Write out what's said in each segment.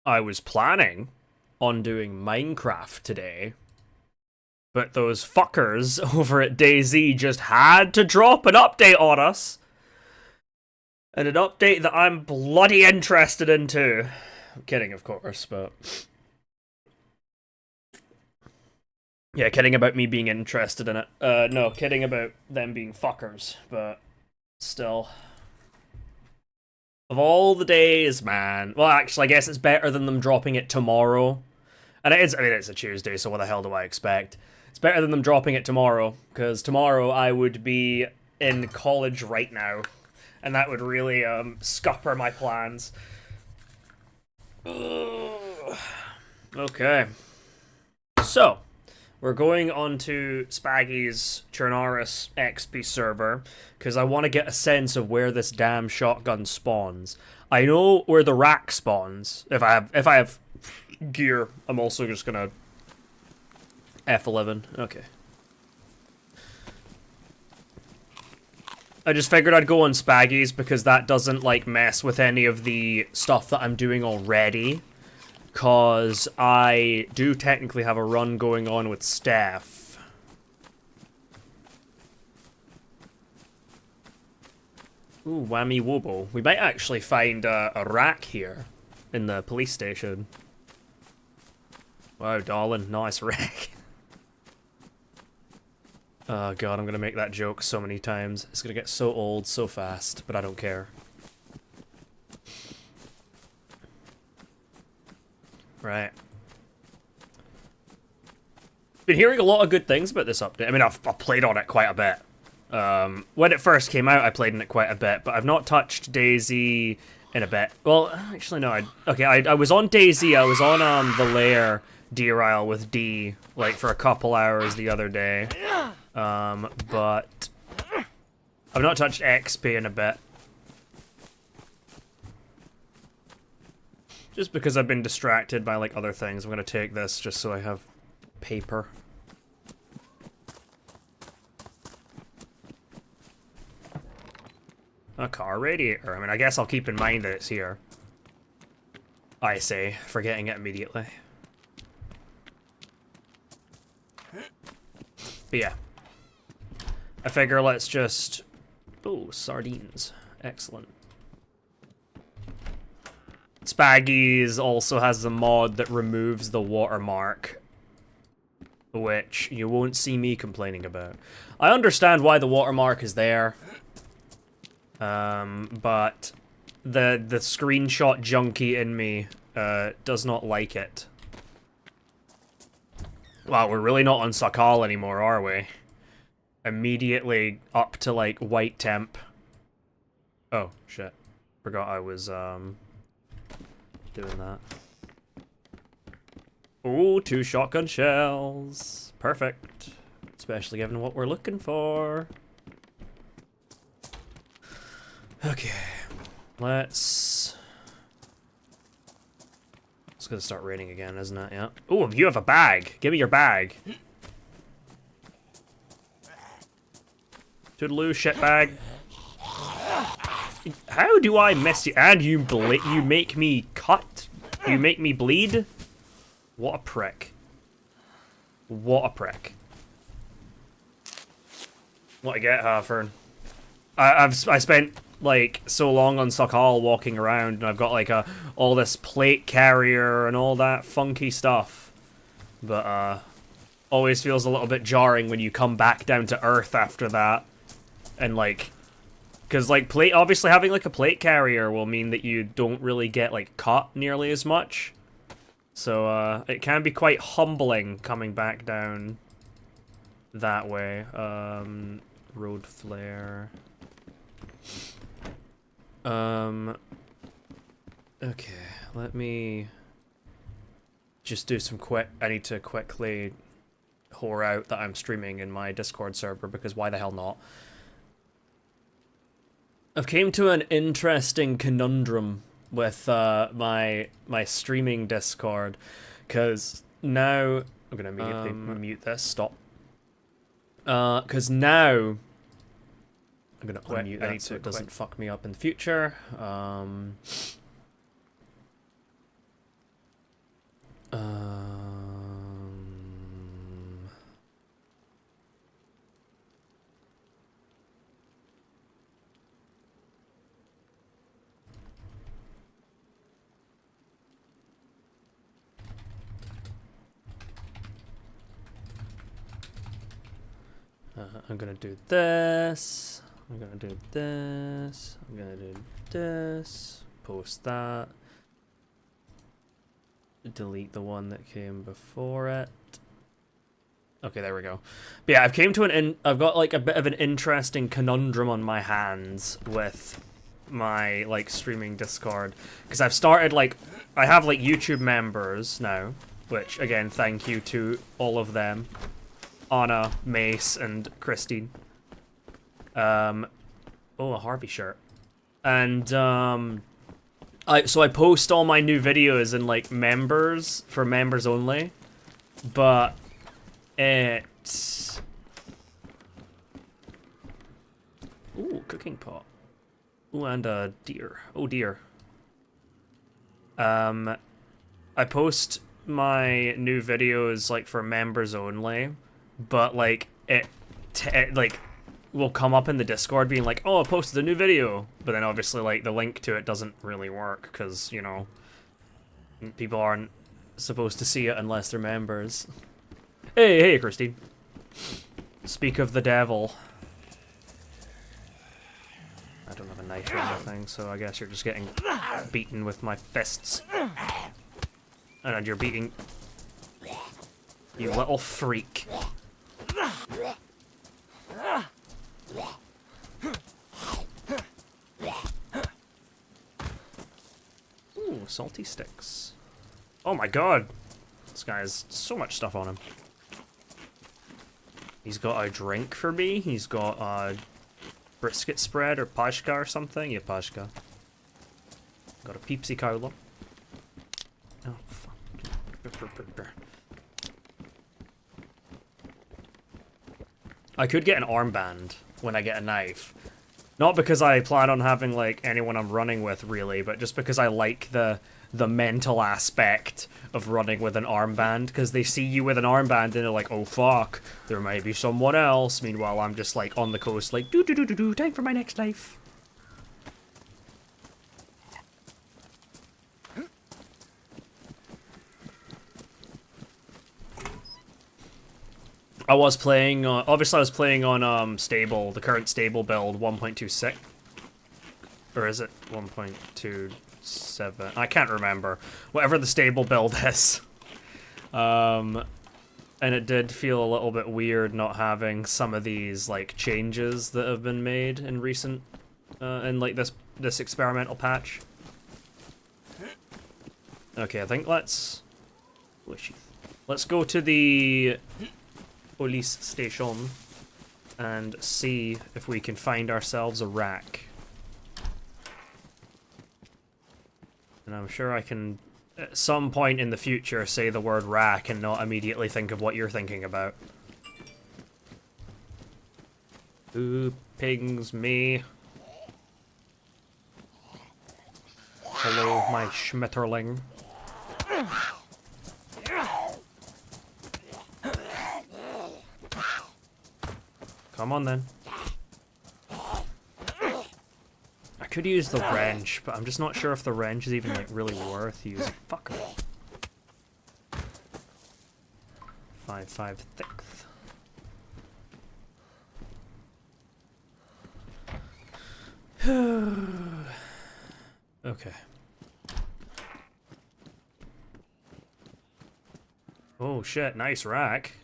I was planning on doing Minecraft today, but those fuckers over at DayZ just had to drop an update on us. And an update that I'm bloody interested in too. I'm kidding, of course, but... Yeah, kidding about me being interested in it. No, kidding about them being fuckers, but still. Of all the days, man. Well, actually, I guess it's better than them dropping it tomorrow. And it is, I mean, it's a Tuesday, so what the hell do I expect? It's better than them dropping it tomorrow, because tomorrow I would be in college right now. And that would really, scupper my plans. Ugh. Okay. So, we're going on to Spaggies' Chernarus EXP server, because I want to get a sense of where this damn shotgun spawns. I know where the rack spawns. If I have gear, I'm also just gonna F11. Okay. I just figured I'd go on Spaggies because that doesn't, like, mess with any of the stuff that I'm doing already. Because I do technically have a run going on with Steph. Ooh, whammy wobble. We might actually find a rack here in the police station. Wow, darling, nice rack. Oh god, I'm gonna make that joke so many times. It's gonna get so old so fast, but I don't care. Right. Been hearing a lot of good things about this update. I mean, I've played on it quite a bit. When it first came out, I played on it quite a bit, but I've not touched DayZ in a bit. Well, actually, no. I was on DayZ. I was on the lair derail with D, like, for a couple hours the other day. But I've not touched XP in a bit. Just because I've been distracted by, like, other things. I'm gonna take this just so I have paper. A car radiator. I mean, I guess I'll keep in mind that it's here. I say, forgetting it immediately. But yeah. I figure let's just... Oh, sardines. Excellent. Spaggies also has a mod that removes the watermark, which you won't see me complaining about. I understand why the watermark is there, but the screenshot junkie in me does not like it. Wow, we're really not on Sakal anymore, are we? Immediately up to, like, white temp. Oh, shit. Forgot I was, doing that. Ooh, 2 shotgun shells. Perfect. Especially given what we're looking for. Okay. It's gonna start raining again, isn't it? Yeah. Ooh, you have a bag. Give me your bag. Toodaloo, shitbag. How do I miss you? And you make me cut? You make me bleed? What a prick. What a prick. What I get, Halfern. I spent, like, so long on Sakal walking around, and I've got, like, all this plate carrier and all that funky stuff. But, always feels a little bit jarring when you come back down to Earth after that. And, like... Because, like, obviously having, like, a plate carrier will mean that you don't really get, like, cut nearly as much. So, it can be quite humbling coming back down that way. Road flare. Okay, let me just do some I need to quickly whore out that I'm streaming in my Discord server, because why the hell not? I've came to an interesting conundrum with my streaming Discord, because now I'm gonna immediately mute this. Stop. Because now I'm gonna unmute that so it doesn't fuck me up in the future. I'm gonna do this. I'm gonna do this. I'm gonna do this. Post that. Delete the one that came before it. Okay, there we go. But yeah, I've got like a bit of an interesting conundrum on my hands with my like streaming Discord, because I've started like I have like YouTube members now, which again, thank you to all of them, Anna, Mace, and Christine. Oh, a Harvey shirt, and I post all my new videos in like members for members only, but it's ooh, cooking pot. Ooh, and a deer. Oh dear. I post my new videos like for members only, but like it like will come up in the Discord being like, oh, I posted a new video, but then obviously like the link to it doesn't really work because, you know, people aren't supposed to see it unless they're members. Hey, Christine. Speak of the devil. I don't have a knife or anything, so I guess you're just getting beaten with my fists. And you're beating... You little freak. Ooh, salty sticks. Oh my god! This guy has so much stuff on him. He's got a drink for me. He's got a brisket spread or pashka or something. Yeah, pashka. Got a Pepsi Cola. Oh, fuck. I could get an armband when I get a knife. Not because I plan on having, like, anyone I'm running with, really, but just because I like the mental aspect of running with an armband, because they see you with an armband and they're like, oh fuck, there might be someone else. Meanwhile, I'm just like on the coast, like, do, time for my next knife. I was playing, obviously I was playing on stable, the current stable build 1.26. Or is it 1.27? I can't remember. Whatever the stable build is. And it did feel a little bit weird not having some of these like changes that have been made in recent, in like this experimental patch. Okay, I think let's go to the police station and see if we can find ourselves a rack. And I'm sure I can, at some point in the future, say the word rack and not immediately think of what you're thinking about. Who pings me? Hello, my schmetterling. Come on, then. I could use the wrench, but I'm just not sure if the wrench is even, like, really worth using. Fuck. 5/5 sixth. Okay. Oh shit, nice rack.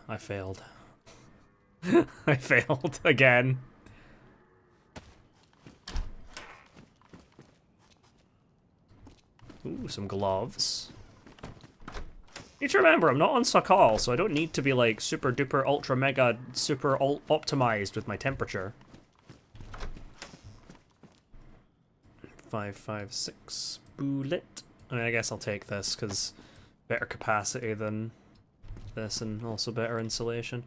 I failed. I failed again. Ooh, some gloves. Need to remember, I'm not on Sakal, so I don't need to be like super duper ultra mega super optimized with my temperature. 5/5 bullet. I mean, I guess I'll take this because better capacity than this and also better insulation.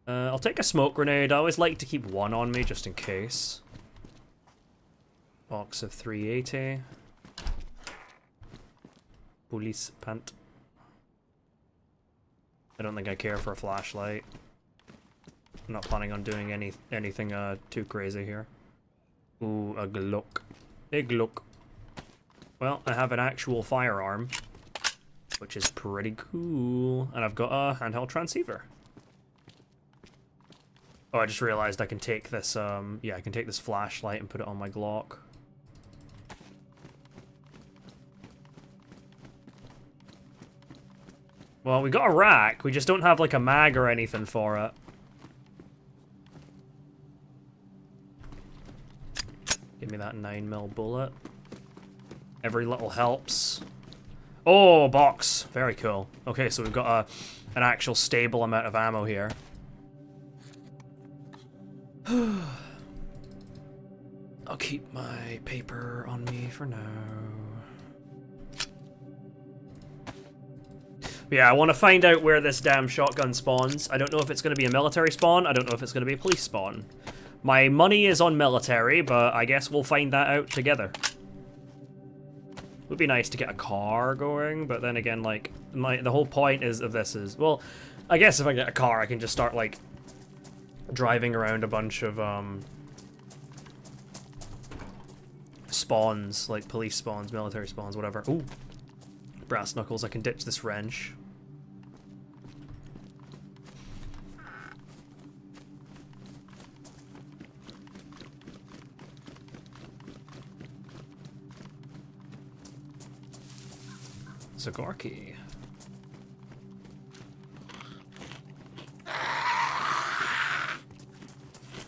I'll take a smoke grenade. I always like to keep one on me just in case. Box of 380. Police pant. I don't think I care for a flashlight. I'm not planning on doing anything too crazy here. Ooh, a Glock. A Glock. Well, I have an actual firearm. which is pretty cool. And I've got a handheld transceiver. Oh, I just realized I can take this, yeah, I can take this flashlight and put it on my Glock. Well, we got a rack, we just don't have, like, a mag or anything for it. Give me that 9mm bullet. Every little helps. Oh, box. Very cool. Okay, so we've got an actual stable amount of ammo here. I'll keep my paper on me for now. Yeah, I want to find out where this damn shotgun spawns. I don't know if it's going to be a military spawn. I don't know if it's going to be a police spawn. My money is on military, but I guess we'll find that out together. Would be nice to get a car going, but then again, like, the whole point of this is, well, I guess if I get a car, I can just start, like, driving around a bunch of, spawns, like police spawns, military spawns, whatever. Ooh, brass knuckles, I can ditch this wrench. Zagorki.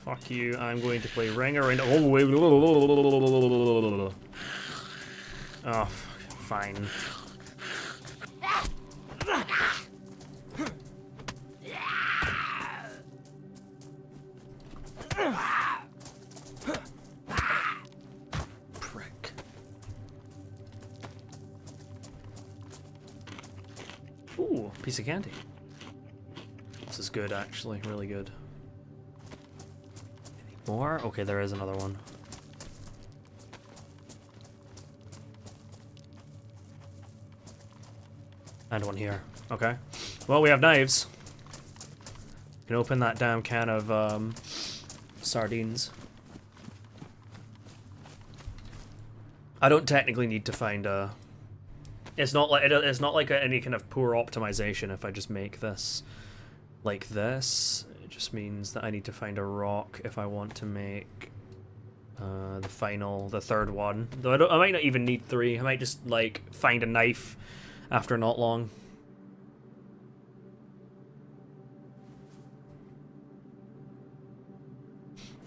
Fuck you, I'm going to play Ring around. Oh, wait. Oh, fine. Prick. Ooh, piece of candy. This is good, actually, really good. More? Okay, there is another one. And one here. Okay. Well, we have knives. We can open that damn can of sardines. I don't technically need to find a... It's not like any kind of poor optimization if I just make this like this. It just means that I need to find a rock if I want to make the third one. Though I might not even need 3. I might just like find a knife after not long.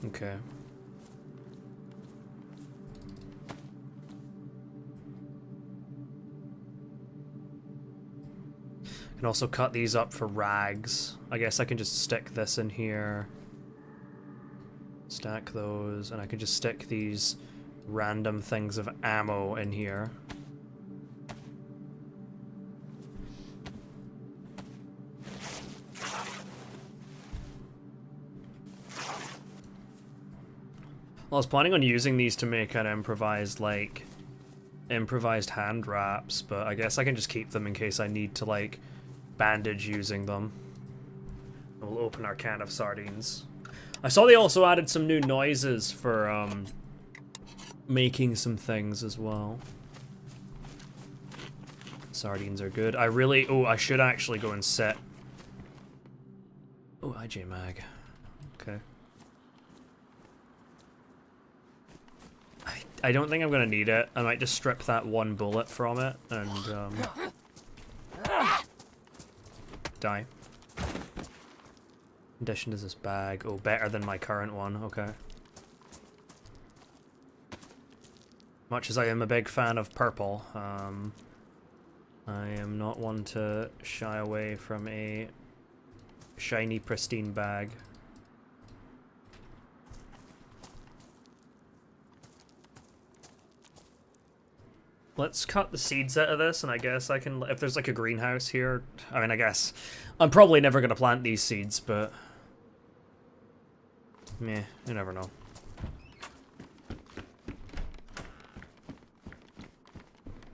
Okay. Can also cut these up for rags. I guess I can just stick this in here. Stack those, and I can just stick these random things of ammo in here. Well, I was planning on using these to make an improvised, like, improvised hand wraps, but I guess I can just keep them in case I need to, like, bandage using them. We'll open our can of sardines. I saw they also added some new noises for making some things as well. Sardines are good. I should actually go and set. Oh, IJ Mag. Okay. I don't think I'm gonna need it. I might just strip that one bullet from it and die. Condition is this bag. Oh, better than my current one. Okay. Much as I am a big fan of purple, I am not one to shy away from a shiny, pristine bag. Let's cut the seeds out of this, and I guess I can, if there's like a greenhouse here, I mean, I guess I'm probably never going to plant these seeds, but meh, you never know.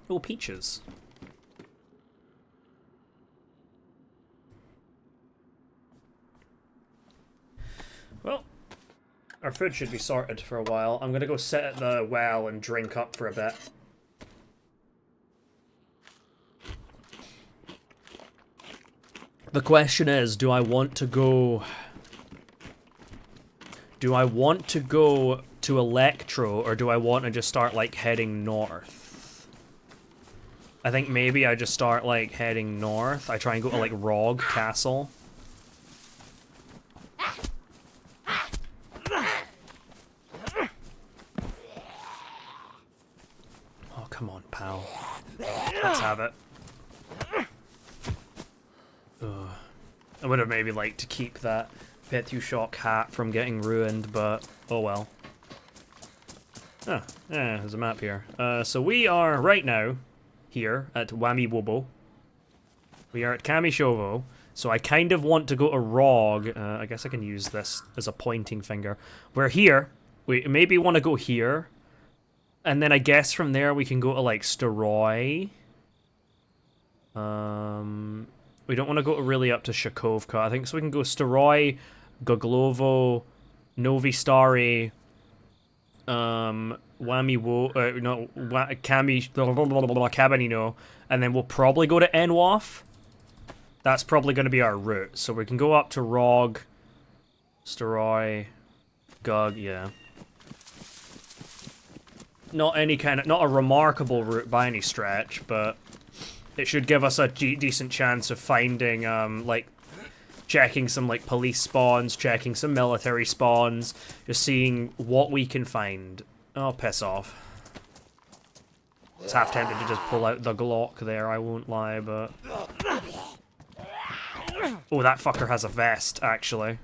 Oh, peaches. Well, our food should be sorted for a while. I'm going to go sit at the well and drink up for a bit. The question is, do I want to go to Electro, or do I want to just start, like, heading north? I think maybe I just start, like, heading north. I try and go to, like, Rog Castle. Oh, come on, pal. Let's have it. Ugh. I would have maybe liked to keep that Shock hat from getting ruined, but oh well. Ah, yeah, there's a map here. So we are right now here at Wami Wobo. We are at Kamishovo, so I kind of want to go to Rog. I guess I can use this as a pointing finger. We're here. We maybe want to go here. And then I guess from there we can go to, like, Staroy. We don't want to go really up to Shakovka. I think so we can go Staroy, Goglovo, Novi Stary, Cabanino, and then we'll probably go to Enwoff. That's probably going to be our route. So we can go up to Rog, Staroy, Gug, yeah. Not a remarkable route by any stretch, but it should give us a decent chance of finding, like, checking some, like, police spawns, checking some military spawns, just seeing what we can find. Oh, piss off. It's half tempted to just pull out the Glock there, I won't lie, but... Oh, that fucker has a vest, actually.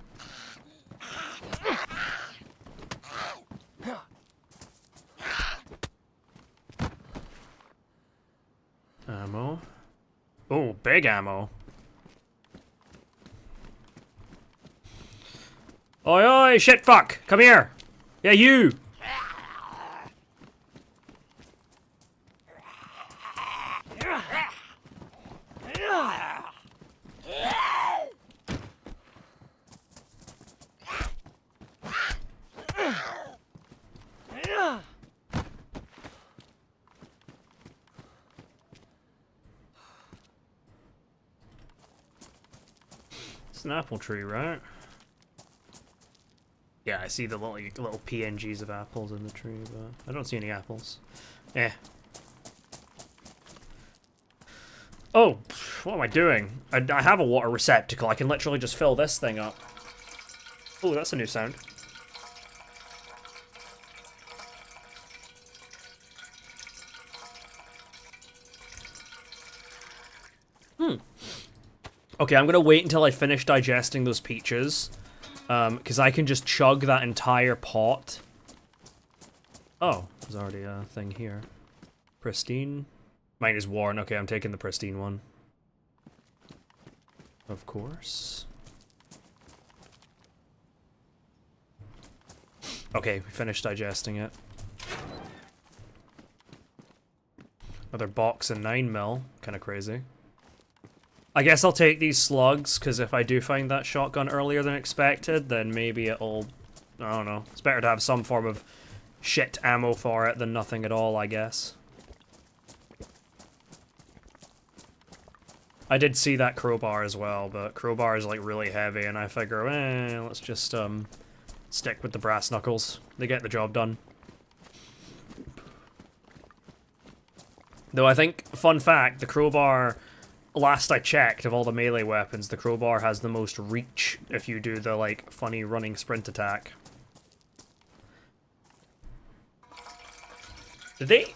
Ammo. Oh, big ammo. Oi, oi, shit, fuck! Come here! Yeah, you! It's an apple tree, right? Yeah, I see the little PNGs of apples in the tree, but I don't see any apples. Eh. Oh, what am I doing? I have a water receptacle. I can literally just fill this thing up. Oh, that's a new sound. Okay, I'm gonna wait until I finish digesting those peaches. Because I can just chug that entire pot. Oh, there's already a thing here. Pristine. Mine is worn. Okay, I'm taking the pristine one. Of course. Okay, we finished digesting it. Another box and 9mm. Kind of crazy. I guess I'll take these slugs, because if I do find that shotgun earlier than expected, then maybe it'll... I don't know. It's better to have some form of shit ammo for it than nothing at all, I guess. I did see that crowbar as well, but crowbar is, like, really heavy, and I figure, let's just, stick with the brass knuckles. They get the job done. Though I think, fun fact, the crowbar... Last I checked, of all the melee weapons, the crowbar has the most reach if you do the, like, funny running sprint attack. Did they...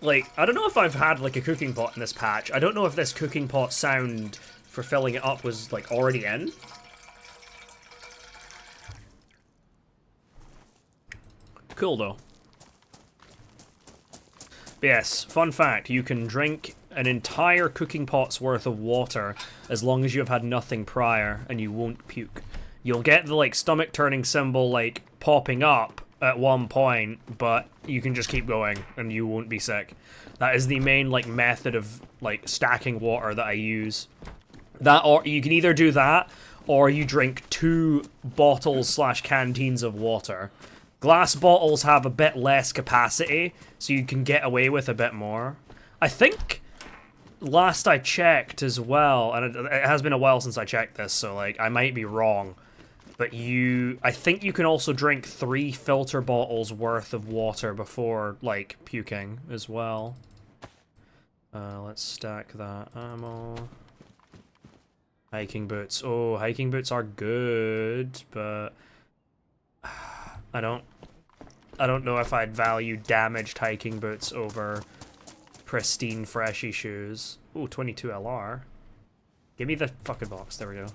Like, I don't know if I've had, like, a cooking pot in this patch. I don't know if this cooking pot sound for filling it up was, like, already in. Cool, though. But yes, fun fact, you can drink an entire cooking pot's worth of water as long as you have had nothing prior and you won't puke. You'll get the, like, stomach turning symbol, like, popping up at one point, but you can just keep going and you won't be sick. That is the main, like, method of, like, stacking water that I use. That, or you can either do that or you drink 2 bottles slash canteens of water. Glass bottles have a bit less capacity, so you can get away with a bit more. I think last I checked as well, and it has been a while since I checked this, so like I might be wrong, but I think you can also drink 3 filter bottles worth of water before like puking as well. Let's stack that ammo. Hiking boots. Oh, hiking boots are good, but I don't know if I'd value damaged hiking boots over pristine freshy shoes. Ooh, 22 LR. Give me the fucking box. There we go.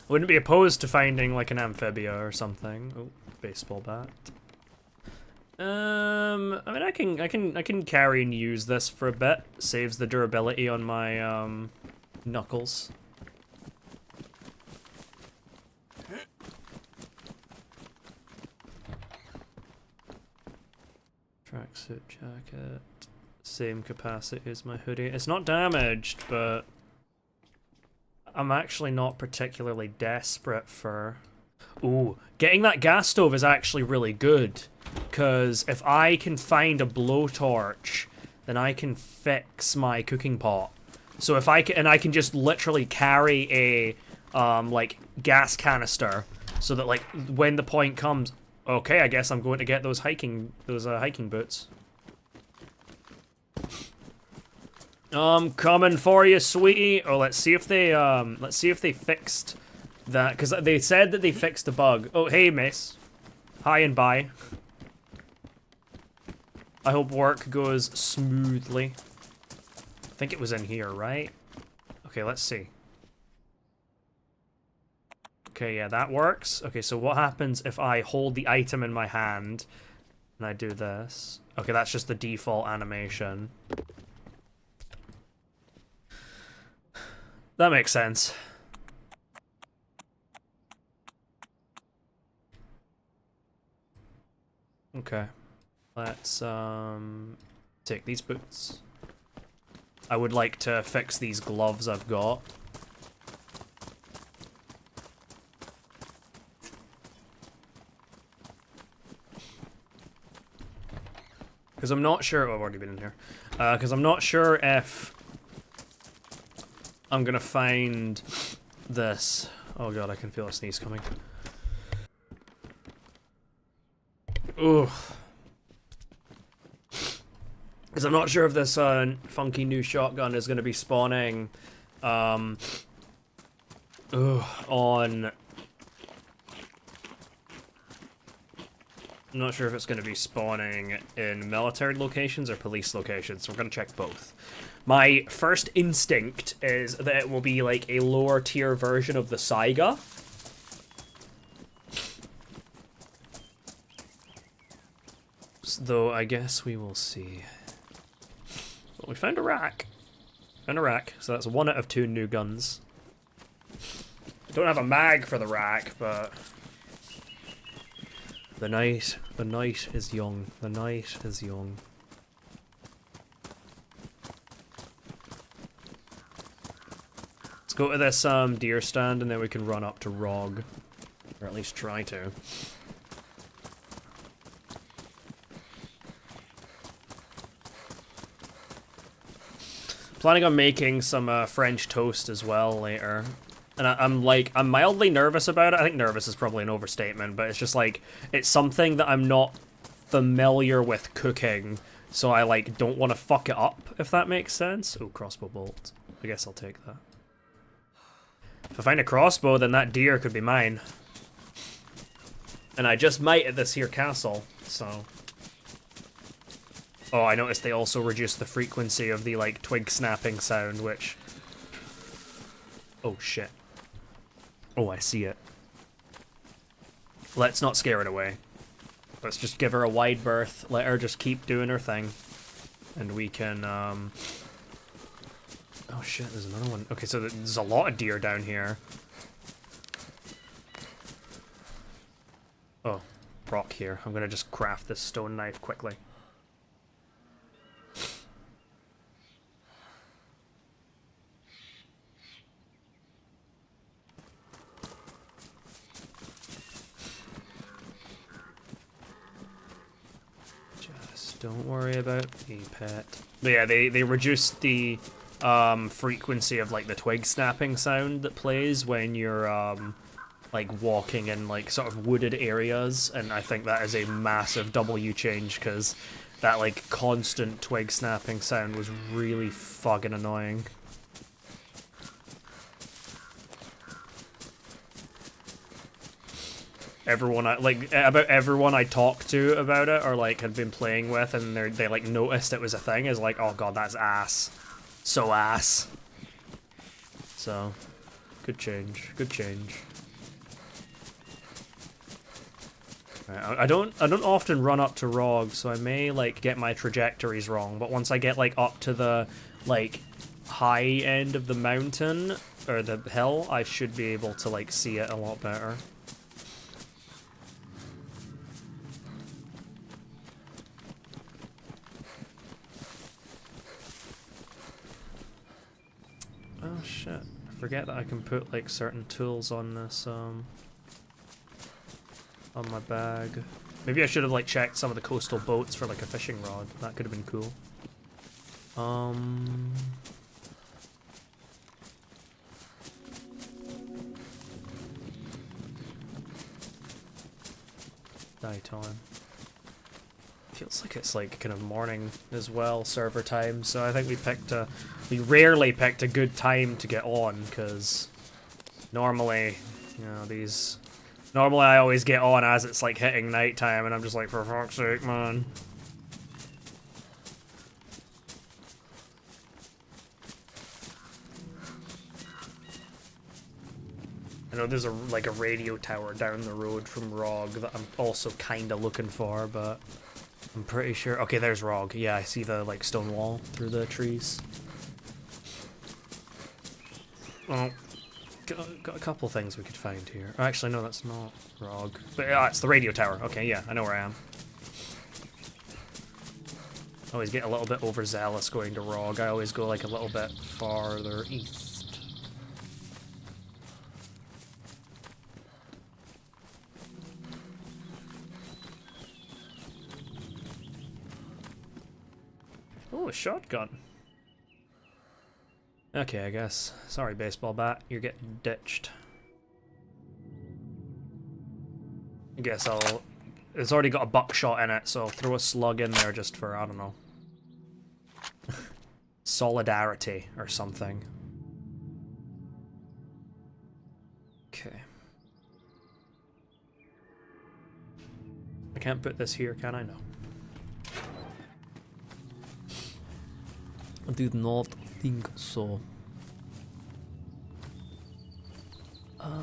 Wouldn't be opposed to finding like an amphibia or something. Oh, baseball bat. I mean, I can carry and use this for a bit. Saves the durability on my knuckles. Tracksuit jacket. Same capacity as my hoodie. It's not damaged, but I'm actually not particularly desperate for... Ooh, getting that gas stove is actually really good, because if I can find a blowtorch, then I can fix my cooking pot. So if I can, and I can just literally carry a like gas canister, so that like when the point comes, okay, I guess I'm going to get those hiking boots. Coming for you, sweetie. Oh, let's see if they fixed that, because they said that they fixed the bug. Oh, hey, miss. Hi and bye. I hope work goes smoothly. I think it was in here, right? Okay, let's see. Okay, yeah, that works. Okay, so what happens if I hold the item in my hand and I do this? Okay, that's just the default animation. That makes sense. Okay. Let's take these boots. I would like to fix these gloves I've got. Because I'm not sure... Oh, I've already been in here. Because I'm not sure if I'm gonna find this. Oh god, I can feel a sneeze coming. Ooh. Because I'm not sure if this funky new shotgun is gonna be spawning on... I'm not sure if it's going to be spawning in military locations or police locations, so we're going to check both. My first instinct is that it will be like a lower tier version of the Saiga. Though I guess we will see. Well, we found a rack. Found a rack, so that's 1 out of 2 new guns. I don't have a mag for the rack, but... The night is young. The night is young. Let's go to this deer stand and then we can run up to Rog. Or at least try to. Planning on making some French toast as well later. And I'm mildly nervous about it. I think nervous is probably an overstatement, but it's just like, it's something that I'm not familiar with cooking, so I like don't want to fuck it up, if that makes sense. Oh, crossbow bolt. I guess I'll take that. If I find a crossbow, then that deer could be mine. And I just might at this here castle, so... Oh, I noticed they also reduced the frequency of the, like, twig snapping sound, which... Oh, shit. Oh, I see it. Let's not scare it away. Let's just give her a wide berth, let her just keep doing her thing. And we can, Oh shit, there's another one. Okay, so there's a lot of deer down here. Oh, rock here. I'm gonna just craft this stone knife quickly. Just Don't worry about me, pet. But yeah, they reduced the frequency of like the twig snapping sound that plays when you're like walking in like sort of wooded areas, and I think that is a massive W change because that like constant twig snapping sound was really fucking annoying. Everyone about everyone I talked to about it or like had been playing with, and they like noticed it was a thing, is like, oh god, that's ass. So ass. So good change. Good change. Right, I don't often run up to Rog, so I may like get my trajectories wrong, but once I get like up to the like high end of the mountain or the hill, I should be able to like see it a lot better. Oh shit, I forget that I can put like certain tools on this, on my bag. Maybe I should have like checked some of the coastal boats for like a fishing rod, that could have been cool. Daytime. Feels like it's like kind of morning as well, server time, so I think we rarely picked a good time to get on, because normally, you know, normally I always get on as it's like hitting nighttime, and I'm just like, for fuck's sake, man. I know there's like a radio tower down the road from Rog that I'm also kinda looking for, but I'm pretty sure. Okay, there's Rog. Yeah, I see the like stone wall through the trees. Well, got a couple things we could find here. Oh, actually, no, that's not Rog. But it's the radio tower. Okay, yeah, I know where I am. I always get a little bit overzealous going to Rog. I always go like a little bit farther east. Oh, a shotgun. Okay, I guess. Sorry, baseball bat. You're getting ditched. I guess it's already got a buckshot in it, so I'll throw a slug in there just for, I don't know, solidarity or something. Okay. I can't put this here, can I? No. I did not think so. I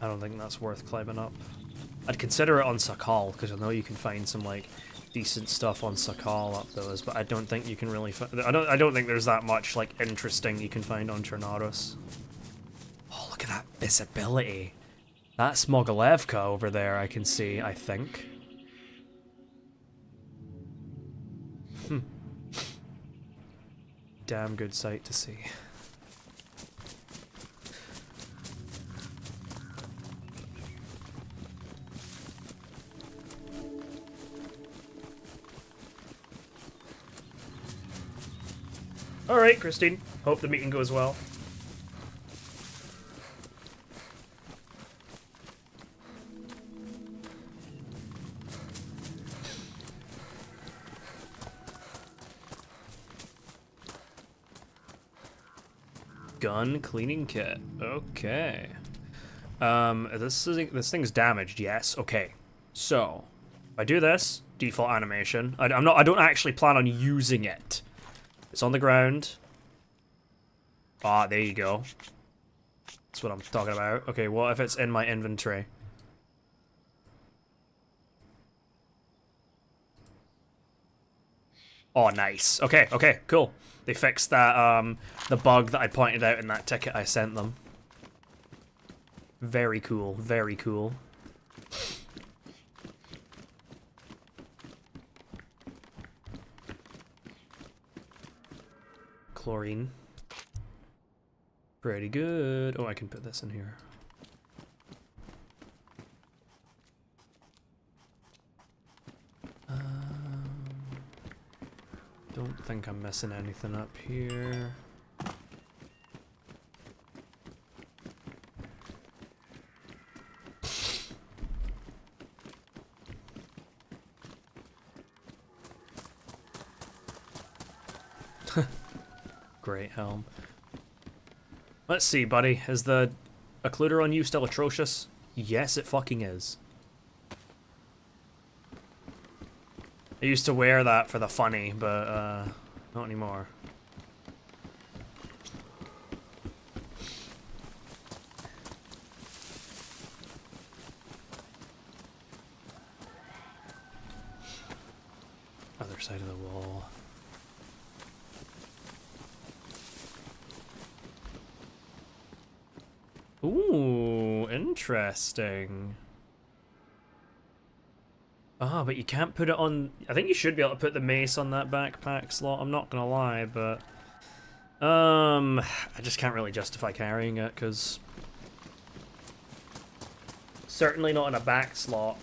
don't think that's worth climbing up. I'd consider it on Sakal, because I know you can find some like decent stuff on Sakal up those, but I don't think you can really I don't think there's that much like interesting you can find on Chernarus. Oh, look at that visibility. That's Mogilevka over there, I can see, I think. Damn good sight to see. Alright, Christine. Hope the meeting goes well. Gun cleaning kit. Okay. This thing's damaged. Yes. Okay. So, if I do this, default animation. I don't actually plan on using it. It's on the ground. Ah, there you go. That's what I'm talking about. Okay, what if it's in my inventory? Oh, nice. Okay, okay, cool. They fixed that, the bug that I pointed out in that ticket I sent them. Very cool, very cool. Chlorine. Pretty good. Oh, I can put this in here. Don't think I'm missing anything up here. Great helm. Let's see, buddy. Is the occluder on you still atrocious? Yes, it fucking is. I used to wear that for the funny, but not anymore. Other side of the wall. Ooh, interesting. Ah, but you can't put it on... I think you should be able to put the mace on that backpack slot, I'm not gonna lie, but... I just can't really justify carrying it, because... Certainly not in a back slot.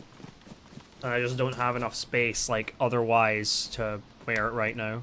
And I just don't have enough space, like, otherwise, to wear it right now.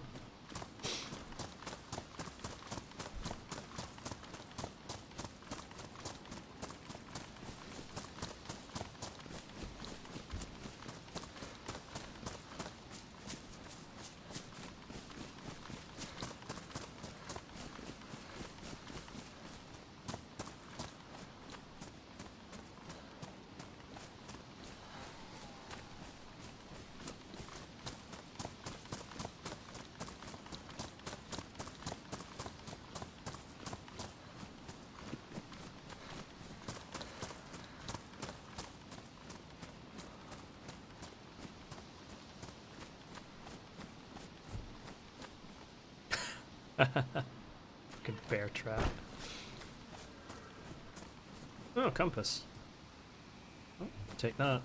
Fucking bear trap. Oh, compass. Oh, take that.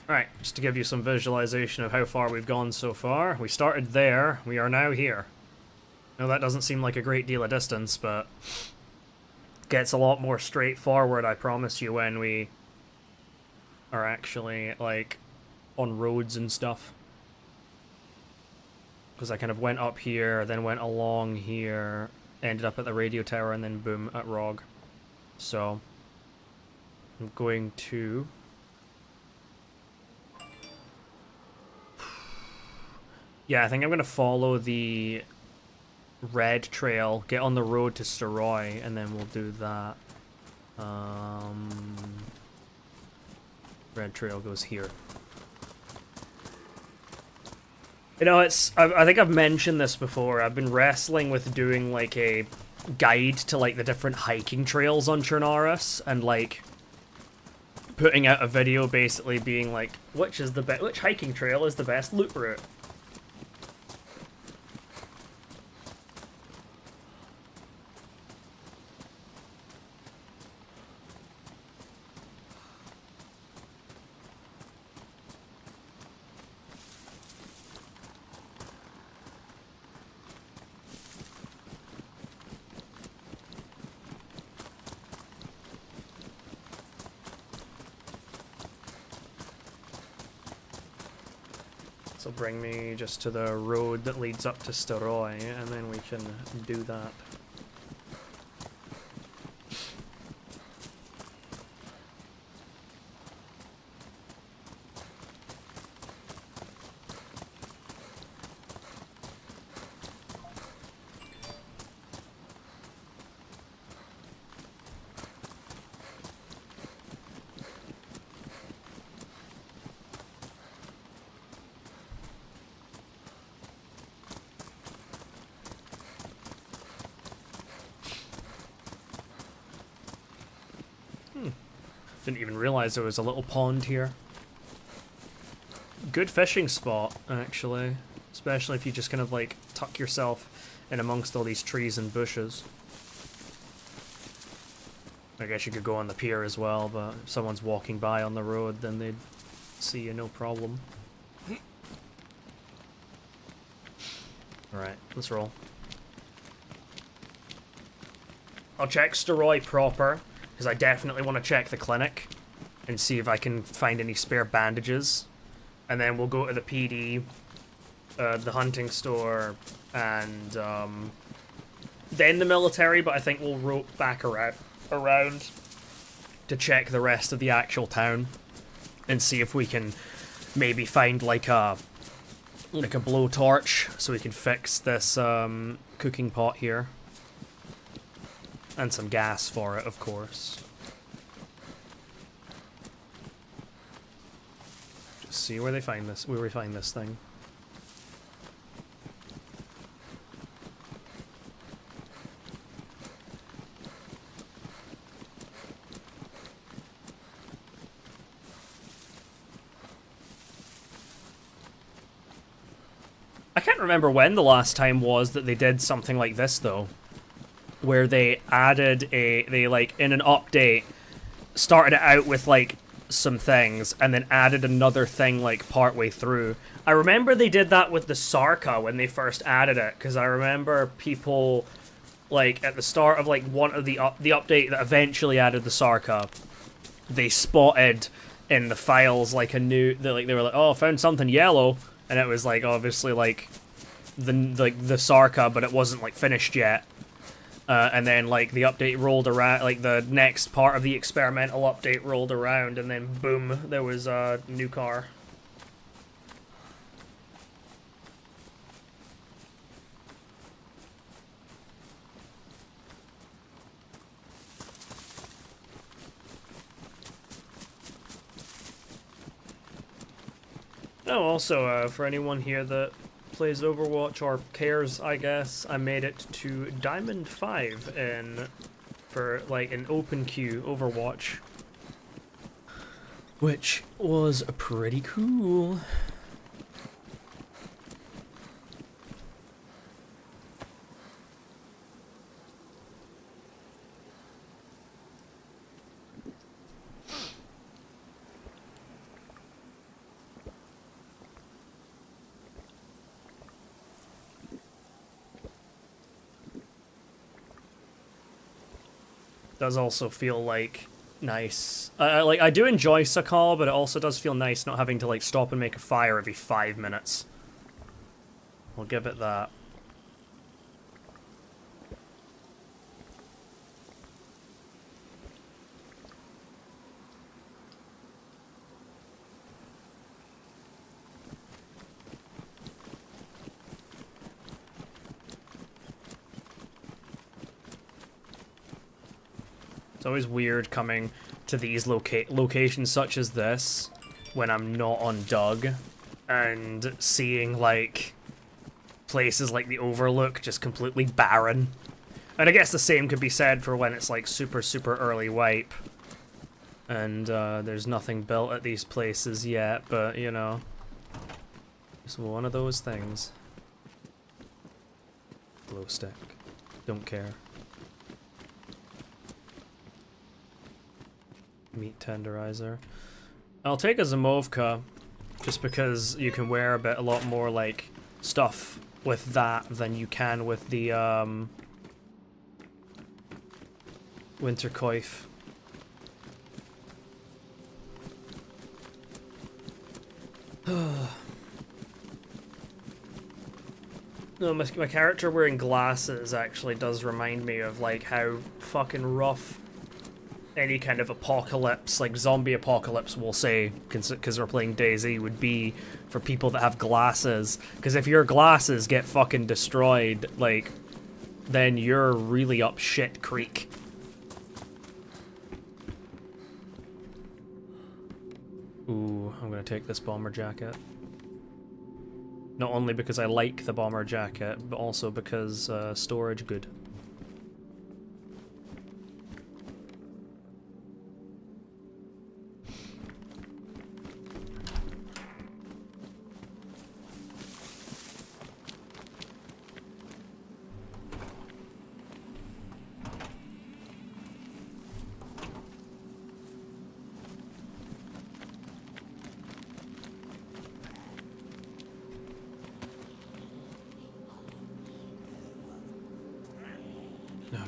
Alright, just to give you some visualization of how far we've gone so far. We started there, we are now here. Now that doesn't seem like a great deal of distance, but gets a lot more straightforward, I promise you, when we are actually, like, on roads and stuff. Because I kind of went up here, then went along here, ended up at the radio tower, and then boom, at Rog. So, I'm going to... Yeah, I think I'm going to follow the red trail, get on the road to Steroy, and then we'll do that. Red trail goes here. You know, it's... I think I've mentioned this before. I've been wrestling with doing, like, a guide to, like, the different hiking trails on Chernarus, and, like, putting out a video basically being like, which hiking trail is the best loot route? This will bring me just to the road that leads up to Steroy, and then we can do that. Didn't even realize there was a little pond here. Good fishing spot, actually. Especially if you just kind of, like, tuck yourself in amongst all these trees and bushes. I guess you could go on the pier as well, but if someone's walking by on the road, then they'd see you no problem. Alright, let's roll. I'll check Steroy proper, because I definitely want to check the clinic and see if I can find any spare bandages. and then we'll go to the PD, the hunting store, and then the military, but I think we'll rope back around to check the rest of the actual town and see if we can maybe find like a blowtorch so we can fix this cooking pot here. And some gas for it, of course. Just see where we find this thing. I can't remember when the last time was that they did something like this, though. Where they added like, in an update, started it out with, like, some things, and then added another thing, like, partway through. I remember they did that with the Sarka when they first added it, because I remember people, like, at the start of, like, one of the update that eventually added the Sarka, they spotted in the files, like, they were like, oh, found something yellow, and it was, like, obviously, like, the Sarka, but it wasn't, like, finished yet. And then, like, the update rolled around, like, the next part of the experimental update rolled around, and then, boom, there was a new car. Oh, also, for anyone here that plays Overwatch or cares, I guess, I made it to Diamond 5 for like an open queue Overwatch, which was pretty cool. Does also feel like nice. Like, I do enjoy Sakal, but it also does feel nice not having to, like, stop and make a fire every 5 minutes. We'll give it that. It's always weird coming to these locations such as this when I'm not on Doug and seeing, like, places like the Overlook just completely barren. And I guess the same could be said for when it's, like, super, super early wipe. And there's nothing built at these places yet, but, you know, it's one of those things. Glow stick. Don't care. Meat tenderizer. I'll take a Zamovka, just because you can wear a lot more, like, stuff with that than you can with the Winter Coif. No, my character wearing glasses actually does remind me of, like, how fucking rough any kind of apocalypse, like zombie apocalypse, we'll say, because we're playing DayZ, would be for people that have glasses. Because if your glasses get fucking destroyed, like, then you're really up shit creek. Ooh, I'm gonna take this bomber jacket. Not only because I like the bomber jacket, but also because storage good.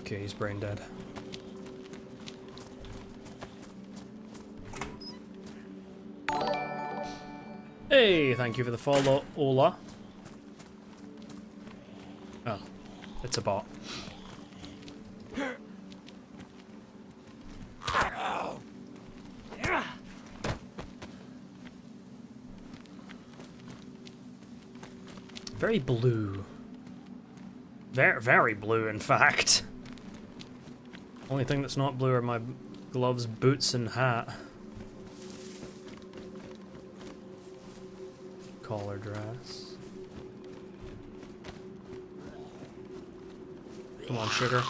Okay, he's brain dead. Hey, thank you for the follow, Ola. Oh, it's a bot. Very blue. Very blue, in fact. Only thing that's not blue are my gloves, boots, and hat. Collar dress. Come on, sugar.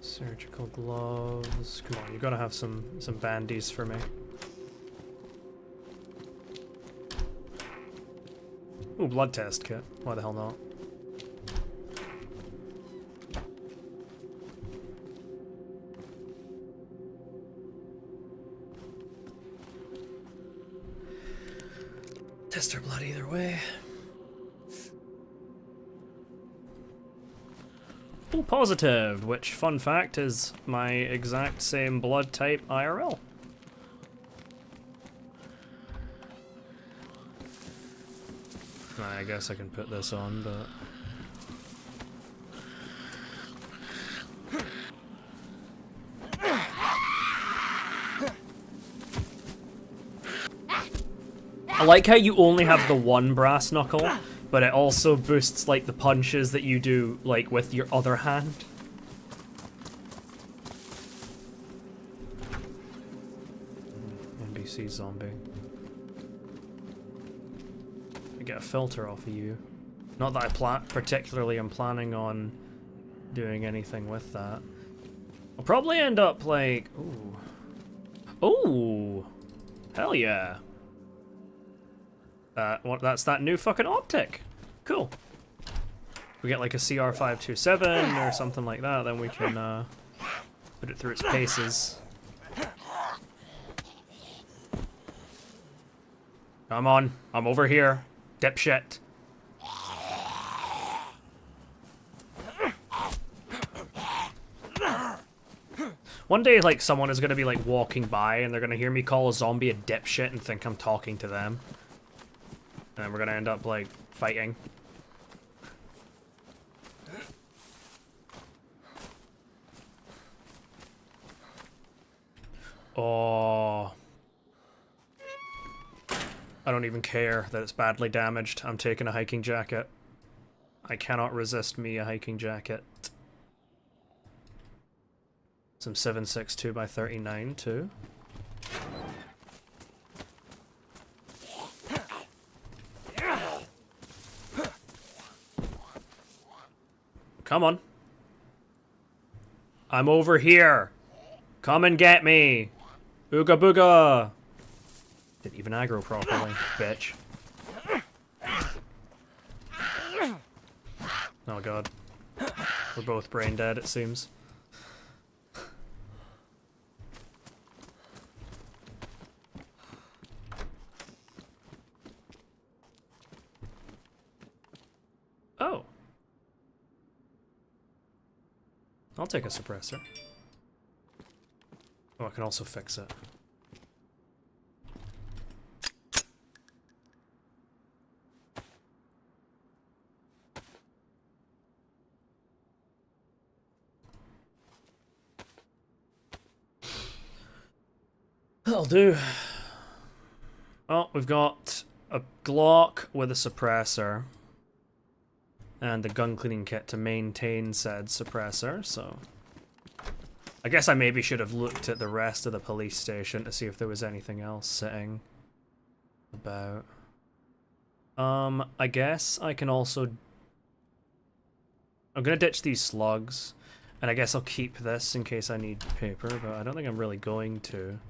Surgical gloves. Come on, you gotta have some bandies for me. Ooh, blood test kit. Why the hell not? Test our blood either way. Ooh, positive, which, fun fact, is my exact same blood type IRL. I guess I can put this on, but... I like how you only have the one brass knuckle, but it also boosts, like, the punches that you do, like, with your other hand. NPC zombie. Get a filter off of you. Not that I particularly am planning on doing anything with that. I'll probably end up like, ooh, ooh, hell yeah. That's that new fucking optic. Cool. We get like a CR527 or something like that, then we can put it through its paces. Come on, I'm over here. Dipshit. One day, like, someone is gonna be, like, walking by and they're gonna hear me call a zombie a dipshit and think I'm talking to them. And then we're gonna end up, like, fighting. Oh. I don't even care that it's badly damaged. I'm taking a hiking jacket. I cannot resist me a hiking jacket. Some 7.62 by 39 too. Come on. I'm over here. Come and get me. Ooga booga. Didn't even aggro properly, bitch. Oh god. We're both brain dead, it seems. Oh. I'll take a suppressor. Oh, I can also fix it. That'll do. Oh, we've got a Glock with a suppressor. And a gun cleaning kit to maintain said suppressor, so... I guess I maybe should have looked at the rest of the police station to see if there was anything else sitting about. I guess I can also... I'm gonna ditch these slugs, and I guess I'll keep this in case I need paper, but I don't think I'm really going to.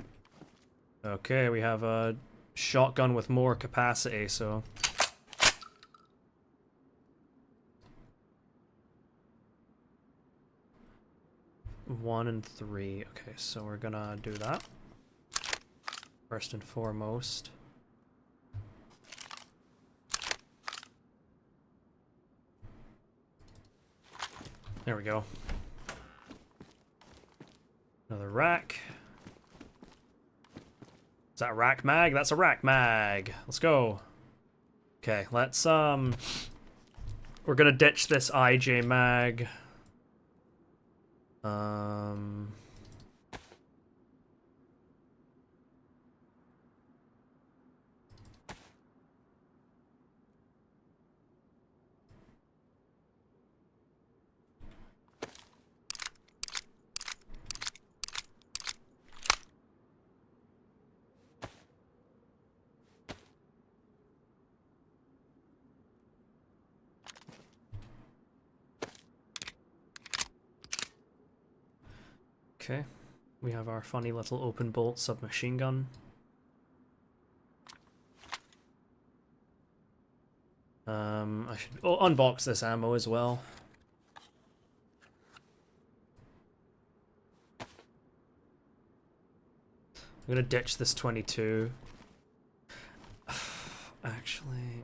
Okay, we have a shotgun with more capacity, so... 1 and 3. Okay, so we're gonna do that. First and foremost. There we go. Another rack. Is that a rack mag? That's a rack mag. Let's go. Okay, let's we're gonna ditch this IJ mag. Okay, we have our funny little open bolt submachine gun. I should unbox this ammo as well. I'm gonna ditch this 22. Actually,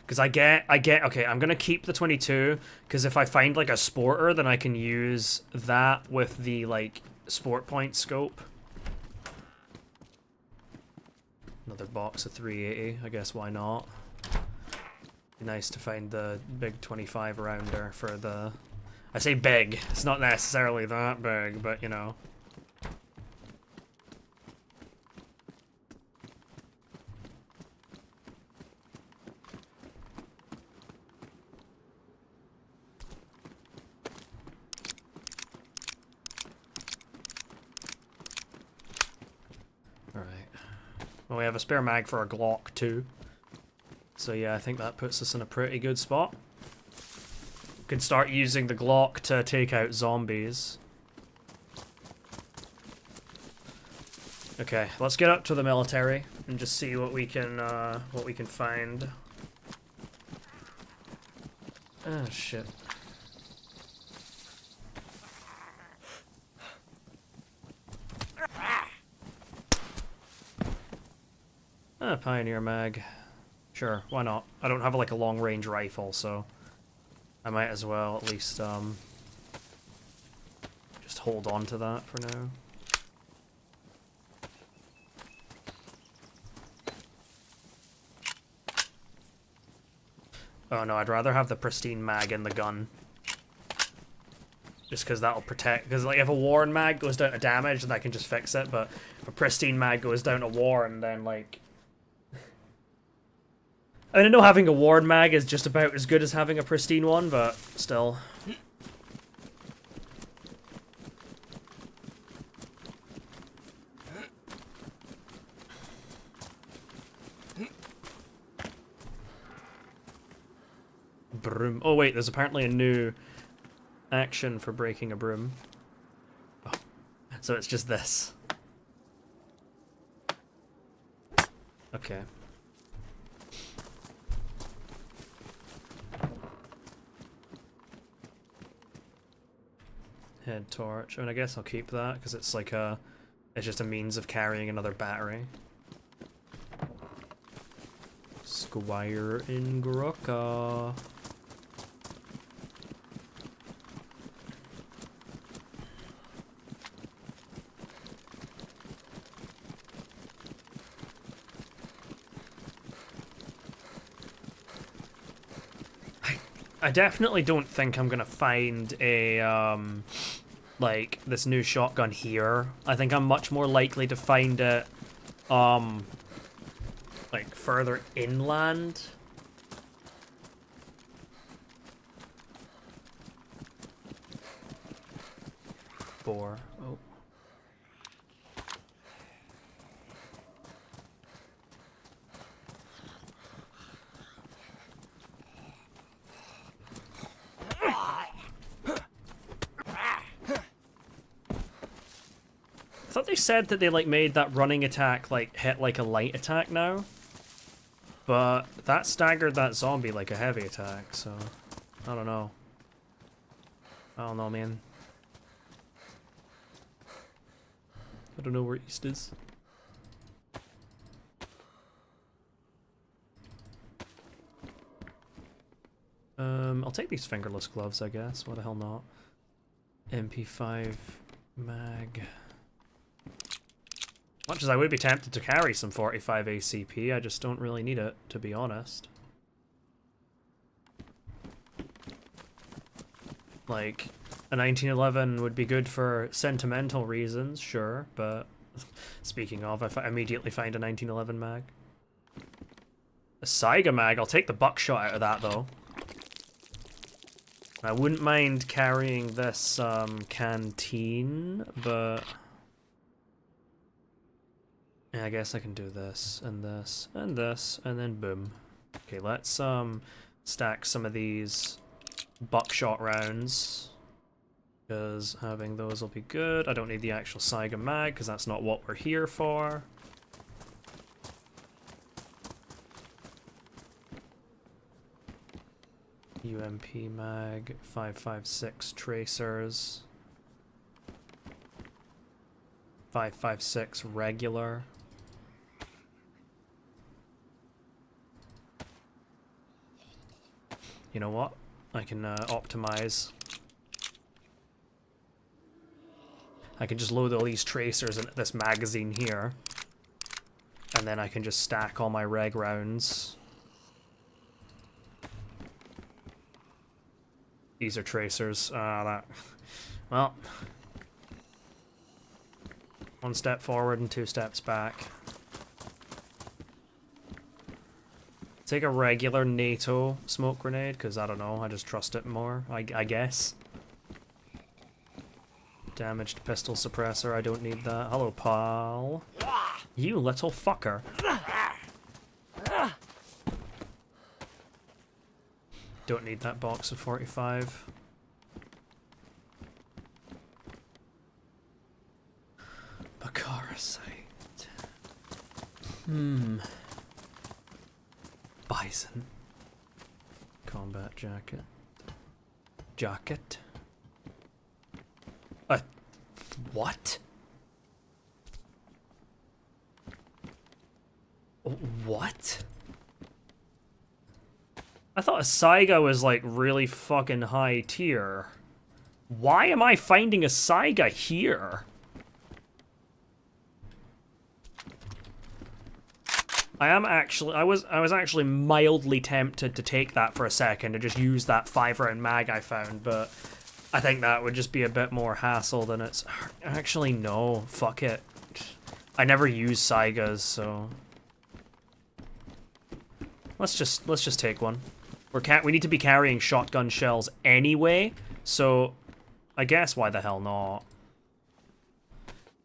because I get. Okay, I'm gonna keep the 22 because if I find like a sporter, then I can use that with the like sport point scope. Another box of 380. I guess why not? Be nice to find the big 25 rounder for the. I say big. It's not necessarily that big, but you know. Well, we have a spare mag for a Glock too. So yeah, I think that puts us in a pretty good spot. We can start using the Glock to take out zombies. Okay, let's get up to the military and just see what we can find. Oh shit. Pioneer mag. Sure, why not? I don't have like a long range rifle, so I might as well at least just hold on to that for now. Oh no, I'd rather have the pristine mag in the gun. Just because that'll protect, because like if a Warren mag goes down to damage, then I can just fix it, but if a pristine mag goes down to Warren, then like... I mean, I know having a Warren mag is just about as good as having a pristine one, but still. Broom. Oh wait, there's apparently a new action for breaking a broom. Oh. So it's just this. Okay. Head torch. I mean, I guess I'll keep that because it's like a, it's just a means of carrying another battery. Squire in Grocka. I definitely don't think I'm gonna find a like this new shotgun here. I think I'm much more likely to find it like further inland. Four. Oh. I thought they said that they like made that running attack like hit like a light attack now, but that staggered that zombie like a heavy attack, so I don't know. I don't know, man. I don't know where east is. I'll take these fingerless gloves, I guess. Why the hell not? MP5 mag. Much as I would be tempted to carry some 45 ACP, I just don't really need it, to be honest. Like, a 1911 would be good for sentimental reasons, sure, but speaking of, I immediately find a 1911 mag. A Saiga mag, I'll take the buckshot out of that, though. I wouldn't mind carrying this canteen, but yeah, I guess I can do this, and this, and this, and then boom. Okay, let's stack some of these buckshot rounds, because having those will be good. I don't need the actual Saiga mag, because that's not what we're here for. UMP mag, 5.56 tracers, 5.56 regular. You know what? I can optimize. I can just load all these tracers into this magazine here, and then I can just stack all my reg rounds. These are tracers. Well, one step forward and 2 steps back. Take a regular NATO smoke grenade, because I don't know, I just trust it more, I guess. Damaged pistol suppressor, I don't need that. Hello, pal. You little fucker. Don't need that box of 45. Parasite. Bison. Combat jacket. Jacket. What? What? I thought a Saiga was like really fucking high tier. Why am I finding a Saiga here? I was actually mildly tempted to take that for a second and just use that 5-round mag I found, but I think that would just be a bit more hassle than it's. Actually, no. Fuck it. I never use Saigas, so let's just take one. We need to be carrying shotgun shells anyway, so I guess why the hell not?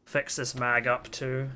Fix this mag up too.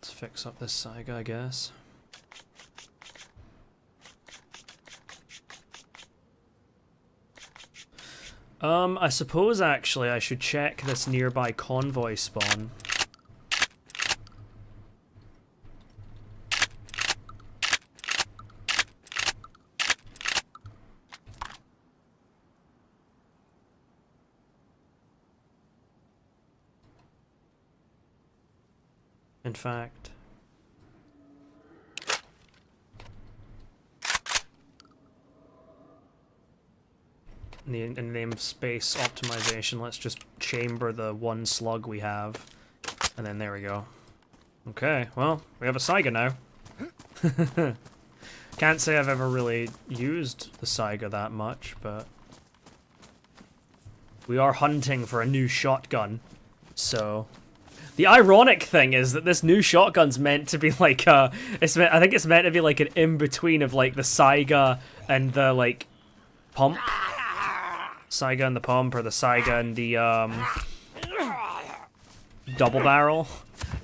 Fix up this Saiga, I guess. I suppose actually I should check this nearby convoy spawn. In fact, in the name of space optimization, let's just chamber the one slug we have, and then there we go. Okay, well, we have a Saiga now. Can't say I've ever really used the Saiga that much, but we are hunting for a new shotgun, so. The ironic thing is that this new shotgun's meant to be like I think it's meant to be like an in-between of like the Saiga and the like pump. Saiga and the pump, or the Saiga and double barrel,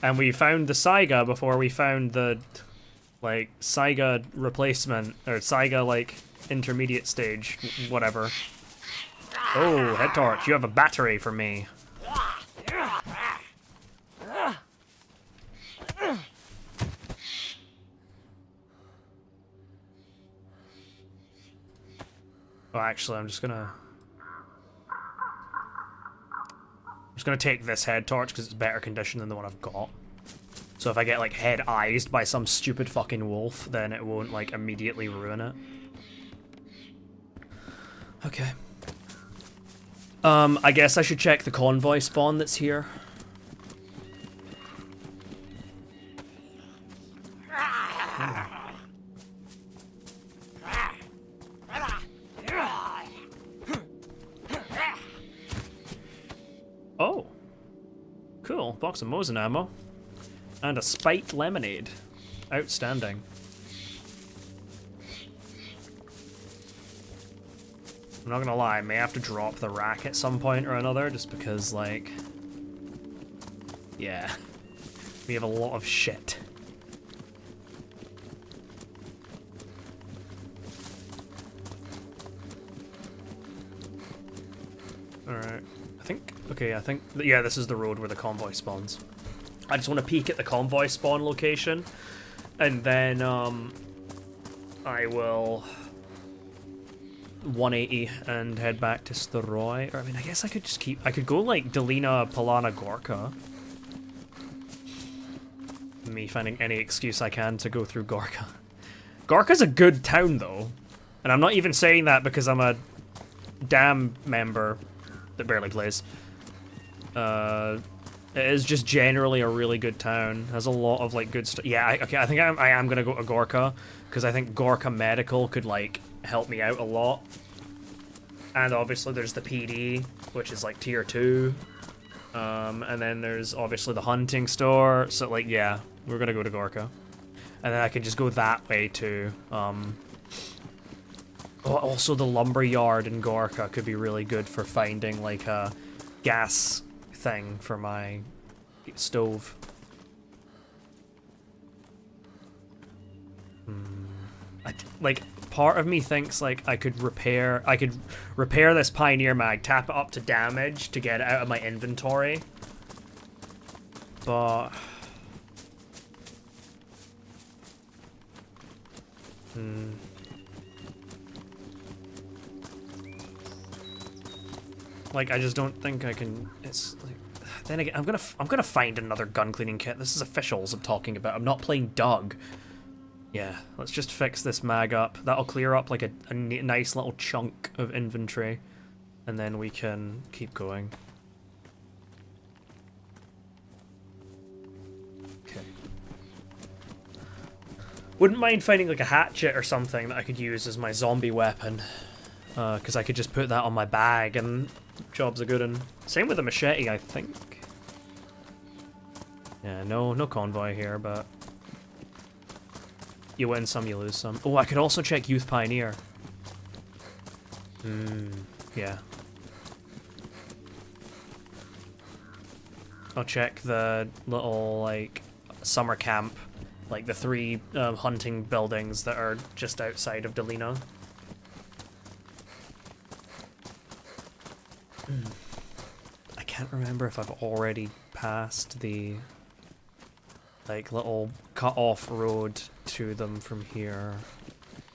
and we found the Saiga before we found the, like, Saiga replacement, or Saiga, like, intermediate stage, whatever. Oh, head torch, you have a battery for me. Oh, actually, I'm just gonna take this head torch because it's better condition than the one I've got. So if I get, like, head-eyed by some stupid fucking wolf, then it won't, like, immediately ruin it. Okay. I guess I should check the convoy spawn that's here. Oh. Cool. Box of Mosin ammo. And a spiked lemonade. Outstanding. I'm not gonna lie, I may have to drop the rack at some point or another, just because, like... yeah. We have a lot of shit. Alright. I think... yeah, this is the road where the convoy spawns. I just want to peek at the convoy spawn location, and then, I will... 180 and head back to Staroy. Or, I mean, I guess I could just keep... I could go, like, Delina, Polana, Gorka. Me finding any excuse I can to go through Gorka. Gorka's a good town, though. And I'm not even saying that because I'm a damn member that barely plays. It is just generally a really good town. Has a lot of, like, good stuff. Yeah, okay, I think I am gonna go to Gorka, because I think Gorka Medical could, like, help me out a lot. And obviously there's the PD, which is like tier 2. And then there's obviously the hunting store. So, like, yeah, we're gonna go to Gorka. And then I can just go that way too. Oh, also the lumber yard in Gorka could be really good for finding, like, a gas thing for my stove. Like, part of me thinks, like, I could repair this Pioneer mag, tap it up to damage to get it out of my inventory. But... like, I just don't think I can... it's, like... then again, I'm gonna find another gun cleaning kit. This is officials I'm talking about. I'm not playing Doug. Yeah, let's just fix this mag up. That'll clear up, like, a nice little chunk of inventory. And then we can keep going. Okay. Wouldn't mind finding, like, a hatchet or something that I could use as my zombie weapon. Because I could just put that on my bag and job's a good one. Same with the machete, I think. Yeah, no convoy here, but... you win some, you lose some. Oh, I could also check Youth Pioneer. Yeah. I'll check the little, like, summer camp. Like, the 3 hunting buildings that are just outside of Delina. I can't remember if I've already passed the... like, little cut-off road to them from here.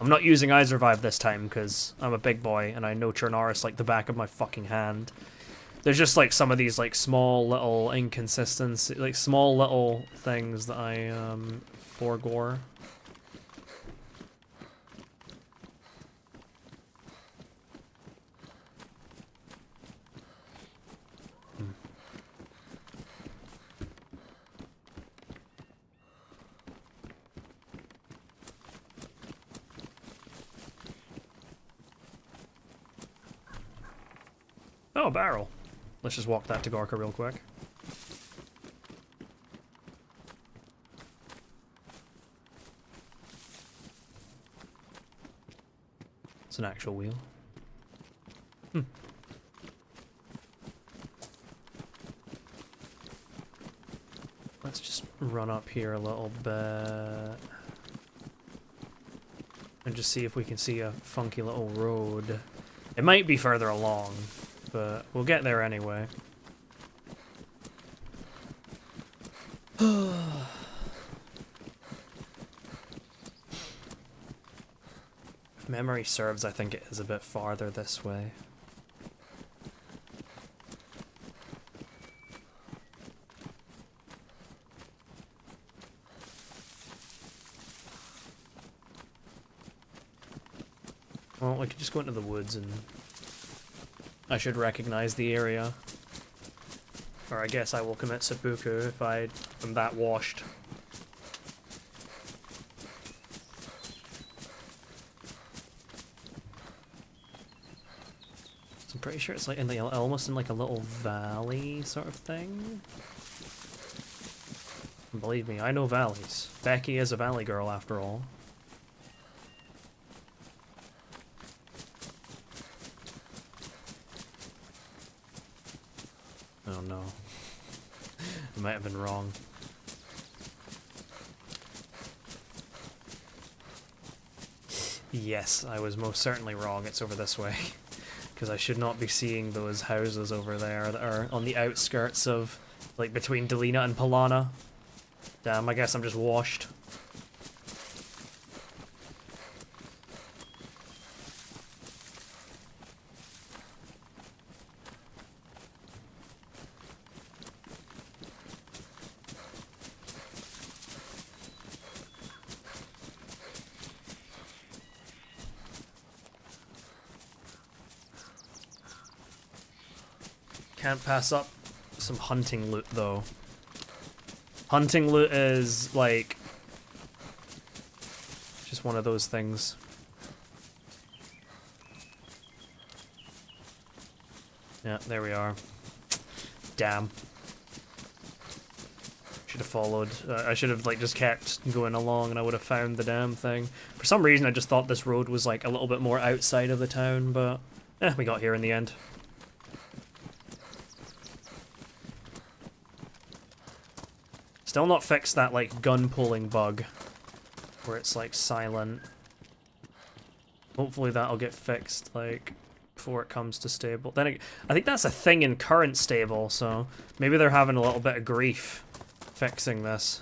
I'm not using I Survive this time, because I'm a big boy, and I know Chernarus like the back of my fucking hand. There's just, like, some of these, like, small little inconsistencies, like, small little things that I, forego. Oh, barrel. Let's just walk that to Gorka real quick. It's an actual wheel. Let's just run up here a little bit. And just see if we can see a funky little road. It might be further along, but we'll get there anyway. If memory serves, I think it is a bit farther this way. Well, we could just go into the woods and I should recognize the area. Or I guess I will commit seppuku if I am that washed. So I'm pretty sure it's like in the, almost in like a little valley sort of thing. And believe me, I know valleys. Becky is a valley girl after all. Oh no. I might have been wrong. Yes, I was most certainly wrong. It's over this way. Because I should not be seeing those houses over there that are on the outskirts of, like, between Delina and Polana. Damn, I guess I'm just washed. Can't pass up some hunting loot, though. Hunting loot is, like, just one of those things. Yeah, there we are. Damn. Should have followed. I should have, like, just kept going along and I would have found the damn thing. For some reason, I just thought this road was, like, a little bit more outside of the town, but... we got here in the end. Still not fixed that, like, gun pulling bug, where it's, like, silent. Hopefully that'll get fixed, like, before it comes to stable. Then I think that's a thing in current stable, so maybe they're having a little bit of grief fixing this.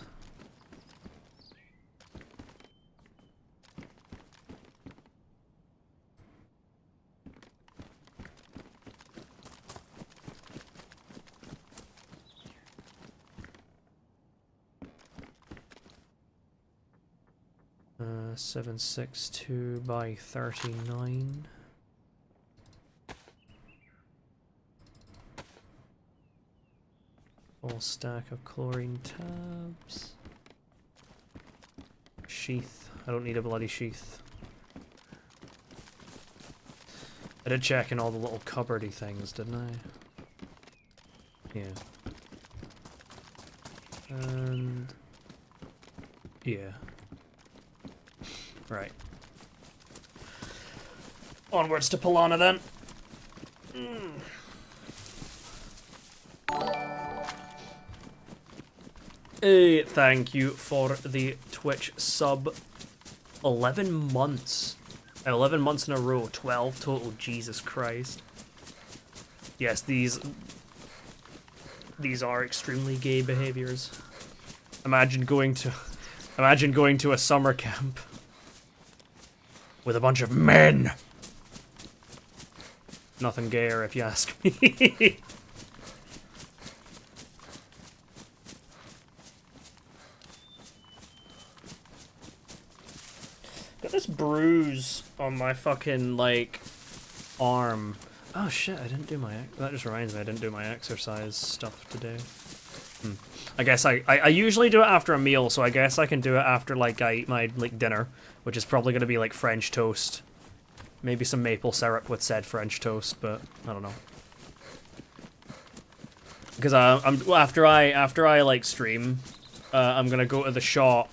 762 by 39. Full stack of chlorine tabs. Sheath. I don't need a bloody sheath. I did check in all the little cupboardy things, didn't I? Yeah. And... yeah. Right. Onwards to Polana then. Hey, thank you for the Twitch sub. 11 months. 11 months in a row. 12 total. Jesus Christ. Yes, these are extremely gay behaviors. Imagine going to a summer camp with a bunch of men. Nothing gayer, if you ask me. Got this bruise on my fucking, like, arm. Oh shit, I didn't do my... that just reminds me, I didn't do my exercise stuff today. I guess I usually do it after a meal, so I guess I can do it after, like, I eat my, like, dinner, which is probably going to be, like, French toast. Maybe some maple syrup with said French toast, but I don't know. Because after I like stream, I'm gonna go to the shop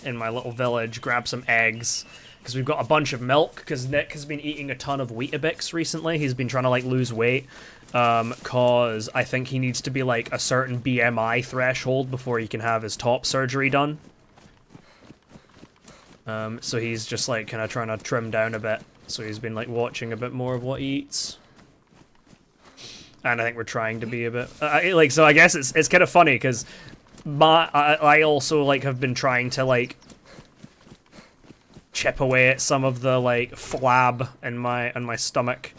in my little village, grab some eggs, because we've got a bunch of milk, because Nick has been eating a ton of Weetabix recently. He's been trying to, like, lose weight, because I think he needs to be, like, a certain BMI threshold before he can have his top surgery done. So he's just, like, kind of trying to trim down a bit. So he's been, like, watching a bit more of what he eats. And I think we're trying to be a bit... like, so I guess it's kind of funny, because I also, like, have been trying to, like, chip away at some of the, like, flab in my stomach.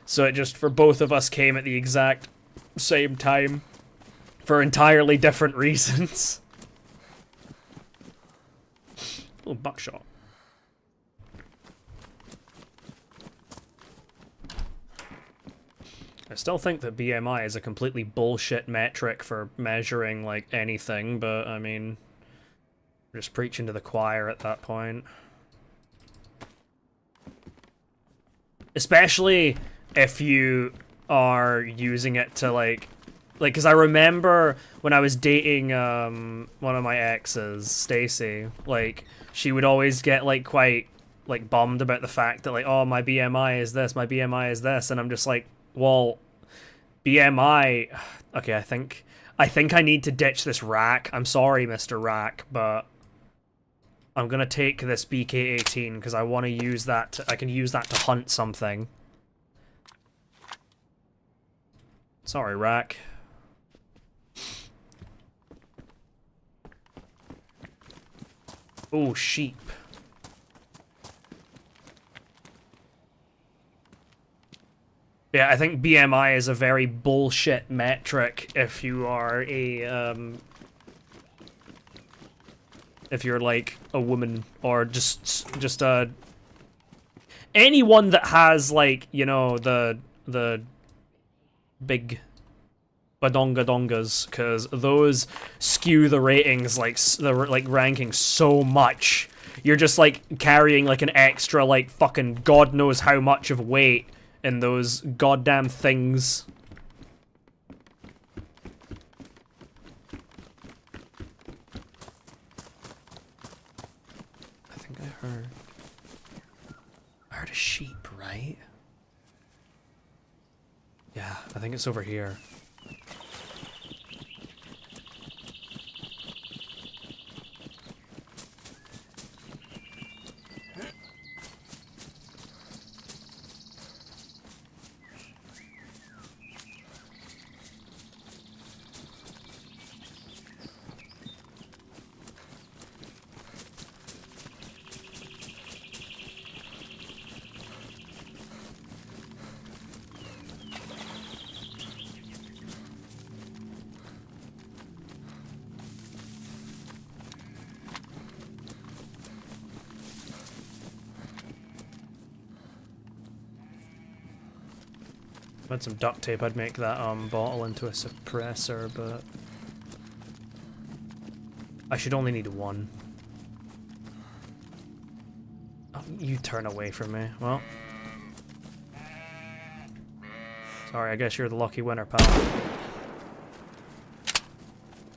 So it just, for both of us, came at the exact same time. For entirely different reasons. Oh, buckshot. I still think that BMI is a completely bullshit metric for measuring, like, anything, but, I mean, we're just preaching to the choir at that point. Especially if you are using it to, like, because I remember when I was dating, one of my exes, Stacy, like, she would always get, like, quite, like, bummed about the fact that, like, oh, my BMI is this, my BMI is this, and I'm just like, well, BMI... Okay, I think I need to ditch this rack. I'm sorry, Mr. Rack, but I'm gonna take this BK-18 because I want to use that. I can use that to hunt something. Sorry, Rack. Oh, sheep. Yeah, I think BMI is a very bullshit metric if you are a, if you're, like, a woman, or just anyone that has, like, you know, the big badonga-dongas, because those skew the ratings, like, the, like, ranking so much. You're just, like, carrying, like, an extra, like, fucking god knows how much of weight in those goddamn things. I think I heard a sheep, right? Yeah, I think it's over here. With some duct tape, I'd make that bottle into a suppressor, but I should only need one. Oh, you turn away from me. Well, sorry, I guess you're the lucky winner, pal.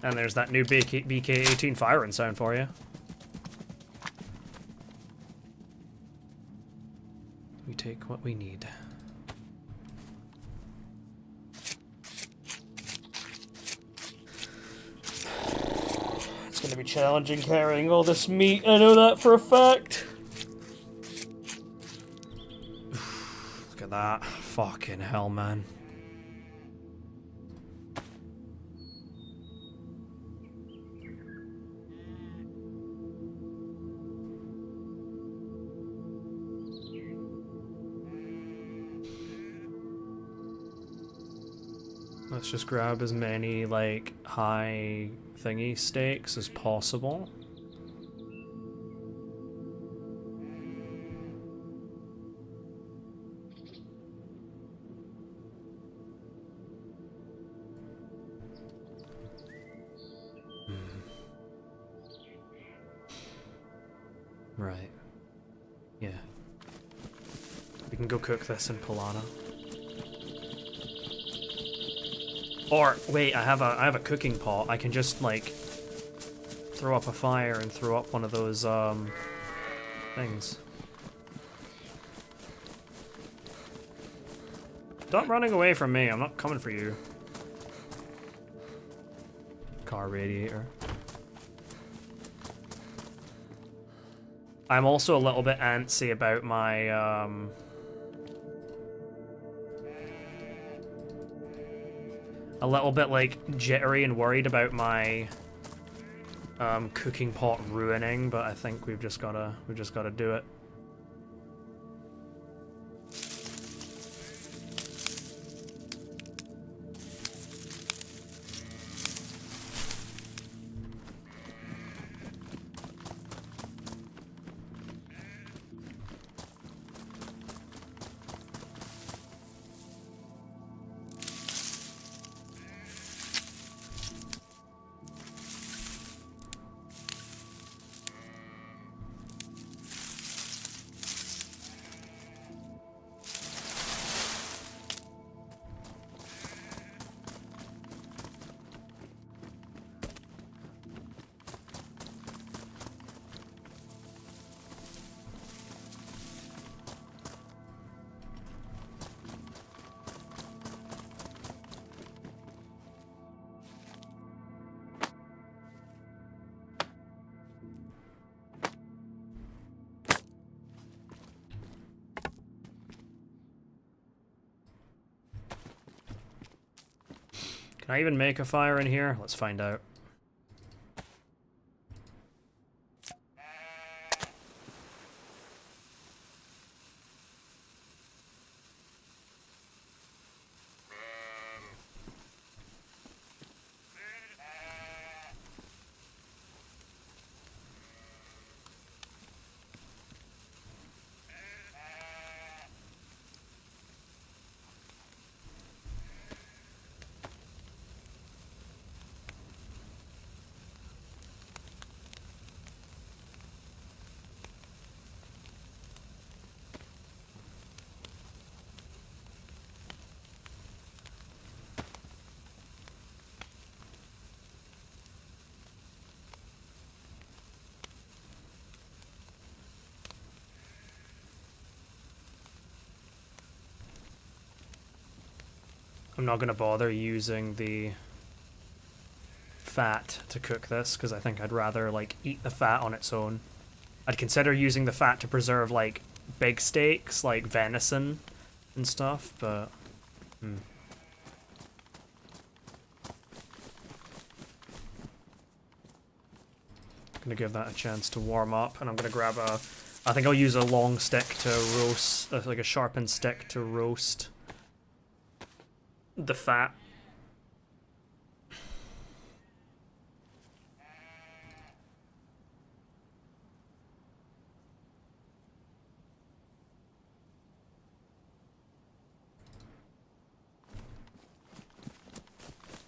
And there's that new BK-18 firing sound for you. We take what we need. It's gonna be challenging carrying all this meat, I know that for a fact. Look at that. Fucking hell, man. Let's just grab as many, like, high thingy steaks as possible. Right. Yeah. We can go cook this in Polana. Or wait, I have a cooking pot. I can just, like, throw up a fire and throw up one of those things. Stop running away from me. I'm not coming for you. Car radiator. I'm also a little bit antsy about my, a little bit, like, jittery and worried about my, cooking pot ruining, but I think we've just gotta do it. Can I even make a fire in here? Let's find out. I'm not going to bother using the fat to cook this, because I think I'd rather, like, eat the fat on its own. I'd consider using the fat to preserve, like, big steaks, like venison and stuff, but... Gonna give that a chance to warm up, and I'm gonna grab a... I think I'll use a long stick to roast, like a sharpened stick to roast the fat.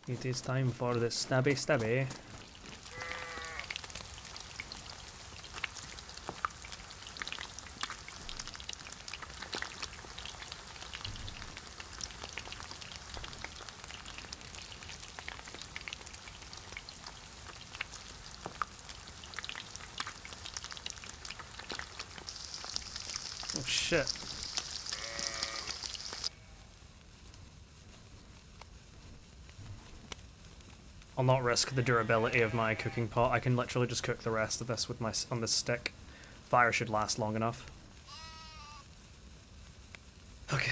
It is time for the stabby stabby. Oh shit. I'll not risk the durability of my cooking pot. I can literally just cook the rest of this with on this stick. Fire should last long enough. Okay.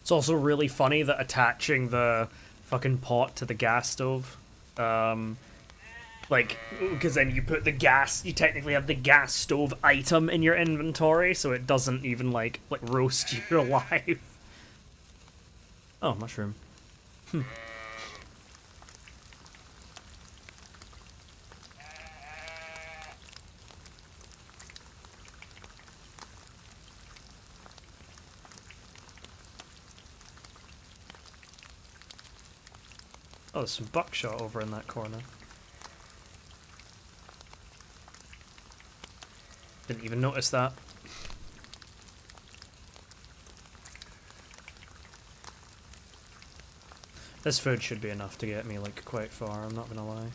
It's also really funny that attaching the fucking pot to the gas stove, like, because then you put the gas, you technically have the gas stove item in your inventory, so it doesn't even, like roast you alive. Oh, mushroom. Oh, there's some buckshot over in that corner. Didn't even notice that. This food should be enough to get me, like, quite far, I'm not gonna lie.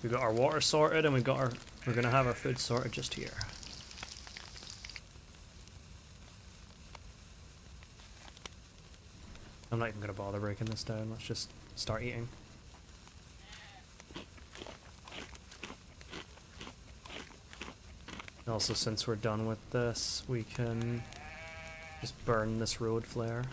We got our water sorted, and we're gonna have our food sorted just here. I'm not even gonna bother breaking this down, let's just start eating. Also, since we're done with this, we can just burn this road flare.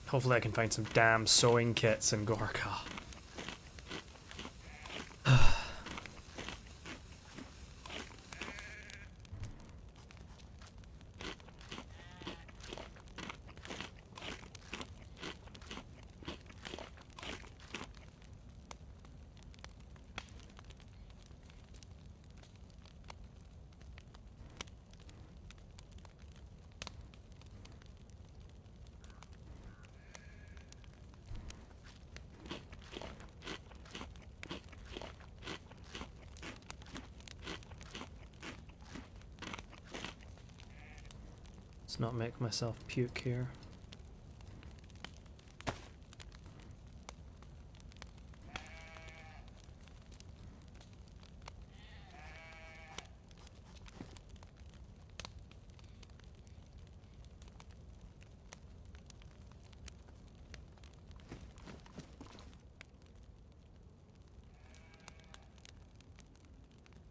Hopefully I can find some damn sewing kits in Gorka. Let's not make myself puke here.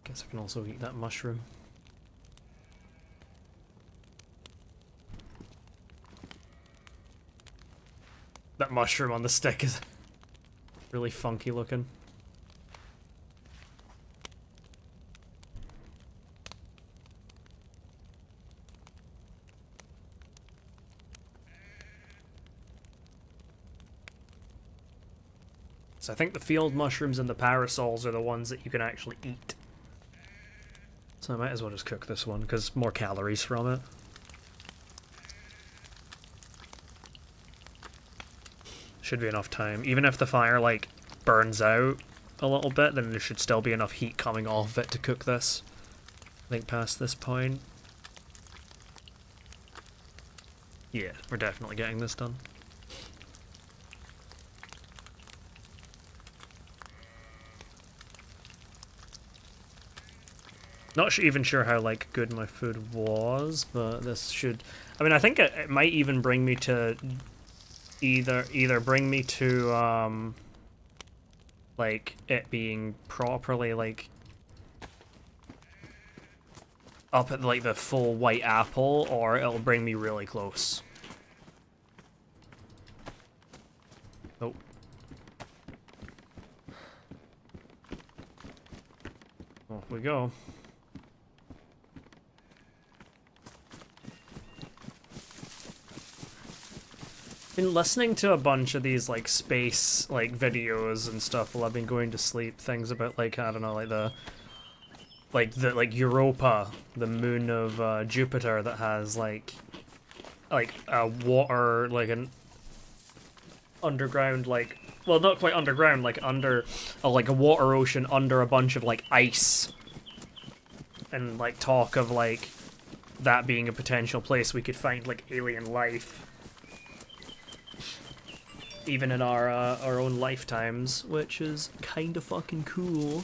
Guess I can also eat that mushroom. That mushroom on the stick is really funky looking. So I think the field mushrooms and the parasols are the ones that you can actually eat. So I might as well just cook this one, because more calories from it. Should be enough time. Even if the fire, like, burns out a little bit, then there should still be enough heat coming off it to cook this. I think past this point. Yeah, we're definitely getting this done. Not even sure how, like, good my food was, but this should... I mean, I think it might even bring me to... Either bring me to, like, it being properly, like, up at, like, the full white apple, or it'll bring me really close. Oh. Off we go. Been listening to a bunch of these, like, space, like, videos and stuff while I've been going to sleep. Things about, like, I don't know, like, the like Europa, the moon of Jupiter that has like a water, like an underground, like, well, not quite underground, like under like a water ocean under a bunch of like ice, and like talk of like that being a potential place we could find like alien life, even in our own lifetimes, which is kind of fucking cool.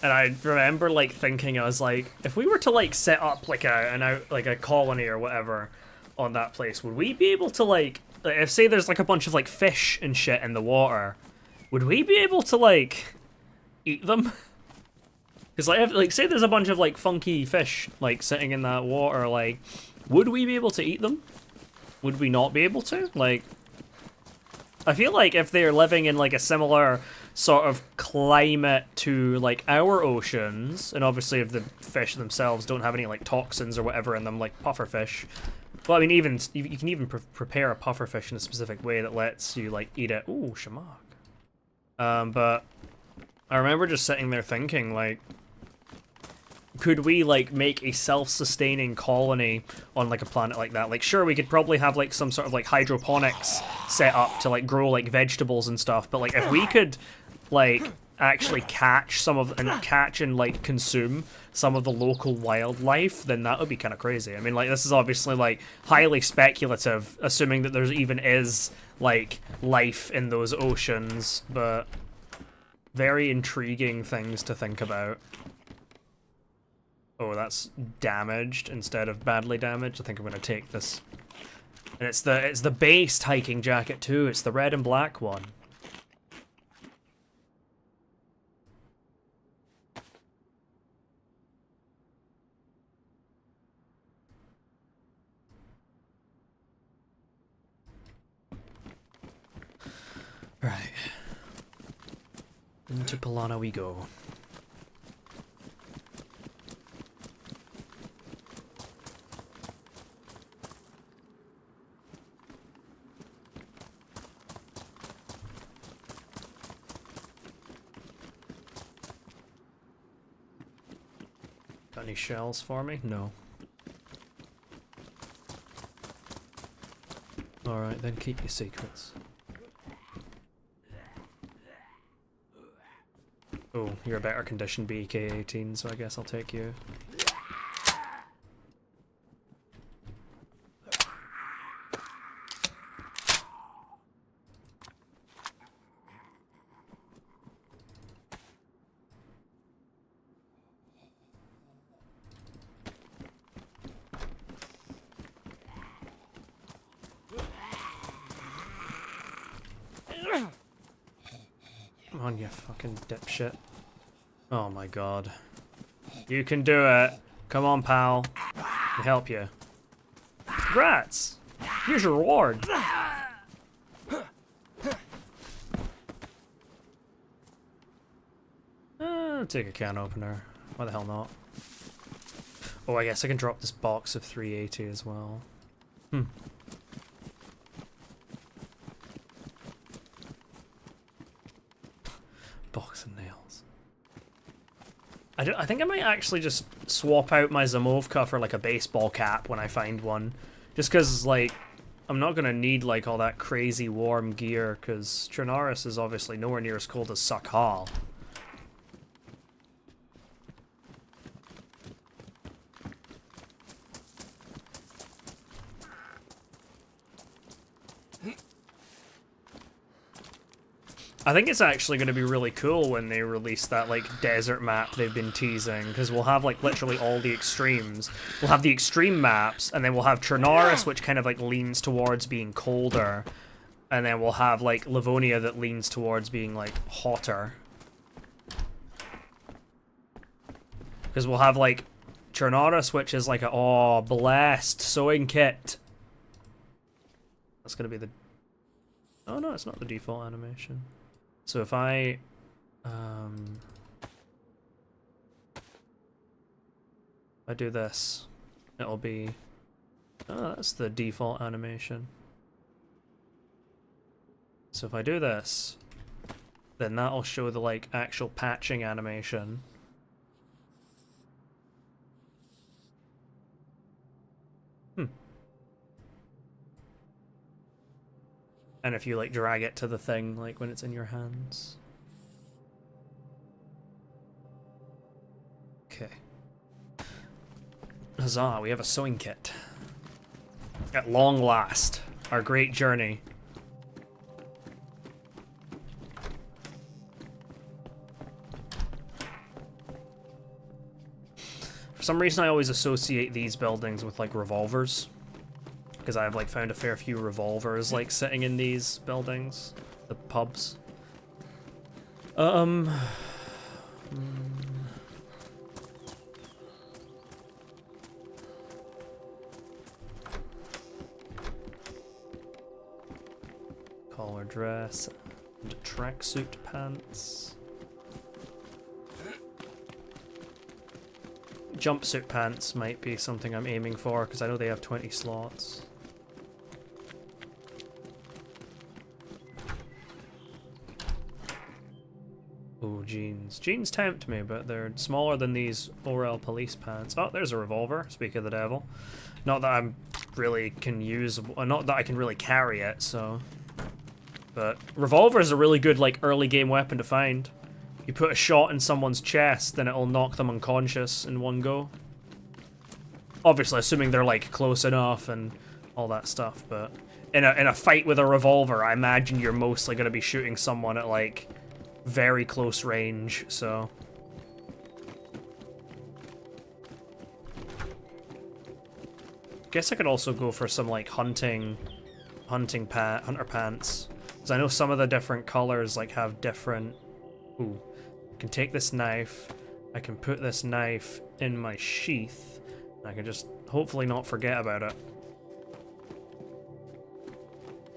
And I remember like thinking, I was like, if we were to like set up like a colony or whatever on that place, would we be able to like if say there's like a bunch of like fish and shit in the water, would we be able to like eat them? Because like if, like say there's a bunch of like funky fish like sitting in that water, like would we be able to eat them? Would we not be able to? Like, I feel like if they're living in like a similar sort of climate to like our oceans, and obviously if the fish themselves don't have any like toxins or whatever in them, like pufferfish. Well, I mean, even you can even prepare a pufferfish in a specific way that lets you like eat it. Ooh, shamak. But I remember just sitting there thinking, like, could we like make a self-sustaining colony on like a planet like that? Like, sure, we could probably have like some sort of like hydroponics set up to like grow like vegetables and stuff, but like if we could like actually catch and like consume some of the local wildlife, then that would be kind of crazy. I mean, like, this is obviously like highly speculative, assuming that there's even is like life in those oceans, but very intriguing things to think about. Oh, that's damaged instead of badly damaged. I think I'm gonna take this. And it's the based hiking jacket too. It's the red and black one. Right. Into Pilana we go. Got any shells for me? No. Alright, then keep your secrets. Oh, you're a better condition BK-18, so I guess I'll take you. Come on, you fucking dipshit. Oh my god. You can do it. Come on, pal. I'll help you. Congrats! Here's your reward. I'll take a can opener. Why the hell not? Oh, I guess I can drop this box of 380 as well. Box of nails. I think I might actually just swap out my Zamovka for like a baseball cap when I find one. Just because, like, I'm not going to need like all that crazy warm gear, because Chernarus is obviously nowhere near as cold as Sukhal. I think it's actually going to be really cool when they release that, like, desert map they've been teasing, because we'll have, like, literally all the extremes. We'll have the extreme maps, and then we'll have Chernarus, which kind of, like, leans towards being colder, and then we'll have, like, Livonia that leans towards being, like, hotter. Because we'll have, like, Chernarus, which is like a blessed sewing kit. That's gonna be the. Oh no, it's not the default animation. So if I do this, it'll be. Oh, that's the default animation. So if I do this, then that'll show the like actual patching animation. And if you like drag it to the thing, like when it's in your hands. Okay. Huzzah, we have a sewing kit. At long last, our great journey. For some reason I always associate these buildings with like revolvers. Because I've like found a fair few revolvers like sitting in these buildings, the pubs. Collar dress and tracksuit pants. Jumpsuit pants might be something I'm aiming for because I know they have 20 slots. Ooh, jeans. Jeans tempt me, but they're smaller than these Orel police pants. Oh, there's a revolver, speak of the devil. Not that I'm really can use, not that I can really carry it, so. But revolver is a really good like early game weapon to find. You put a shot in someone's chest, then it'll knock them unconscious in one go. Obviously, assuming they're like close enough and all that stuff, but in a fight with a revolver, I imagine you're mostly going to be shooting someone at like very close range, so. Guess I could also go for some like hunter pants, because I know some of the different colors like have different. Ooh, I can take this knife. I can put this knife in my sheath. And I can just hopefully not forget about it.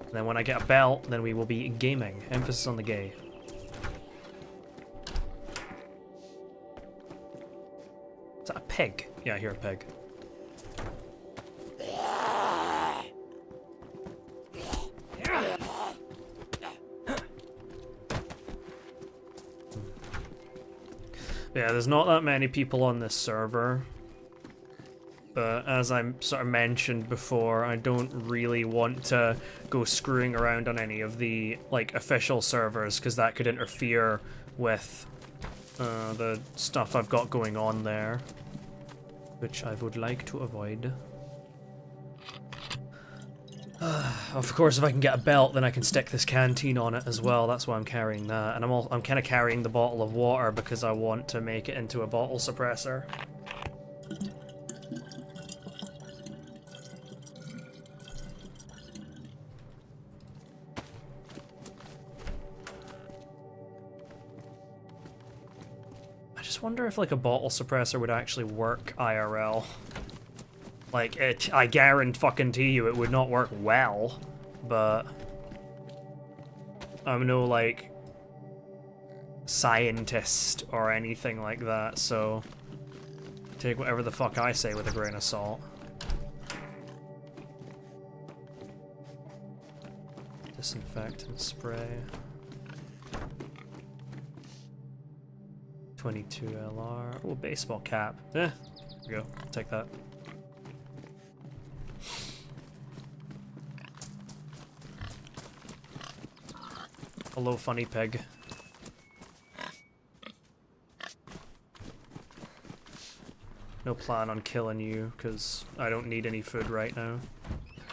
And then when I get a belt, then we will be gaming. Emphasis on the gay. Is that a pig? Yeah, I hear a pig. Yeah, there's not that many people on this server. But as I sort of mentioned before, I don't really want to go screwing around on any of the like official servers because that could interfere with the stuff I've got going on there, which I would like to avoid. Of course, if I can get a belt, then I can stick this canteen on it as well. That's why I'm carrying that, and I'm kind of carrying the bottle of water because I want to make it into a bottle suppressor. I just wonder if like a bottle suppressor would actually work IRL. Like, I guarantee you it would not work well, but I'm no, like, scientist or anything like that, so take whatever the fuck I say with a grain of salt. Disinfectant spray. 22 LR. Oh, baseball cap. There we go. Take that. Hello, funny pig. No plan on killing you, because I don't need any food right now.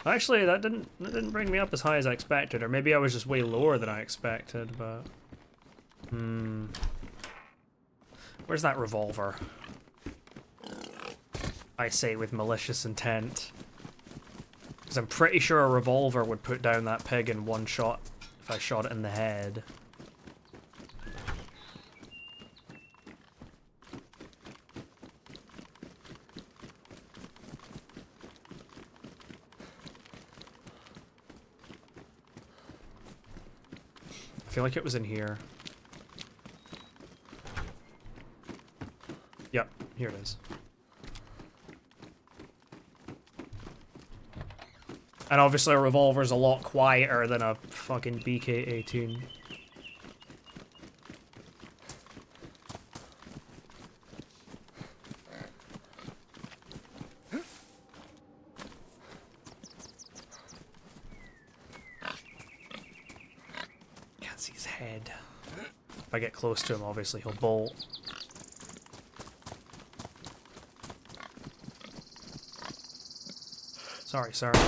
Actually, that didn't bring me up as high as I expected, or maybe I was just way lower than I expected, but... Where's that revolver? I say with malicious intent. Because I'm pretty sure a revolver would put down that pig in one shot. If I shot it in the head. I feel like it was in here. Yep, here it is. And obviously a revolver's a lot quieter than a fucking BK-18. Can't see his head. If I get close to him, obviously he'll bolt. Sorry, sorry.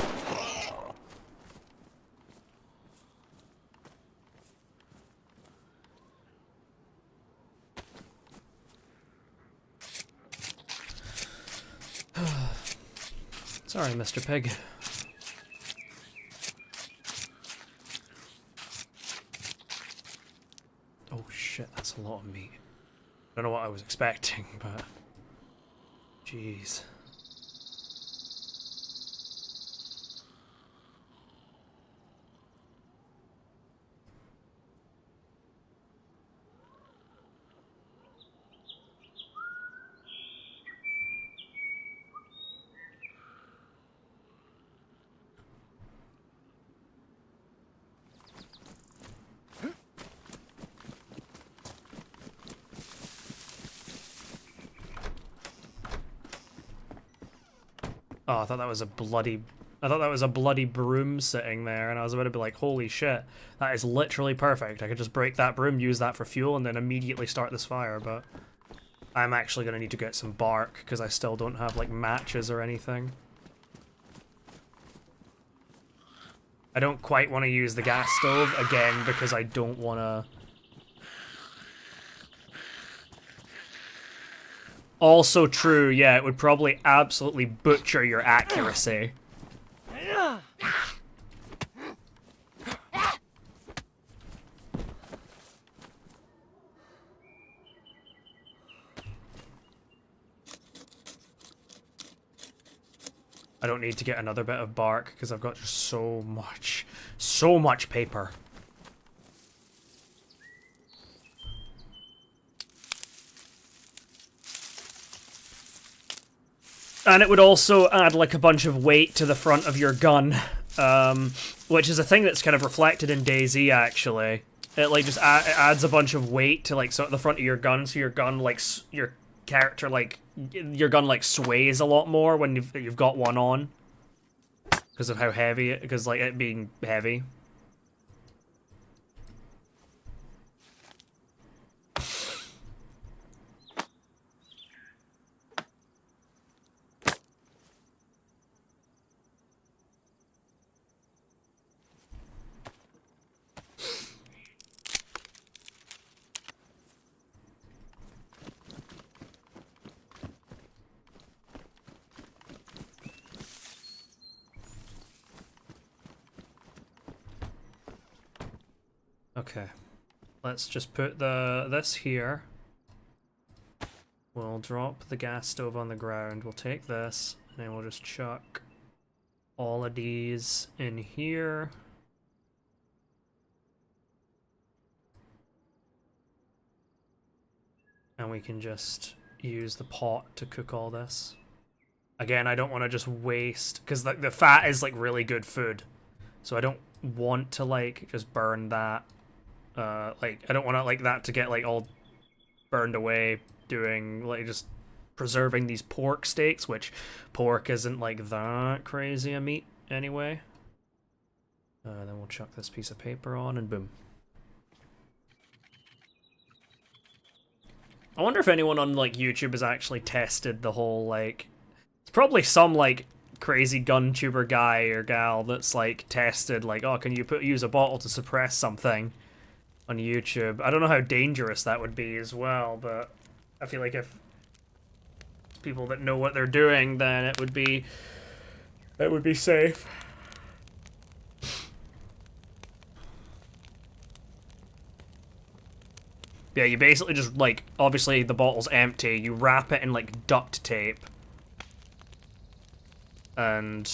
Sorry, Mr. Pig. Oh shit, that's a lot of meat. I don't know what I was expecting, but... Jeez. Oh, I thought that was a bloody... I thought that was a bloody broom sitting there, and I was about to be like, holy shit, that is literally perfect. I could just break that broom, use that for fuel, and then immediately start this fire, but... I'm actually gonna need to get some bark, because I still don't have, like, matches or anything. I don't quite want to use the gas stove, again, because I don't want to... Also true, yeah, it would probably absolutely butcher your accuracy. I don't need to get another bit of bark, because I've got just so much paper. And it would also add, like, a bunch of weight to the front of your gun, which is a thing that's kind of reflected in DayZ, actually. It, like, just it adds a bunch of weight to, like, so the front of your gun, so your gun, like, your character, like, your gun, like, sways a lot more when you've got one on. Because of how heavy it, because, like, it being heavy. Okay, let's just put this here. We'll drop the gas stove on the ground. We'll take this, and then we'll just chuck all of these in here. And we can just use the pot to cook all this. Again, I don't want to just waste, because the fat is, like, really good food. So I don't want to, like, just burn that. Like, I don't want to, like, that to get, like, all burned away doing, like, just preserving these pork steaks, which pork isn't, like, that crazy a meat anyway. Then we'll chuck this piece of paper on, and boom. I wonder if anyone on, like, YouTube has actually tested the whole, like... It's probably some, like, crazy gun tuber guy or gal that's, like, tested, like, oh, can you use a bottle to suppress something on YouTube? I don't know how dangerous that would be as well, but I feel like if people that know what they're doing, then it would be safe. Yeah, you basically just, like, obviously the bottle's empty, you wrap it in, like, duct tape. And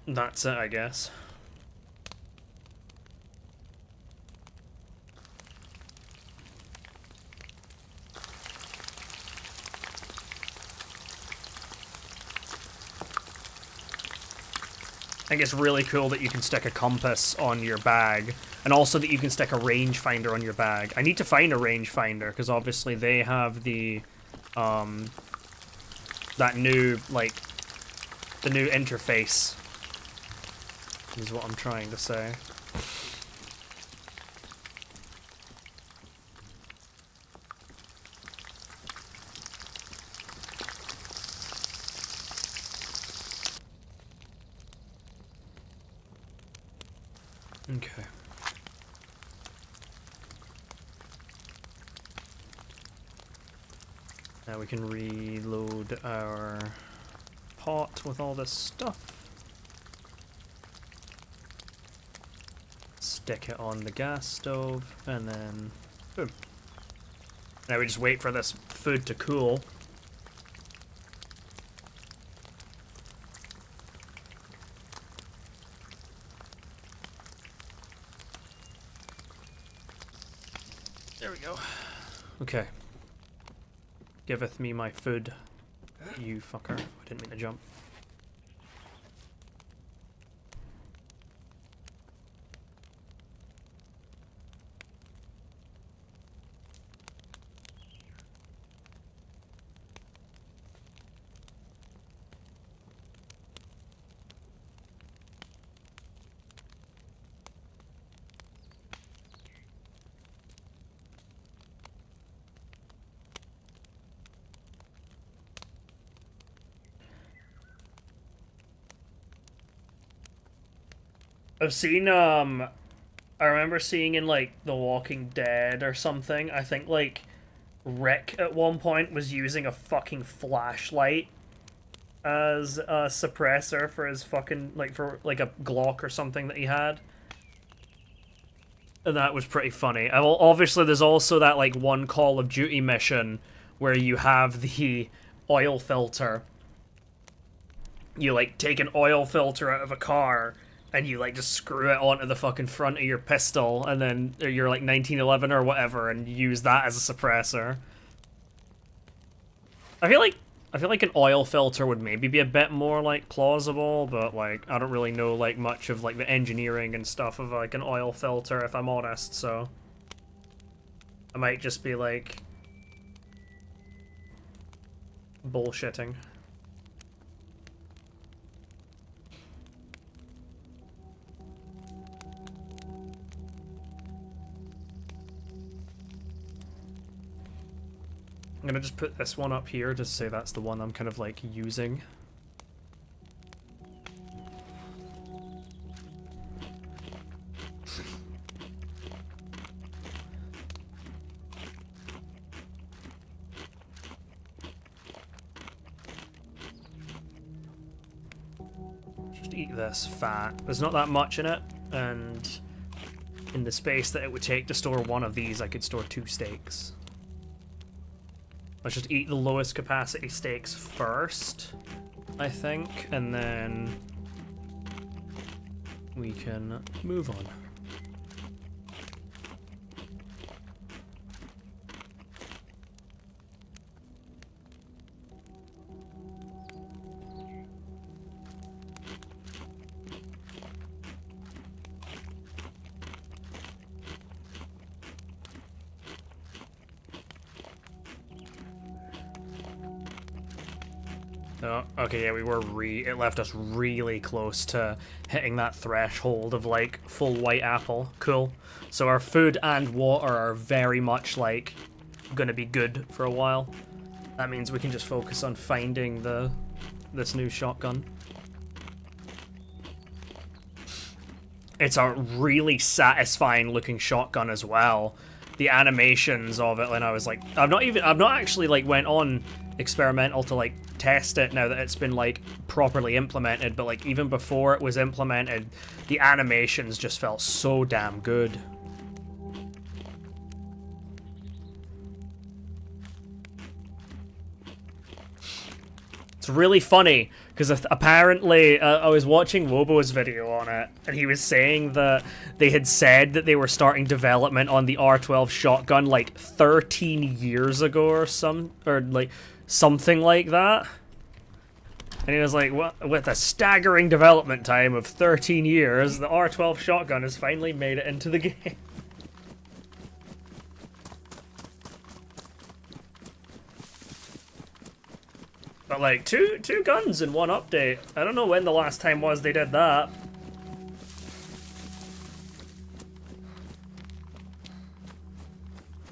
that's it, I guess. I think it's really cool that you can stick a compass on your bag, and also that you can stick a rangefinder on your bag. I need to find a rangefinder, because obviously they have the, that new, like, the new interface, is what I'm trying to say. Okay. Now we can reload our pot with all this stuff. Stick it on the gas stove, and then boom. Now we just wait for this food to cool. There we go. Okay. Giveth me my food, you fucker. I didn't mean to jump. I've seen, I remember seeing in, like, The Walking Dead or something, I think, like, Rick at one point was using a fucking flashlight as a suppressor for his fucking, like, for, like, a Glock or something that he had. And that was pretty funny. Obviously, there's also that, like, one Call of Duty mission where you have the oil filter. You, like, take an oil filter out of a car, and you, like, just screw it onto the fucking front of your pistol, and then you're, like, 1911 or whatever, and use that as a suppressor. I feel like an oil filter would maybe be a bit more, like, plausible, but, like, I don't really know, like, much of, like, the engineering and stuff of, like, an oil filter, if I'm honest, so I might just be, like, bullshitting. I'm gonna just put this one up here just to say that's the one I'm kind of like using. Just eat this fat. There's not that much in it, and in the space that it would take to store one of these, I could store 2 steaks. Let's just eat the lowest capacity steaks first, I think, and then we can move on. Oh, okay, yeah, it left us really close to hitting that threshold of, like, full white apple. Cool. So our food and water are very much, like, gonna be good for a while. That means we can just focus on finding this new shotgun. It's a really satisfying looking shotgun as well. The animations of it, and I was like, I've not actually, like, went on experimental to, like, test it now that it's been, like, properly implemented, but, like, even before it was implemented, the animations just felt so damn good. It's really funny, because apparently, I was watching Wobo's video on it, and he was saying that they had said that they were starting development on the R12 shotgun, like, 13 years ago or something like that. And he was like, "What? With a staggering development time of 13 years, the R12 shotgun has finally made it into the game." But like two guns in one update. I don't know when the last time was they did that.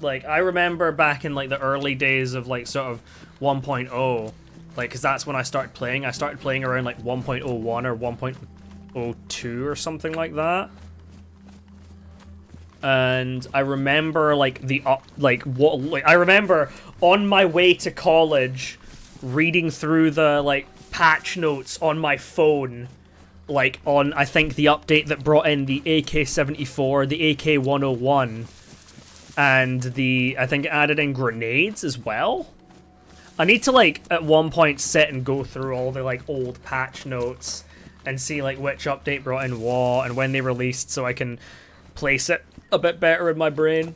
Like, I remember back in like the early days of like sort of 1.0, like, because that's when I started playing. I started playing around like 1.01 or 1.02 or something like that. And I remember like I remember on my way to college reading through the like patch notes on my phone, like on I think the update that brought in the AK-74, the AK-101, and I think it added in grenades as well. I need to like at one point sit and go through all the like old patch notes and see like which update brought in what and when they released, so I can place it a bit better in my brain.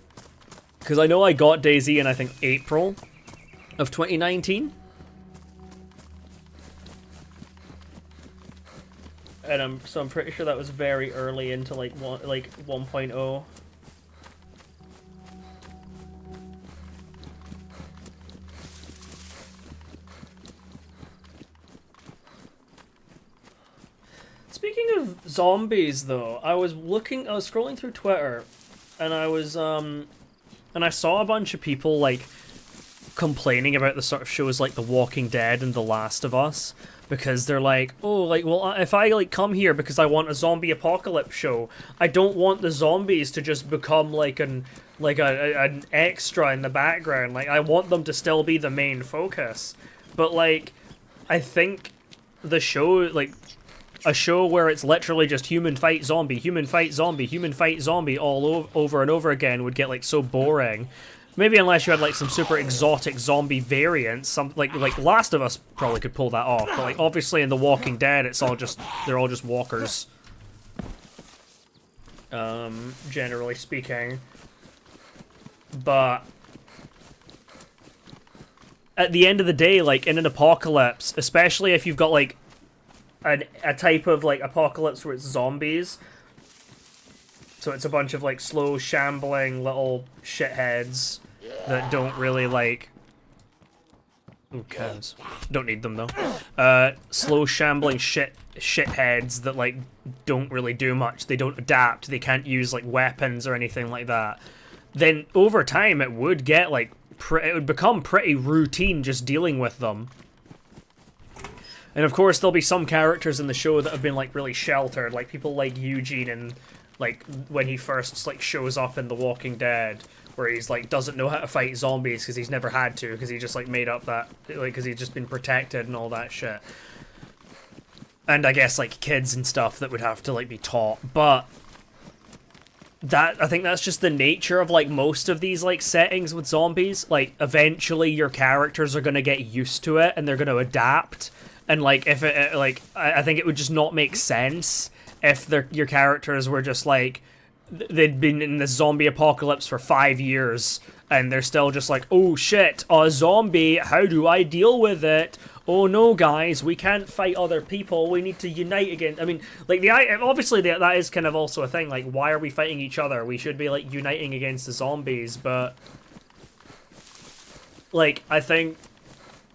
Because I know I got DayZ in I think April of 2019. And I'm pretty sure that was very early into like 1.0. Speaking of zombies, though, I was scrolling through Twitter, and I saw a bunch of people like complaining about the sort of shows like The Walking Dead and The Last of Us, because they're like, oh, like, well, if I like come here because I want a zombie apocalypse show, I don't want the zombies to just become like an extra in the background. Like, I want them to still be the main focus. But like, I think the show, like, a show where it's literally just human fight zombie, human fight zombie, human fight zombie all over and over again would get like so boring. Maybe unless you had like some super exotic zombie variants, some like Last of Us probably could pull that off. But like obviously in The Walking Dead, they're all just walkers. Generally speaking. But at the end of the day, like in an apocalypse, especially if you've got like a type of like apocalypse where it's zombies, so it's a bunch of like slow shambling little shitheads that don't really like, ooh, cows, don't need them though, slow shambling shitheads that like don't really do much, they don't adapt, they can't use like weapons or anything like that, then over time it would get like it would become pretty routine just dealing with them. And of course, there'll be some characters in the show that have been like really sheltered, like people like Eugene, and like when he first like shows up in The Walking Dead, where he's like doesn't know how to fight zombies because he's never had to, because he just like made up that, like, because he's just been protected and all that shit. And I guess like kids and stuff that would have to like be taught, but that, I think that's just the nature of like most of these like settings with zombies. Like eventually your characters are gonna get used to it and they're gonna adapt. And like if it like I think it would just not make sense if your characters were just like they'd been in this zombie apocalypse for 5 years and they're still just like, oh shit, a zombie, how do I deal with it? Oh no, guys, we can't fight other people, we need to unite again. I mean, like obviously that is kind of also a thing, like why are we fighting each other? We should be like uniting against the zombies, but like I think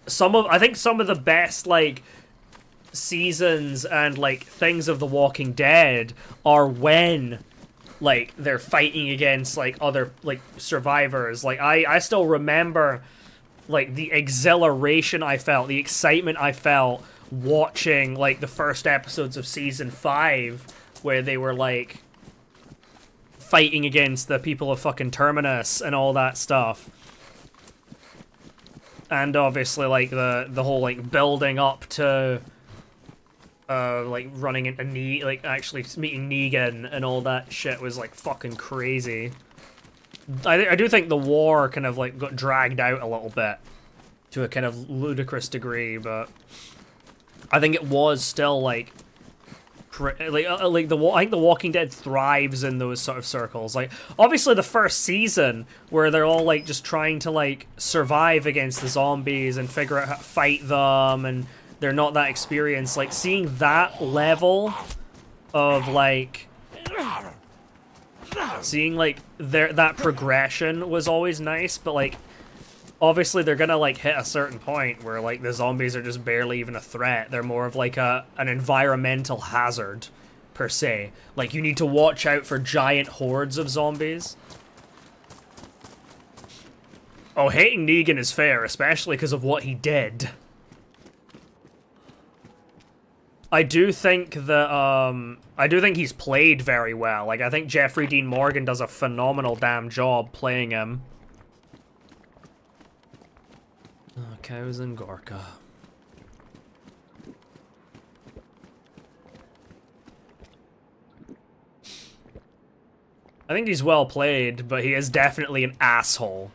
some of the best like seasons and like things of The Walking Dead are when like they're fighting against like other like survivors. Like I still remember like the exhilaration I felt, the excitement I felt watching like the first episodes of season 5 where they were like fighting against the people of fucking Terminus and all that stuff. And obviously, like, the whole, like, building up to, like, running into actually meeting Negan and all that shit was, like, fucking crazy. I do think the war kind of, like, got dragged out a little bit to a kind of ludicrous degree, but I think it was still, like, I think The Walking Dead thrives in those sort of circles. Like, obviously the first season, where they're all, like, just trying to, like, survive against the zombies and figure out how to fight them, and they're not that experienced. Like, seeing that level of, like... Seeing, like, that progression was always nice, but, like, obviously they're gonna, like, hit a certain point where, like, the zombies are just barely even a threat. They're more of, like, an environmental hazard, per se. Like, you need to watch out for giant hordes of zombies. Oh, hating Negan is fair, especially because of what he did. I do think that, I do think he's played very well. Like, I think Jeffrey Dean Morgan does a phenomenal damn job playing him. Oh, cows and Gorka. I think he's well played, but he is definitely an asshole.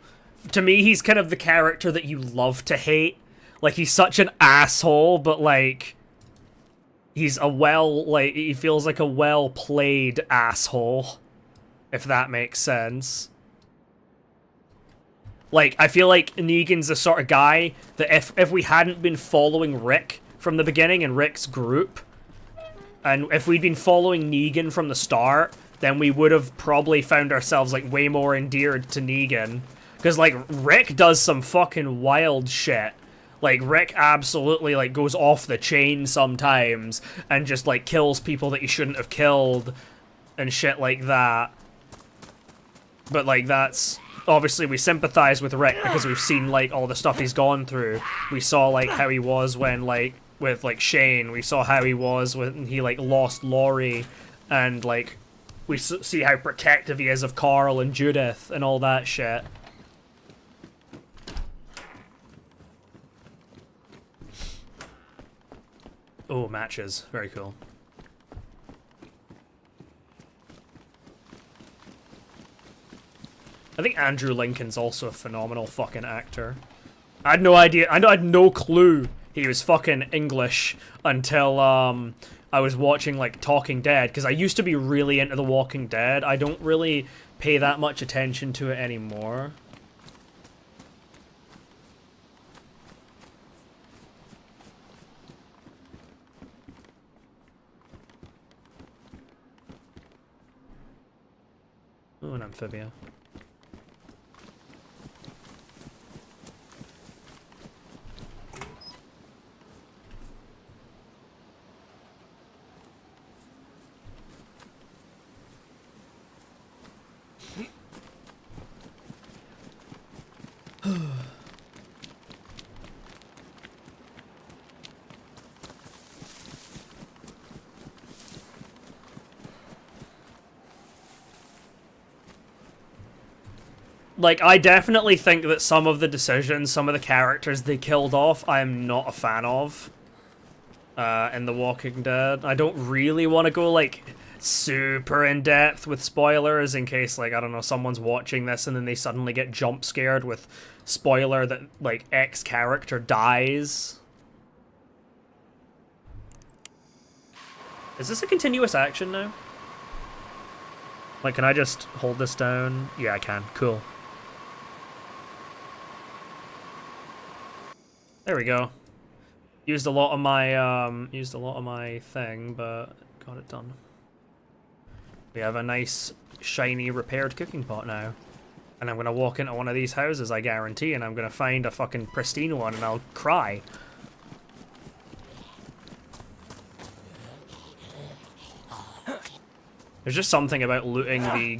To me, he's kind of the character that you love to hate. Like, he's such an asshole, but, like... He's he feels like a well-played asshole, if that makes sense. Like, I feel like Negan's the sort of guy that if we hadn't been following Rick from the beginning and Rick's group, and if we'd been following Negan from the start, then we would have probably found ourselves, like, way more endeared to Negan. Because, like, Rick does some fucking wild shit. Like, Rick absolutely, like, goes off the chain sometimes and just, like, kills people that he shouldn't have killed and shit like that. But, like, that's... Obviously, we sympathize with Rick because we've seen, like, all the stuff he's gone through. We saw, like, how he was when, like, with, like, Shane. We saw how he was when he, like, lost Laurie. And, like, we see how protective he is of Carl and Judith and all that shit. Oh, matches. Very cool. I think Andrew Lincoln's also a phenomenal fucking actor. I had no idea. I had no clue he was fucking English until I was watching, like, Talking Dead, because I used to be really into The Walking Dead. I don't really pay that much attention to it anymore. Oh, an amphibia. Like, I definitely think that some of the decisions, some of the characters they killed off, I am not a fan of. In The Walking Dead. I don't really want to go, like, super in-depth with spoilers in case, like, I don't know, someone's watching this and then they suddenly get jump scared with spoiler that, like, X character dies. Is this a continuous action now? Like, can I just hold this down? Yeah, I can. Cool. There we go. Used a lot of my thing, but got it done. We have a nice, shiny, repaired cooking pot now. And I'm gonna walk into one of these houses, I guarantee, and I'm gonna find a fucking pristine one and I'll cry. There's just something about looting the,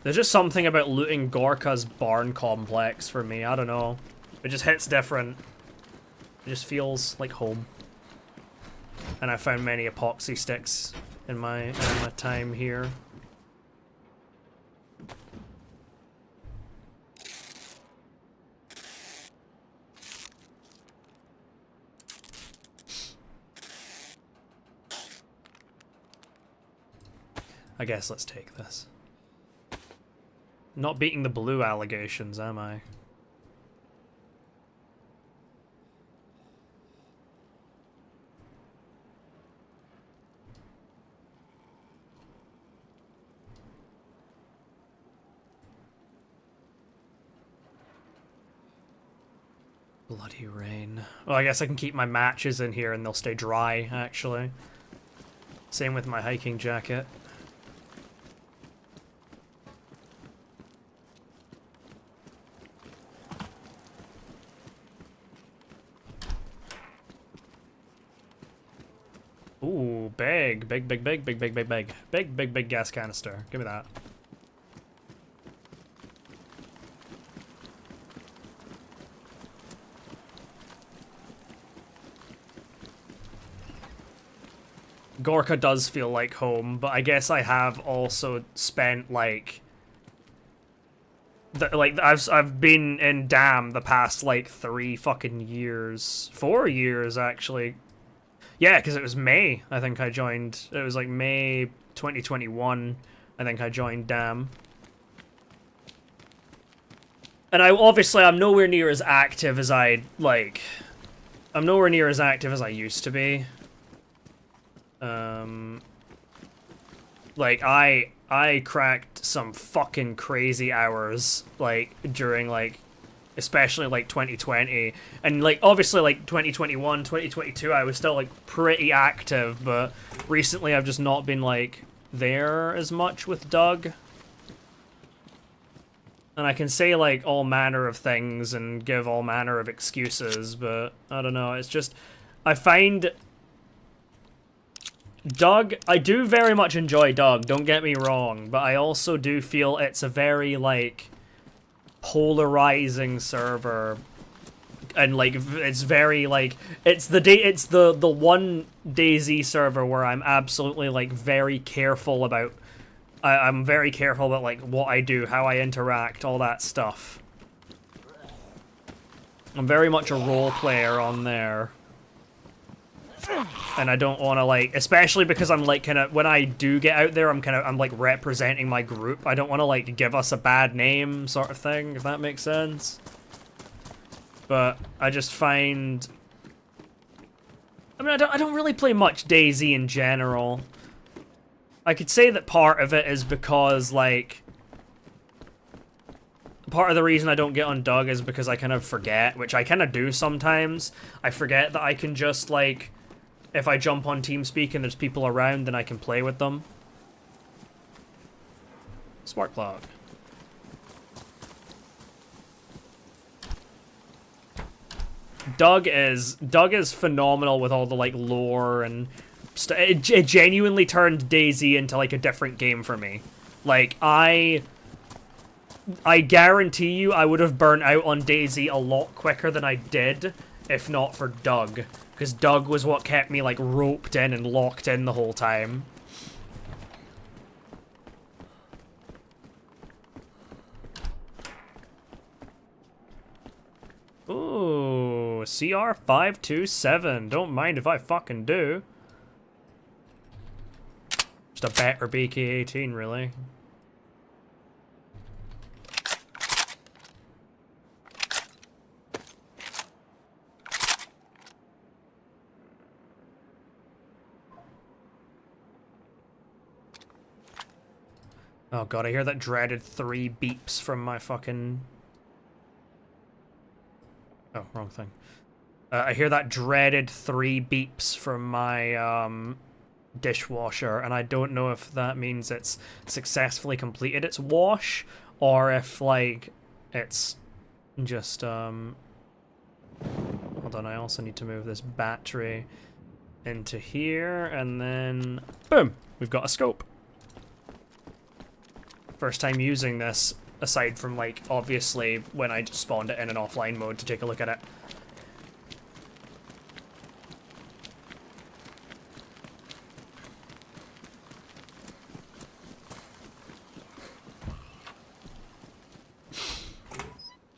there's just something about looting Gorka's barn complex for me, I don't know. It just hits different. It just feels like home. And I found many epoxy sticks in my time here. I guess let's take this. Not beating the blue allegations, am I? Bloody rain. Well, I guess I can keep my matches in here and they'll stay dry, actually. Same with my hiking jacket. Ooh, big gas canister. Give me that. Gorka does feel like home, but I guess I have also spent like I've been in Dam the past like 3 fucking years, 4 years actually. Yeah, because it was May. I think I joined. It was like May 2021. I think I joined Dam. And I'm nowhere near as active as I'm nowhere near as active as I used to be. Like I cracked some fucking crazy hours like during like especially like 2020 and like obviously like 2021, 2022 I was still like pretty active, but recently I've just not been like there as much with Doug. And I can say like all manner of things and give all manner of excuses, but I don't know, it's just I find Doug, I do very much enjoy Doug, don't get me wrong, but I also do feel it's a very, like, polarizing server. And, like, it's very, like, it's the one DayZ server where I'm absolutely, like, very careful about, I'm very careful about, like, what I do, how I interact, all that stuff. I'm very much a role player on there. And I don't want to, like, especially because I'm, like, kind of, when I do get out there, I'm, like, representing my group. I don't want to, like, give us a bad name sort of thing, if that makes sense. But I just find... I mean, I don't really play much DayZ in general. I could say that part of it is because, like... Part of the reason I don't get on Doug is because I kind of forget, which I kind of do sometimes. I forget that I can just, like... If I jump on TeamSpeak and there's people around, then I can play with them. Smart plug. Doug is phenomenal with all the like lore and it genuinely turned DayZ into like a different game for me. Like I guarantee you I would have burnt out on DayZ a lot quicker than I did if not for Doug. Because Doug was what kept me, like, roped in and locked in the whole time. Ooh, CR527. Don't mind if I fucking do. Just a better BK-18, really. Oh god, I hear that dreaded 3 beeps from my fucking... Oh, wrong thing. I hear that dreaded 3 beeps from my, dishwasher, and I don't know if that means it's successfully completed its wash, or if, like, it's just, Hold on, I also need to move this battery into here, and then... Boom! We've got a scope. First time using this, aside from, like, obviously when I just spawned it in an offline mode to take a look at it.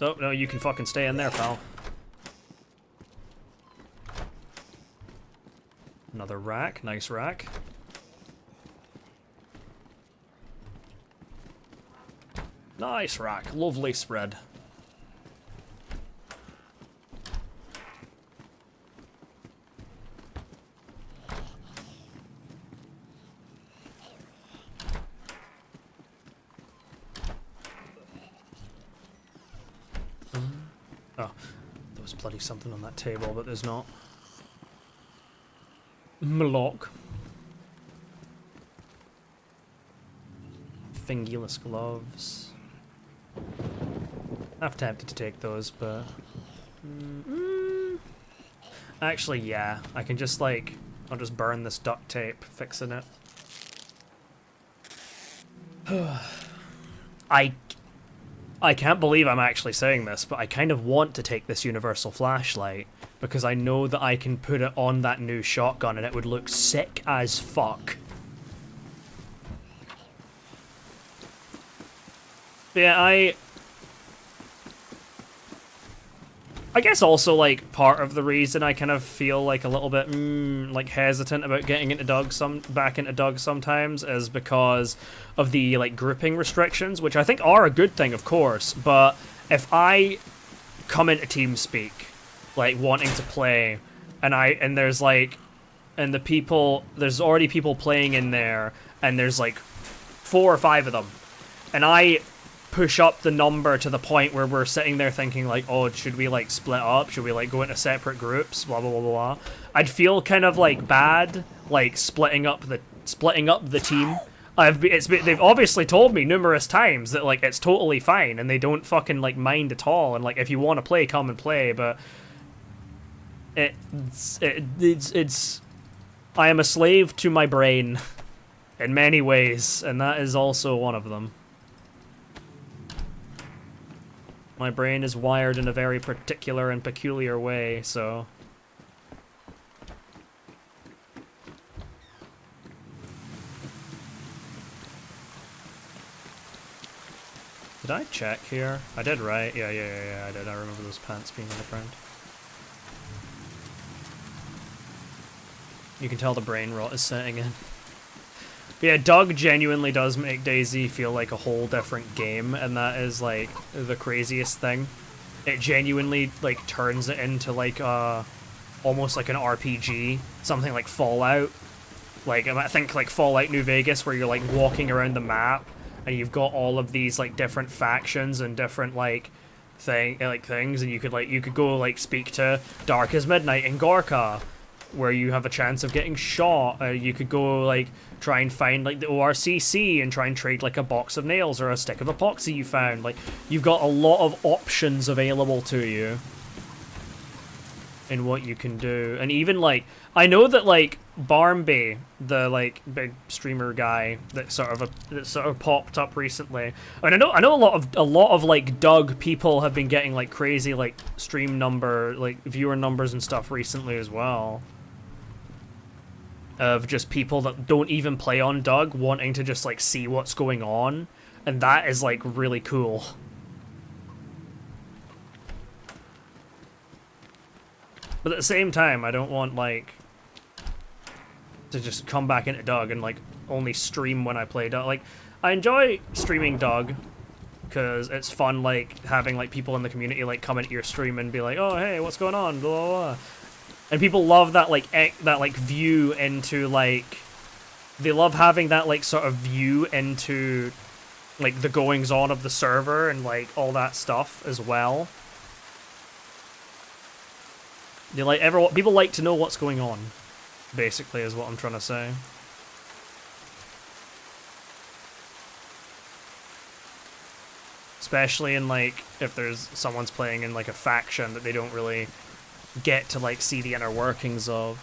Oh, no, you can fucking stay in there, pal. Another rack, nice rack. Nice rack, lovely spread. Oh, there was bloody something on that table, but there's not. Mlock. Fingerless gloves. I've tempted to take those, but... Actually, yeah. I can just, like... I'll just burn this duct tape, fixing it. I can't believe I'm actually saying this, but I kind of want to take this universal flashlight, because I know that I can put it on that new shotgun and it would look sick as fuck. But yeah, I guess also, like, part of the reason I kind of feel, like, a little bit, like, hesitant about getting into back into Doug sometimes is because of the, like, grouping restrictions, which I think are a good thing, of course, but if I come into TeamSpeak, like, wanting to play, and there's, like, and there's already people playing in there, and there's, like, 4 or 5 of them, and I push up the number to the point where we're sitting there thinking like, oh, should we like split up? Should we like go into separate groups? Blah blah blah blah. I'd feel kind of like bad, like splitting up the team. They've obviously told me numerous times that like it's totally fine and they don't fucking like mind at all, and like if you want to play, come and play. But it's I am a slave to my brain in many ways, and that is also one of them. My brain is wired in a very particular and peculiar way, so... Did I check here? I did, right? Yeah, I did. I remember those pants being on the ground. You can tell the brain rot is setting in. But yeah, Doug genuinely does make DayZ feel like a whole different game, and that is, like, the craziest thing. It genuinely, like, turns it into, like, almost like an RPG. Something like Fallout. Like, I think, like, Fallout New Vegas, where you're, like, walking around the map, and you've got all of these, like, different factions and different, like, things, and you could go, like, speak to Dark as Midnight in Gorka, where you have a chance of getting shot. You could go, like, try and find, like, the ORCC and try and trade, like, a box of nails or a stick of epoxy you found. Like, you've got a lot of options available to you in what you can do. And even, like, I know that, like, Barmby, the, like, big streamer guy that sort of popped up recently, and I know a lot of like Doug people have been getting, like, crazy, like, stream number, like, viewer numbers and stuff recently as well. Of just people that don't even play on Doug wanting to just, like, see what's going on, and that is, like, really cool. But at the same time, I don't want, like, to just come back into Doug and, like, only stream when I play Doug. Like, I enjoy streaming Doug because it's fun, like, having, like, people in the community, like, come into your stream and be like, oh, hey, what's going on, blah, blah, blah. And people love that, like, view into, like... They love having that, like, sort of view into, like, the goings-on of the server and, like, all that stuff as well. They like people like to know what's going on, basically, is what I'm trying to say. Especially in, like, if there's someone's playing in, like, a faction that they don't really get to, like, see the inner workings of.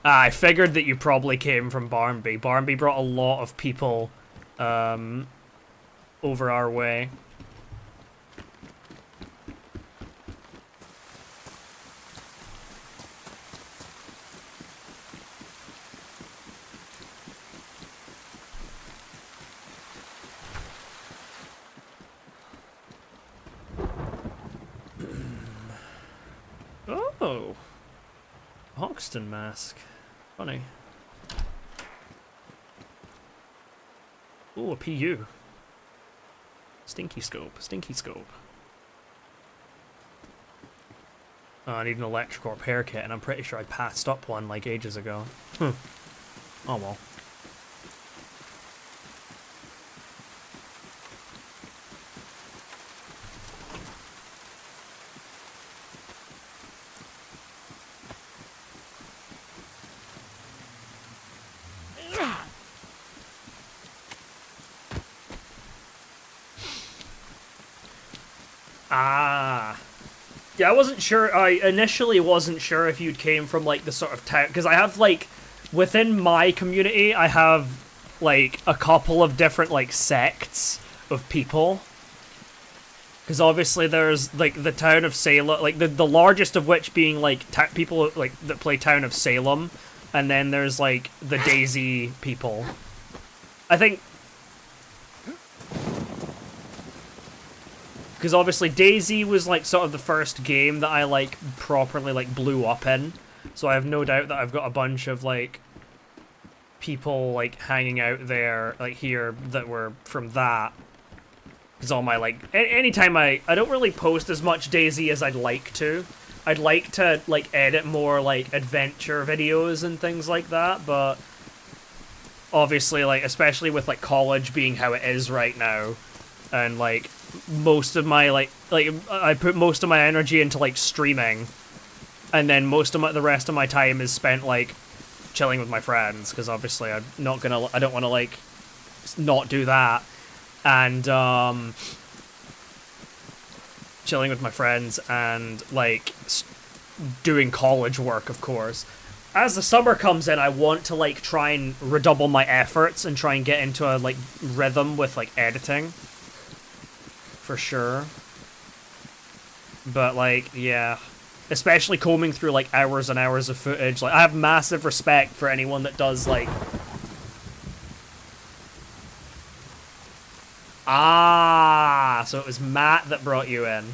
I figured that you probably came from Barmby. Barmby brought a lot of people over our way. Oh, Hoxton mask. Funny. Oh, a PU. Stinky scope. Stinky scope. Oh, I need an electrical repair kit, and I'm pretty sure I passed up one like ages ago. Oh well. Ah. Yeah, I wasn't sure. I initially wasn't sure if you'd came from, like, the sort of town. Because I have, like, within my community, I have, like, a couple of different, like, sects of people. Because obviously there's, like, the town of Salem, like, the largest of which being, like, people, like, that play Town of Salem. And then there's, like, the Daisy people. I think... Because obviously Daisy was, like, sort of the first game that I, like, properly, like, blew up in. So I have no doubt that I've got a bunch of, like, people, like, hanging out there, like, here that were from that. Because all my, like... Anytime I don't really post as much Daisy as I'd like to. I'd like to, like, edit more, like, adventure videos and things like that, but... Obviously, like, especially with, like, college being how it is right now, and, like... most of my, like, I put most of my energy into, like, streaming, and then most of the rest of my time is spent, like, chilling with my friends, because obviously I don't want to, like, not do that, and, chilling with my friends, and, like, doing college work, of course. As the summer comes in, I want to, like, try and redouble my efforts and try and get into a, like, rhythm with, like, editing. For sure. But, like, yeah. Especially combing through, like, hours and hours of footage. Like, I have massive respect for anyone that does, like... Ah, so it was Matt that brought you in.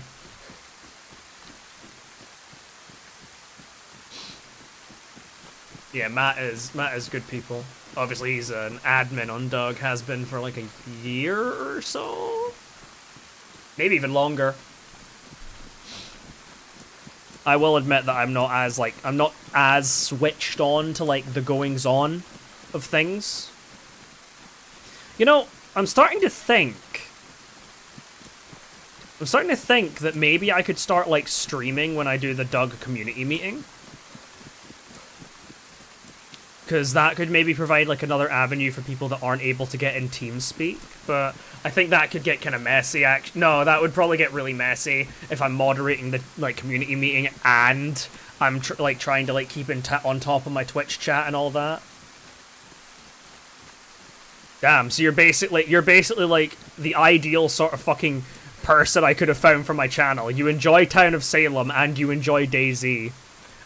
Yeah, Matt is good people. Obviously, he's an admin on Doug, has been for, like, a year or so? Maybe even longer. I will admit that I'm not as switched on to, like, the goings-on of things. You know, I'm starting to think that maybe I could start, like, streaming when I do the Doug community meeting. Because that could maybe provide, like, another avenue for people that aren't able to get in TeamSpeak, but I think that could get kind of messy. No, that would probably get really messy if I'm moderating the, like, community meeting and I'm, trying to, like, keep on top of my Twitch chat and all that. Damn, so you're basically, like, the ideal sort of fucking person I could have found for my channel. You enjoy Town of Salem and you enjoy DayZ.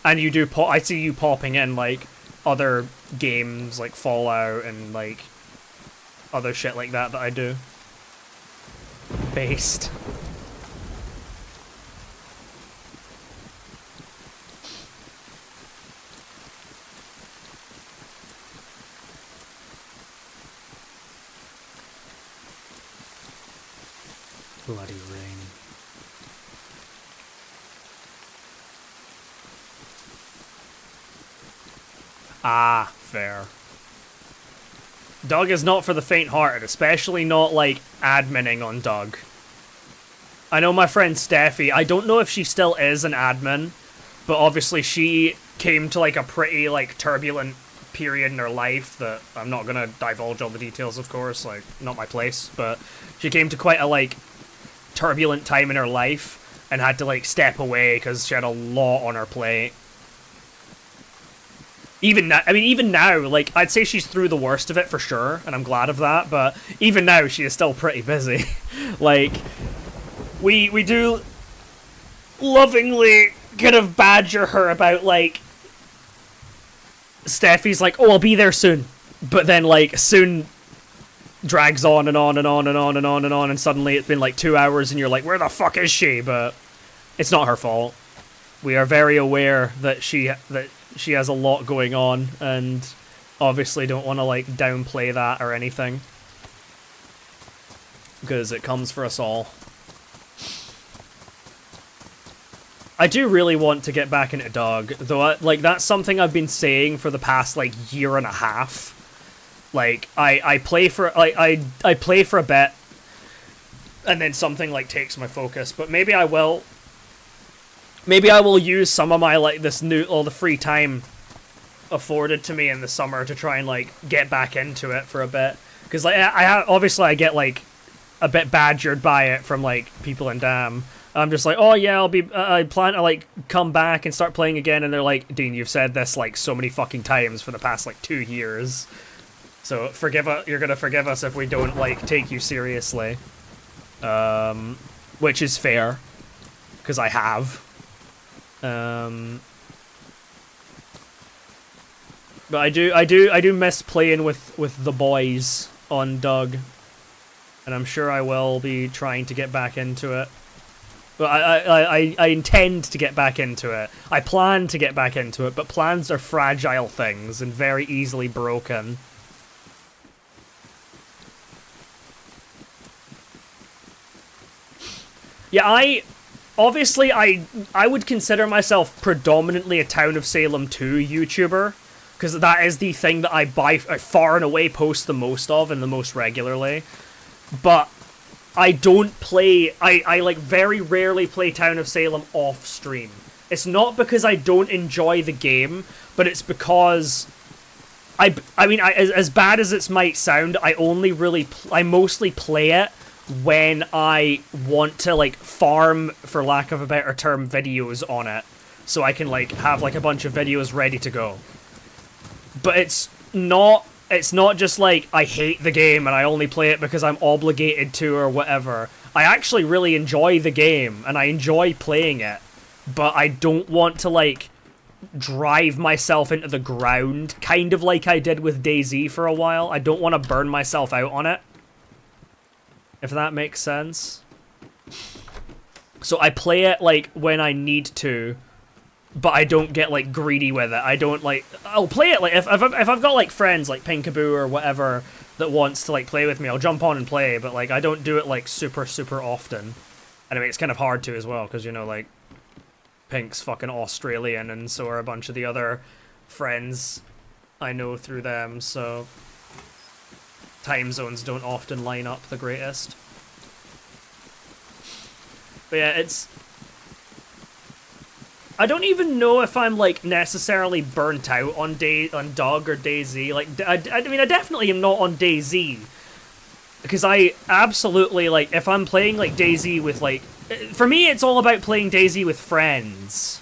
And you do, I see you popping in, like, other games like Fallout and, like, other shit like that I do. Based. Bloody rain. Ah, fair. Doug is not for the faint-hearted, especially not, like, adminning on Doug. I know my friend Steffi, I don't know if she still is an admin, but obviously she came to, like, a pretty, like, turbulent period in her life that I'm not gonna divulge all the details, of course, like, not my place, but she came to quite a, like, turbulent time in her life and had to, like, step away because she had a lot on her plate. Even now, like, I'd say she's through the worst of it for sure, and I'm glad of that, but even now, she is still pretty busy. Like, we do lovingly kind of badger her about, like, Steffi's like, oh, I'll be there soon. But then, like, soon drags on and on and on and on and on and on, and suddenly it's been, like, 2 hours, and you're like, where the fuck is she? But it's not her fault. We are very aware that she has a lot going on, and obviously don't want to, like, downplay that or anything. Because it comes for us all. I do really want to get back into Dog, though, like, that's something I've been saying for the past, like, year and a half. Like, I play for, like, I play for a bit, and then something, like, takes my focus, but maybe I will use some of my, like, all the free time afforded to me in the summer to try and, like, get back into it for a bit. Because, like, obviously I get, like, a bit badgered by it from, like, people in DAM, I'm just like, oh yeah, I plan to like come back and start playing again, and they're like, Dean, you've said this like so many fucking times for the past like 2 years, so you're gonna forgive us if we don't like take you seriously, which is fair, because I have, but I do miss playing with the boys on Doug, and I'm sure I will be trying to get back into it. Well, I intend to get back into it. I plan to get back into it, but plans are fragile things and very easily broken. Yeah, I would consider myself predominantly a Town of Salem 2 YouTuber, because that is the thing that I far and away post the most of and the most regularly. But I don't play, I like very rarely play Town of Salem off stream. It's not because I don't enjoy the game, but it's because I mean, as bad as it might sound, I mostly play it when I want to like farm, for lack of a better term, videos on it, so I can like have like a bunch of videos ready to go. But it's not just like I hate the game and I only play it because I'm obligated to or whatever. I actually really enjoy the game and I enjoy playing it, but I don't want to like drive myself into the ground, kind of like I did with DayZ for a while. I don't want to burn myself out on it, if that makes sense. So I play it like when I need to, but I don't get like greedy with it. I don't like, I'll play it like if I've got like friends like Pinkaboo or whatever that wants to like play with me, I'll jump on and play, but like I don't do it like super often. Anyway, it's kind of hard to as well, because you know, like Pink's fucking Australian and so are a bunch of the other friends I know through them, so time zones don't often line up the greatest. But yeah, I don't even know if I'm like necessarily burnt out on Doug or DayZ. Like, I mean, I definitely am not on DayZ, because I absolutely like, if I'm playing like DayZ with like, for me it's all about playing DayZ with friends.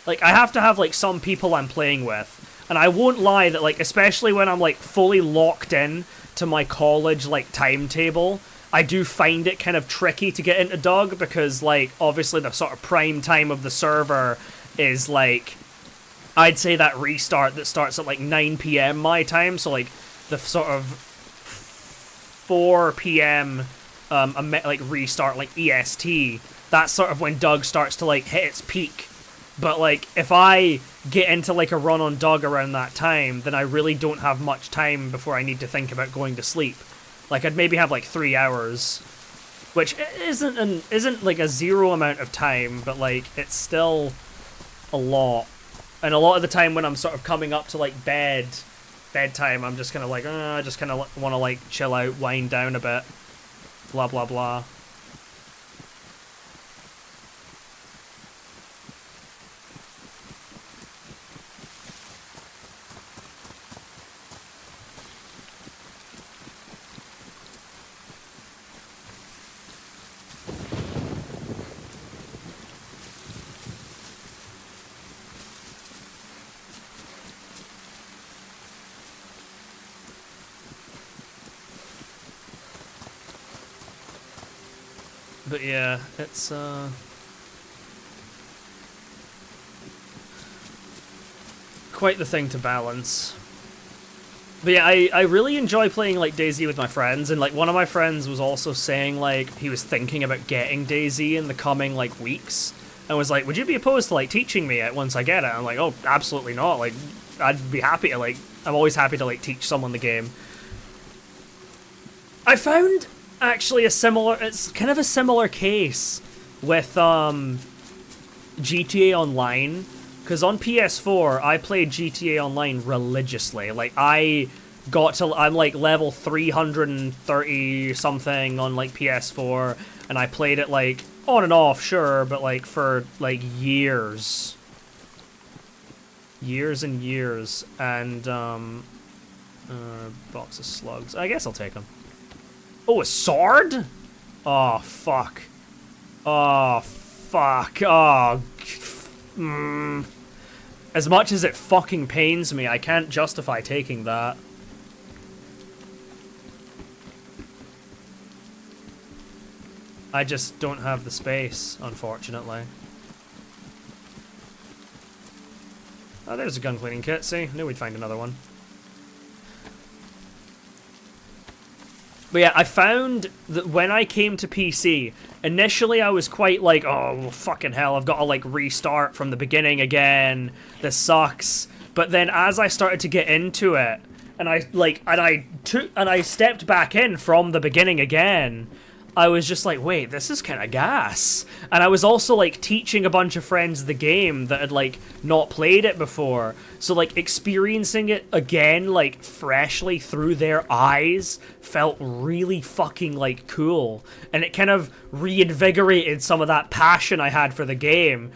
Like, I have to have like some people I'm playing with, and I won't lie that like, especially when I'm like fully locked in to my college like timetable, I do find it kind of tricky to get into Doug, because like obviously the sort of prime time of the server is like, I'd say that restart that starts at like 9 PM my time, so like the sort of 4 PM like restart, like EST, that's sort of when Doug starts to like hit its peak. But like, if I get into like a run on Doug around that time, then I really don't have much time before I need to think about going to sleep. Like, I'd maybe have like 3 hours, which isn't like a zero amount of time, but like it's still a lot. And a lot of the time when I'm sort of coming up to like bedtime, I'm just kind of like, I just kind of want to like chill out, wind down a bit, blah blah blah. But yeah, it's quite the thing to balance. But yeah, I really enjoy playing like DayZ with my friends, and like one of my friends was also saying like he was thinking about getting DayZ in the coming like weeks, and was like, would you be opposed to like teaching me it once I get it? I'm like, oh, absolutely not. Like, I'd be happy to like, I'm always happy to like teach someone the game. I found actually it's kind of a similar case with GTA Online, because on PS4 I played GTA Online religiously. Like, I'm like level 330 something on like PS4, and I played it like on and off, sure, but like for like years and years. And box of slugs, I guess I'll take them. Oh, a sword? Oh, fuck. Oh, fuck. Oh. As much as it fucking pains me, I can't justify taking that. I just don't have the space, unfortunately. Oh, there's a gun cleaning kit, see? Knew we'd find another one. But yeah, I found that when I came to PC, initially I was quite like, oh, well, fucking hell, I've got to like restart from the beginning again. This sucks. But then as I started to get into it, and I stepped back in from the beginning again, I was just like, wait, this is kind of gas. And I was also, like, teaching a bunch of friends the game that had, like, not played it before. So, like, experiencing it again, like, freshly through their eyes felt really fucking, like, cool. And it kind of reinvigorated some of that passion I had for the game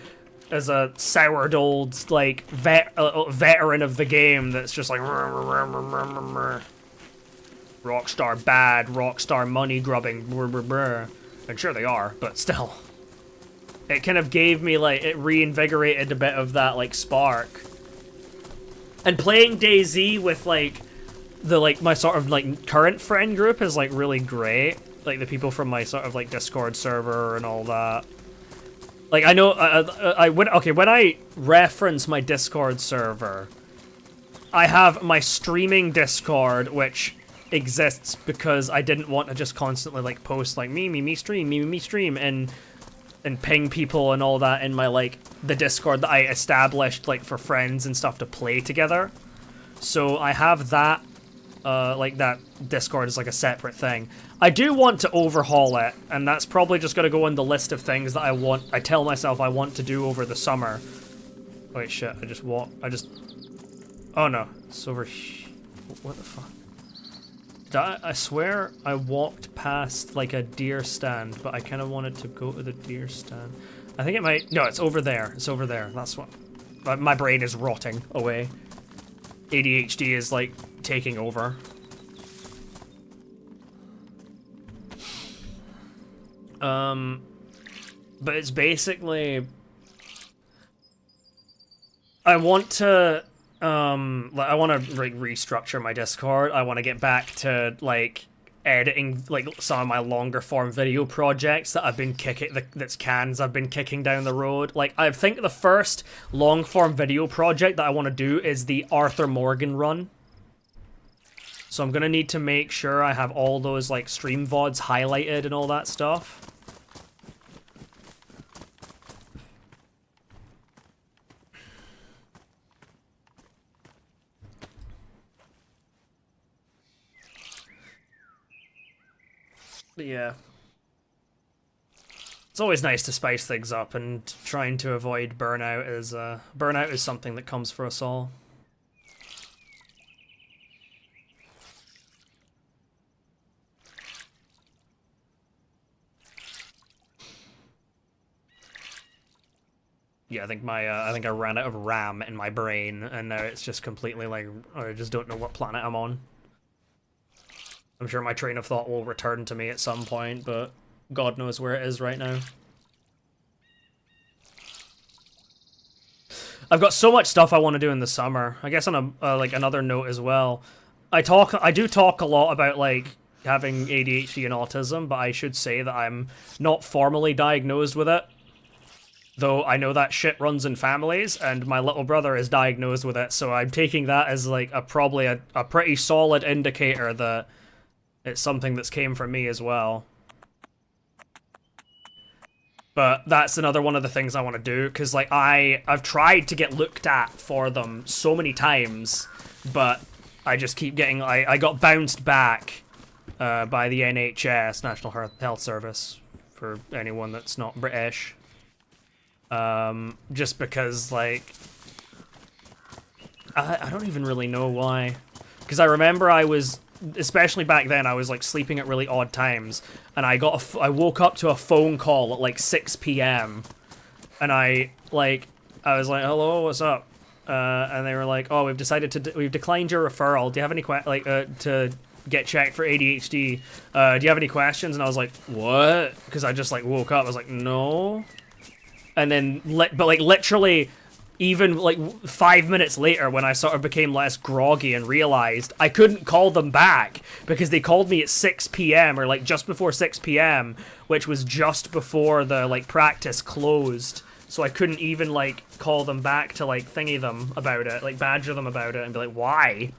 as a soured old, like, veteran of the game that's just like... Rockstar bad, Rockstar money grubbing, and sure they are, but still. It kind of gave me, like, it reinvigorated a bit of that, like, spark. And playing DayZ with, like, my sort of, like, current friend group is, like, really great. Like, the people from my sort of, like, Discord server and all that. Like, I know, when I reference my Discord server, I have my streaming Discord, which exists because I didn't want to just constantly like post like me stream and ping people and all that in my like the Discord that I established like for friends and stuff to play together. So I have that like that Discord is like a separate thing. I do want to overhaul it, and that's probably just gonna go on the list of things that I tell myself I want to do over the summer. Wait, shit, oh no, it's over what the fuck? I swear I walked past, like, a deer stand, but I kind of wanted to go to the deer stand. I think it might... No, it's over there. It's over there. That's what... My brain is rotting away. ADHD is, like, taking over. But it's basically... I want to... I want to like restructure my Discord. I want to get back to like editing like some of my longer form video projects that I've been I've been kicking down the road. Like I think the first long form video project that I want to do is the Arthur Morgan run. So I'm gonna need to make sure I have all those like stream VODs highlighted and all that stuff. But yeah. It's always nice to spice things up, and trying to avoid burnout is something that comes for us all. Yeah, I think I ran out of RAM in my brain, and now it's just completely like I just don't know what planet I'm on. I'm sure my train of thought will return to me at some point, but God knows where it is right now. I've got so much stuff I want to do in the summer. I guess on a like another note as well. I do talk a lot about like having ADHD and autism, but I should say that I'm not formally diagnosed with it. Though I know that shit runs in families, and my little brother is diagnosed with it, so I'm taking that as like probably a pretty solid indicator that it's something that's came from me as well. But that's another one of the things I want to do, because like I've tried to get looked at for them so many times, but I just keep getting... I got bounced back by the NHS, National Health Service, for anyone that's not British. Just because, like... I don't even really know why. Because I remember I was... Especially back then, I was like sleeping at really odd times, and I woke up to a phone call at like 6 p.m. and I was like, "Hello, what's up?" And they were like, "Oh, we've declined your referral. Do you have any to get checked for ADHD. Do you have any questions? And I was like, what? Because I just like woke up. I was like, no. And then, but like literally, even like 5 minutes later, when I sort of became less groggy and realized I couldn't call them back because they called me at 6 p.m. or like just before 6 p.m., which was just before the like practice closed. So I couldn't even like call them back to like thingy them about it, like badger them about it and be like, why?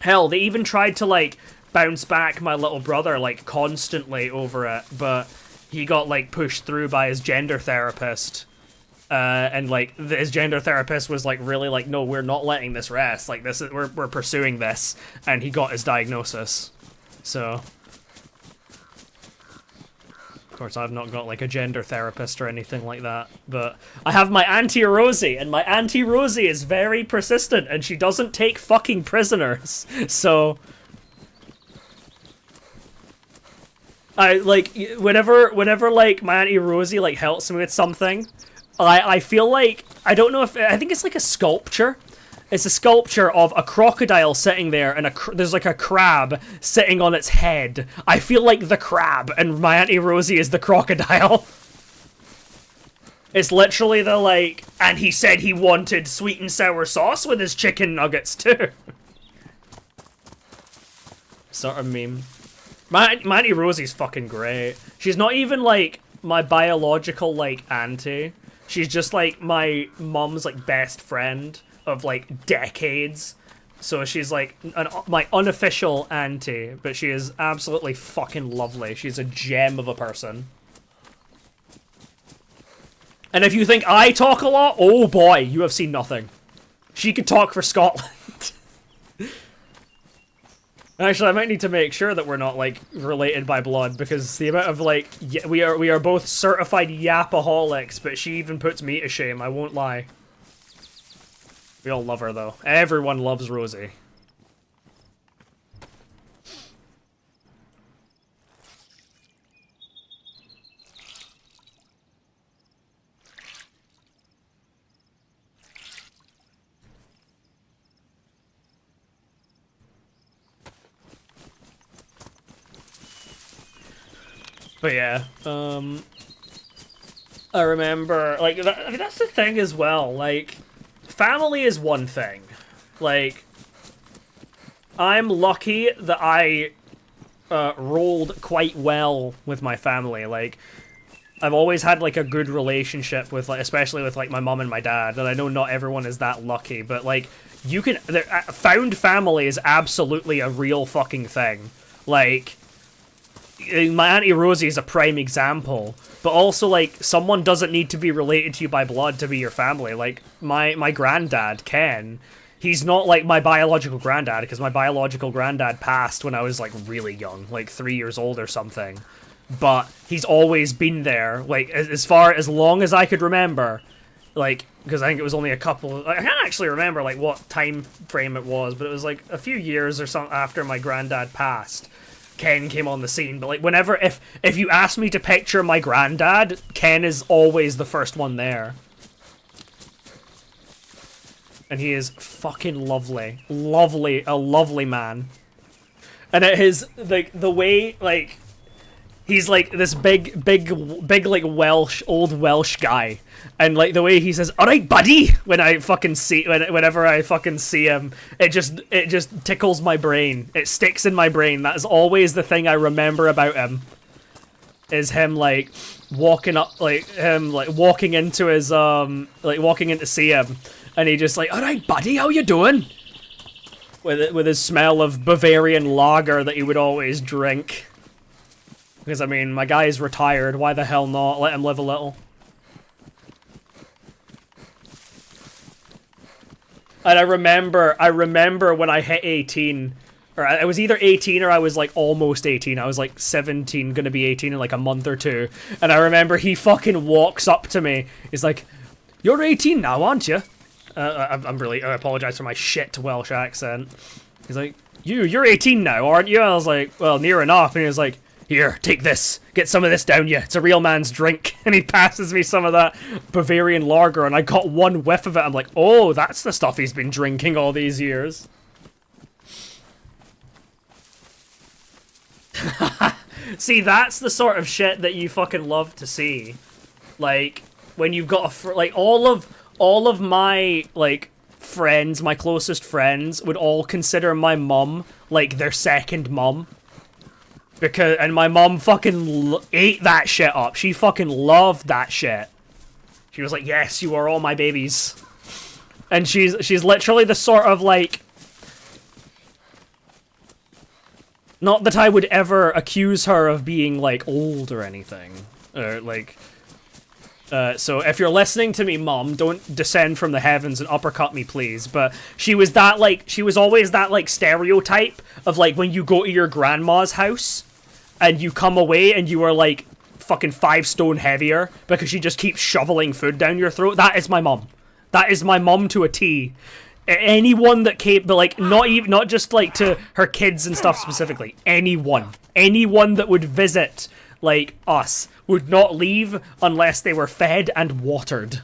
Hell, they even tried to like bounce back my little brother like constantly over it, but he got like pushed through by his gender therapist. And like his gender therapist was like really like, no, we're not letting this rest. Like this is we're pursuing this, and he got his diagnosis. So of course I've not got like a gender therapist or anything like that, but I have my Auntie Rosie, and my Auntie Rosie is very persistent and she doesn't take fucking prisoners. So I like whenever like my Auntie Rosie like helps me with something, I feel like, I don't know if, I think it's like a sculpture. It's a sculpture of a crocodile sitting there, and there's like a crab sitting on its head. I feel like the crab, and my Auntie Rosie is the crocodile. It's literally the like, and he said he wanted sweet and sour sauce with his chicken nuggets too. Sort of meme. My Auntie Rosie's fucking great. She's not even like my biological like auntie. She's just like my mum's like best friend of like decades. So she's like my unofficial auntie, but she is absolutely fucking lovely. She's a gem of a person. And if you think I talk a lot, oh boy, you have seen nothing. She could talk for Scotland. Actually, I might need to make sure that we're not like related by blood, because the amount of like we are both certified yapaholics, but she even puts me to shame, I won't lie. We all love her though. Everyone loves Rosie. But yeah, I remember, like, I mean, that's the thing as well, like, family is one thing. Like, I'm lucky that I rolled quite well with my family. Like, I've always had, like, a good relationship with, like, especially with, like, my mom and my dad, and I know not everyone is that lucky, but, like, you can, found family is absolutely a real fucking thing. Like, my Auntie Rosie is a prime example, but also, like, someone doesn't need to be related to you by blood to be your family. Like, my granddad, Ken, he's not, like, my biological granddad, because my biological granddad passed when I was, like, really young, like, 3 years old or something. But he's always been there, like, as long as I could remember, like, because I think it was only a couple, I can't actually remember, like, what time frame it was, but it was, like, a few years or something after my granddad passed. Ken came on the scene, but like whenever, if you ask me to picture my granddad, Ken is always the first one there. And he is fucking lovely. Lovely, a lovely man. And it is, like, the way, like, he's like this big, like, old Welsh guy. And, like, the way he says, "Alright, buddy," when I fucking whenever I fucking see him, it just tickles my brain. It sticks in my brain. That is always the thing I remember about him. Is him, like, walking up, like, him, like, walking into his, like, walking in to see him. And he just like, "Alright, buddy, how you doing?" With his smell of Bavarian lager that he would always drink. Because, I mean, my guy's retired. Why the hell not? Let him live a little. And I remember when I hit 18, or I was either 18 or I was like almost 18. I was like 17, gonna be 18 in like a month or two. And I remember he fucking walks up to me. He's like, "You're 18 now, aren't you?" I apologize for my shit Welsh accent. He's like, you're 18 now, aren't you? I was like, well, near enough. And he was like, "Here, take this. Get some of this down you. It's a real man's drink." And he passes me some of that Bavarian lager, and I got one whiff of it. I'm like, oh, that's the stuff he's been drinking all these years. See, that's the sort of shit that you fucking love to see. Like, when you've got like all of my like friends, my closest friends would all consider my mum like their second mum. And my mum fucking ate that shit up. She fucking loved that shit. She was like, "Yes, you are all my babies." And she's literally the sort of like, not that I would ever accuse her of being, like, old or anything. Or, like... so if you're listening to me, Mum, don't descend from the heavens and uppercut me, please. But she was that, like... She was always that, like, stereotype of, like, when you go to your grandma's house and you come away and you are, like, fucking 5 stone heavier because she just keeps shoveling food down your throat. That is my mum. That is my mum to a T. Anyone that came, but like not just like to her kids and stuff specifically. Anyone that would visit like us would not leave unless they were fed and watered.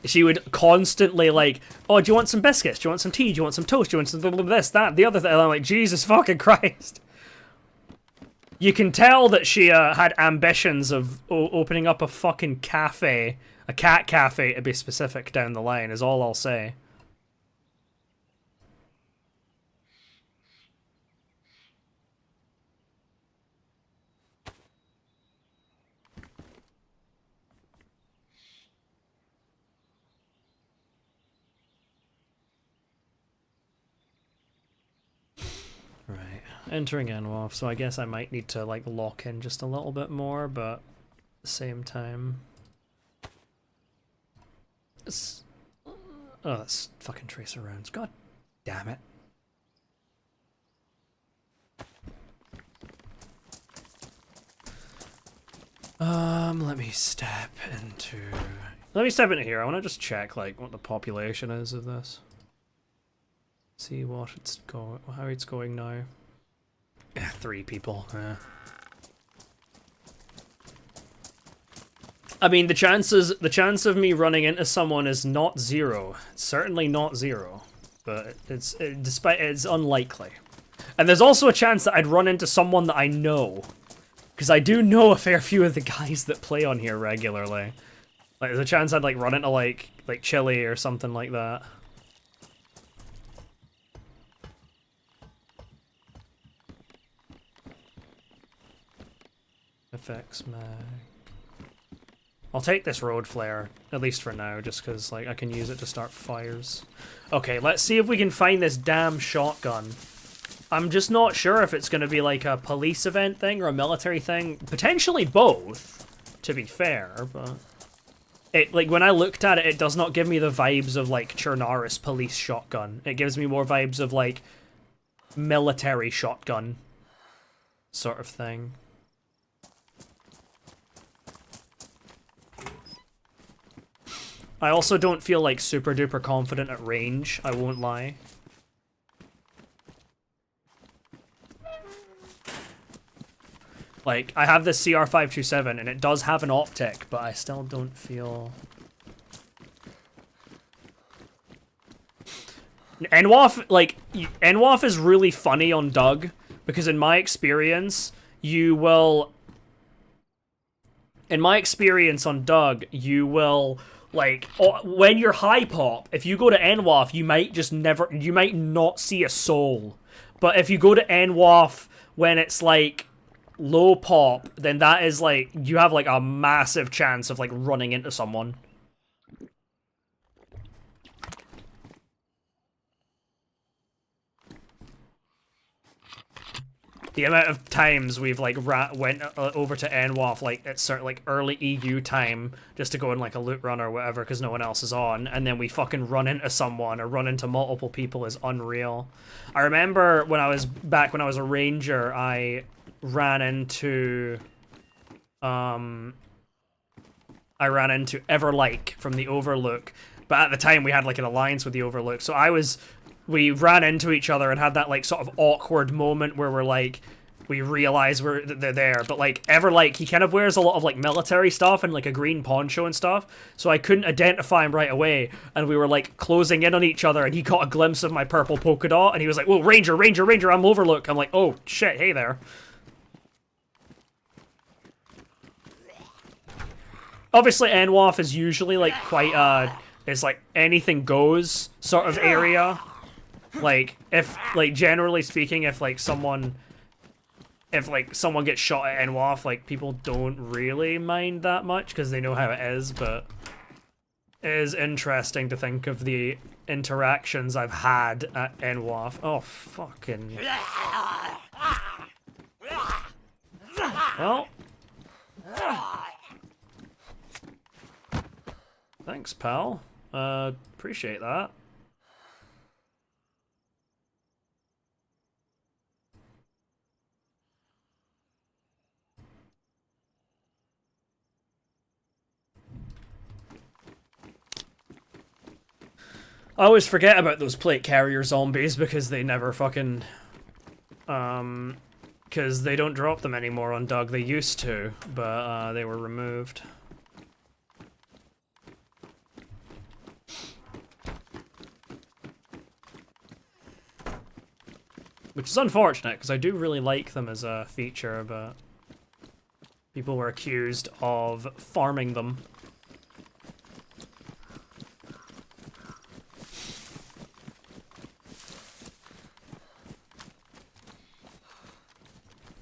She would constantly like, "Oh, do you want some biscuits? Do you want some tea? Do you want some toast? Do you want some this, that, the other thing?" And I'm like, Jesus fucking Christ. You can tell that she had ambitions of opening up a fucking cafe. A cat cafe, to be specific, down the line, is all I'll say. Right. Entering Enwolf, so I guess I might need to, like, lock in just a little bit more, but at the same time... Oh, that's fucking tracer rounds. God damn it. Let me step into here. I want to just check, like, what the population is of this. See what it's going, how it's going now. Yeah, 3 people. Yeah. I mean, the chance of me running into someone is not 0. It's certainly not 0, but it's unlikely. And there's also a chance that I'd run into someone that I know, because I do know a fair few of the guys that play on here regularly. Like, there's a chance I'd like run into like Chili or something like that. FX mag. I'll take this road flare, at least for now, just because like I can use it to start fires. Okay, let's see if we can find this damn shotgun. I'm just not sure if it's going to be like a police event thing or a military thing. Potentially both, to be fair, but... It, like, when I looked at it, it does not give me the vibes of, like, Chernarus police shotgun. It gives me more vibes of, like, military shotgun sort of thing. I also don't feel, like, super duper confident at range, I won't lie. Like, I have this CR527, and it does have an optic, but I still don't feel... Enwolf, like, Enwolf is really funny on Doug, because in my experience, you will... In my experience on Doug, you will... Like, when you're high pop, if you go to Enwolf, you might just never... You might not see a soul. But if you go to Enwolf when it's, like... low pop, then that is like, you have like a massive chance of like running into someone. The amount of times we've like went over to Enwolf like at certain like early EU time just to go in like a loot run or whatever because no one else is on, and then we fucking run into someone or run into multiple people is unreal. I remember when I was a ranger, I ran into Everlike from the Overlook, but at the time we had like an alliance with the Overlook, so we ran into each other and had that like sort of awkward moment where we're like, we realize they're there. But like like he kind of wears a lot of like military stuff and like a green poncho and stuff, so I couldn't identify him right away. And we were like closing in on each other, and he caught a glimpse of my purple polka dot, and he was like, "Whoa, Ranger, Ranger, Ranger! I'm Overlook." I'm like, "Oh shit, hey there." Obviously, NWAF is usually like quite it's like anything goes sort of area. Like if like generally speaking, if someone gets shot at NWAF, like people don't really mind that much because they know how it is. But it is interesting to think of the interactions I've had at NWAF. Oh fucking. Well. Thanks, pal. Appreciate that. I always forget about those plate carrier zombies because they never fucking... because they don't drop them anymore on Doug. They used to, but they were removed. Which is unfortunate, because I do really like them as a feature, but people were accused of farming them.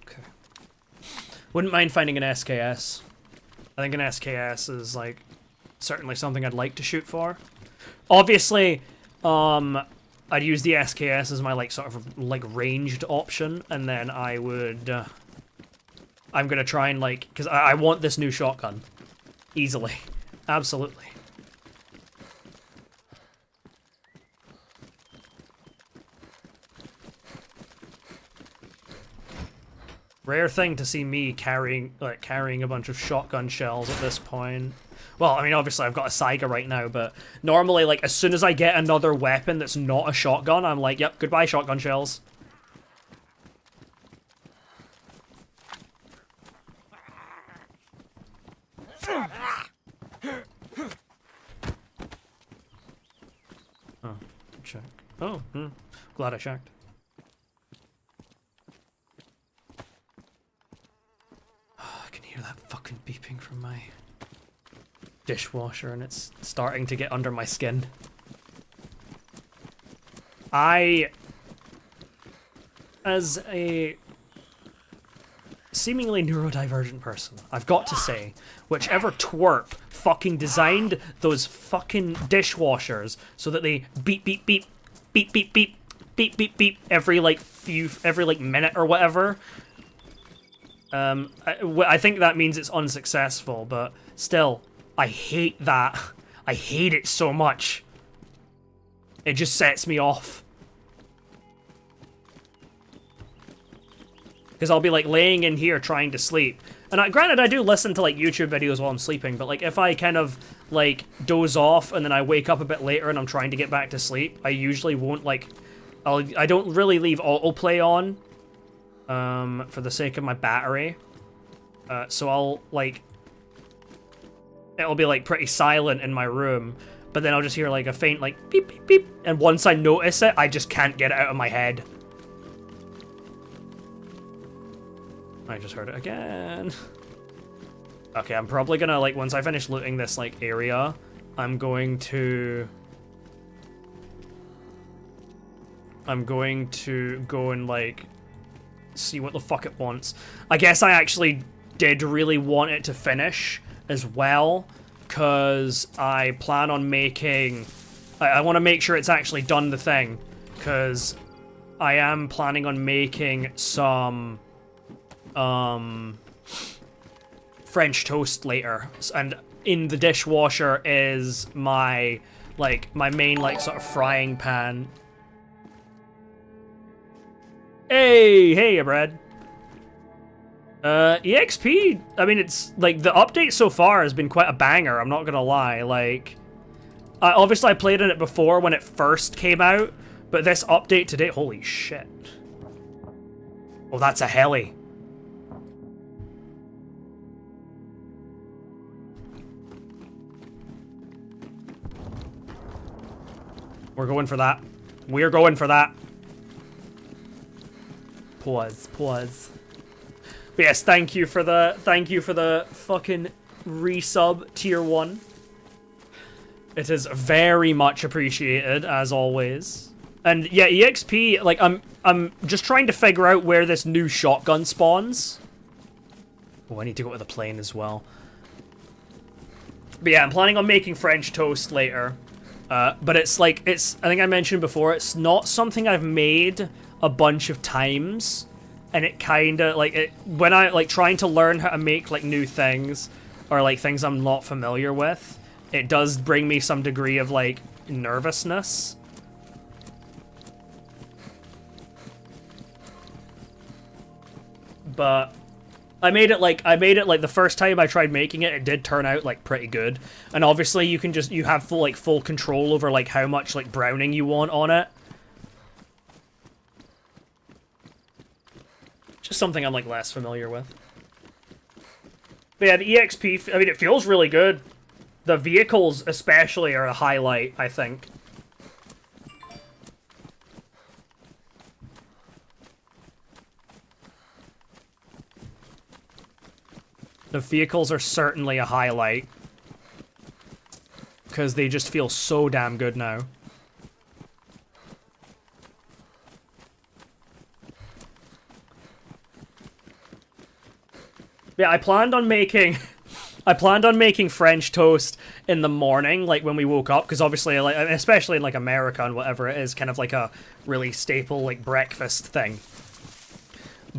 Okay. Wouldn't mind finding an SKS. I think an SKS is, like, certainly something I'd like to shoot for. Obviously, I'd use the SKS as my, like, sort of, like, ranged option, and then I would, I'm gonna try and, like, because I want this new shotgun. Easily. Absolutely. Rare thing to see me carrying a bunch of shotgun shells at this point. Well, I mean, obviously I've got a Saiga right now, but normally, like, as soon as I get another weapon that's not a shotgun, I'm like, yep, goodbye shotgun shells. Oh, check. Oh, glad I checked. I can hear that fucking beeping from my dishwasher, and it's starting to get under my skin. As a seemingly neurodivergent person, I've got to say, whichever twerp fucking designed those fucking dishwashers so that they beep beep beep beep beep beep beep beep beep every minute or whatever, I think that means it's unsuccessful, but still, I hate that. I hate it so much. It just sets me off. Because I'll be, like, laying in here trying to sleep. And granted, I do listen to, like, YouTube videos while I'm sleeping, but, like, if I kind of, like, doze off and then I wake up a bit later and I'm trying to get back to sleep, I usually won't, like... I don't really leave autoplay on, for the sake of my battery. So I'll, like... It'll be, like, pretty silent in my room, but then I'll just hear, like, a faint, like, beep, beep, beep, and once I notice it, I just can't get it out of my head. I just heard it again. Okay, I'm probably gonna, like, once I finish looting this, like, area, I'm going to go and, like, see what the fuck it wants. I guess I actually did really want it to finish as well, because I plan on making... I want to make sure it's actually done the thing, because I am planning on making some French toast later, and in the dishwasher is my main, like, sort of frying pan. Hey, Brad. EXP, I mean, it's, like, the update so far has been quite a banger, I'm not gonna lie. Like, obviously I played in it before when it first came out, but this update today, holy shit. Oh, that's a heli. We're going for that. We're going for that. Pause. But yes, thank you for the fucking resub tier 1. It is very much appreciated, as always. And yeah, EXP, like, I'm just trying to figure out where this new shotgun spawns. Oh, I need to go to the plane as well. But yeah, I'm planning on making French toast later. But it's like, I think I mentioned before, it's not something I've made a bunch of times. And it kinda, like, when I, like, trying to learn how to make, like, new things, or, like, things I'm not familiar with, it does bring me some degree of, like, nervousness. But I made it like the first time I tried making it, it did turn out like pretty good. And obviously you have full control over like how much like browning you want on it. Just something I'm like less familiar with. But yeah, the EXP, I mean, it feels really good. The vehicles especially are a highlight, I think. The vehicles are certainly a highlight. Because they just feel so damn good now. Yeah, I planned on making French toast in the morning, like when we woke up, because obviously, like, especially in like America and whatever it is, kind of like a really staple like breakfast thing.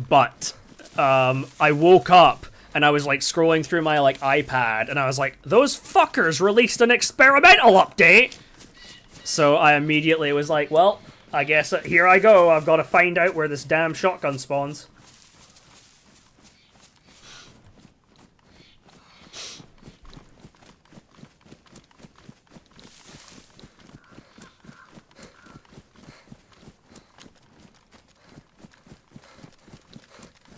But I woke up and I was like scrolling through my like iPad, and I was like, those fuckers released an experimental update. So I immediately was like, well, I guess here I go. I've got to find out where this damn shotgun spawns.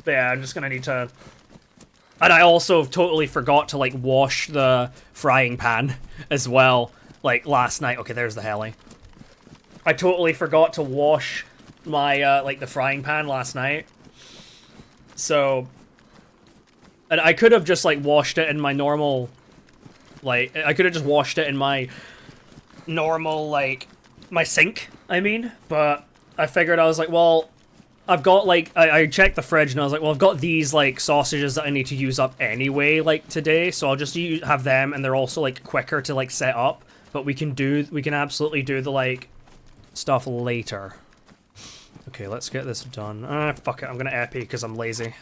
But yeah, I'm just gonna need to... And I also totally forgot to, like, wash the frying pan as well, like, last night. Okay, there's the heli. I totally forgot to wash my, like, the frying pan last night. So... And I could have just, like, washed it in my normal... Like, I could have just washed it in my normal, like, my sink, I mean. But I figured, I was like, well... I've got, like, I checked the fridge and I was like, well, I've got these, like, sausages that I need to use up anyway, like, today, so I'll just have them, and they're also, like, quicker to, like, set up, but we can absolutely do the, like, stuff later. Okay, let's get this done. Fuck it, I'm gonna epi because I'm lazy.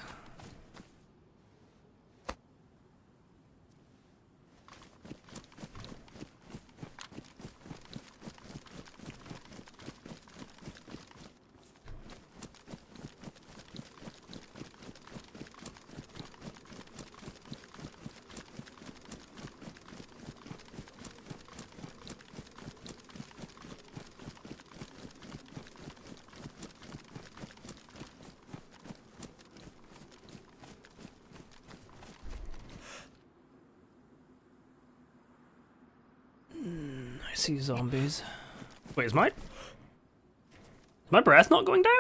I see zombies. Wait, is my breath not going down?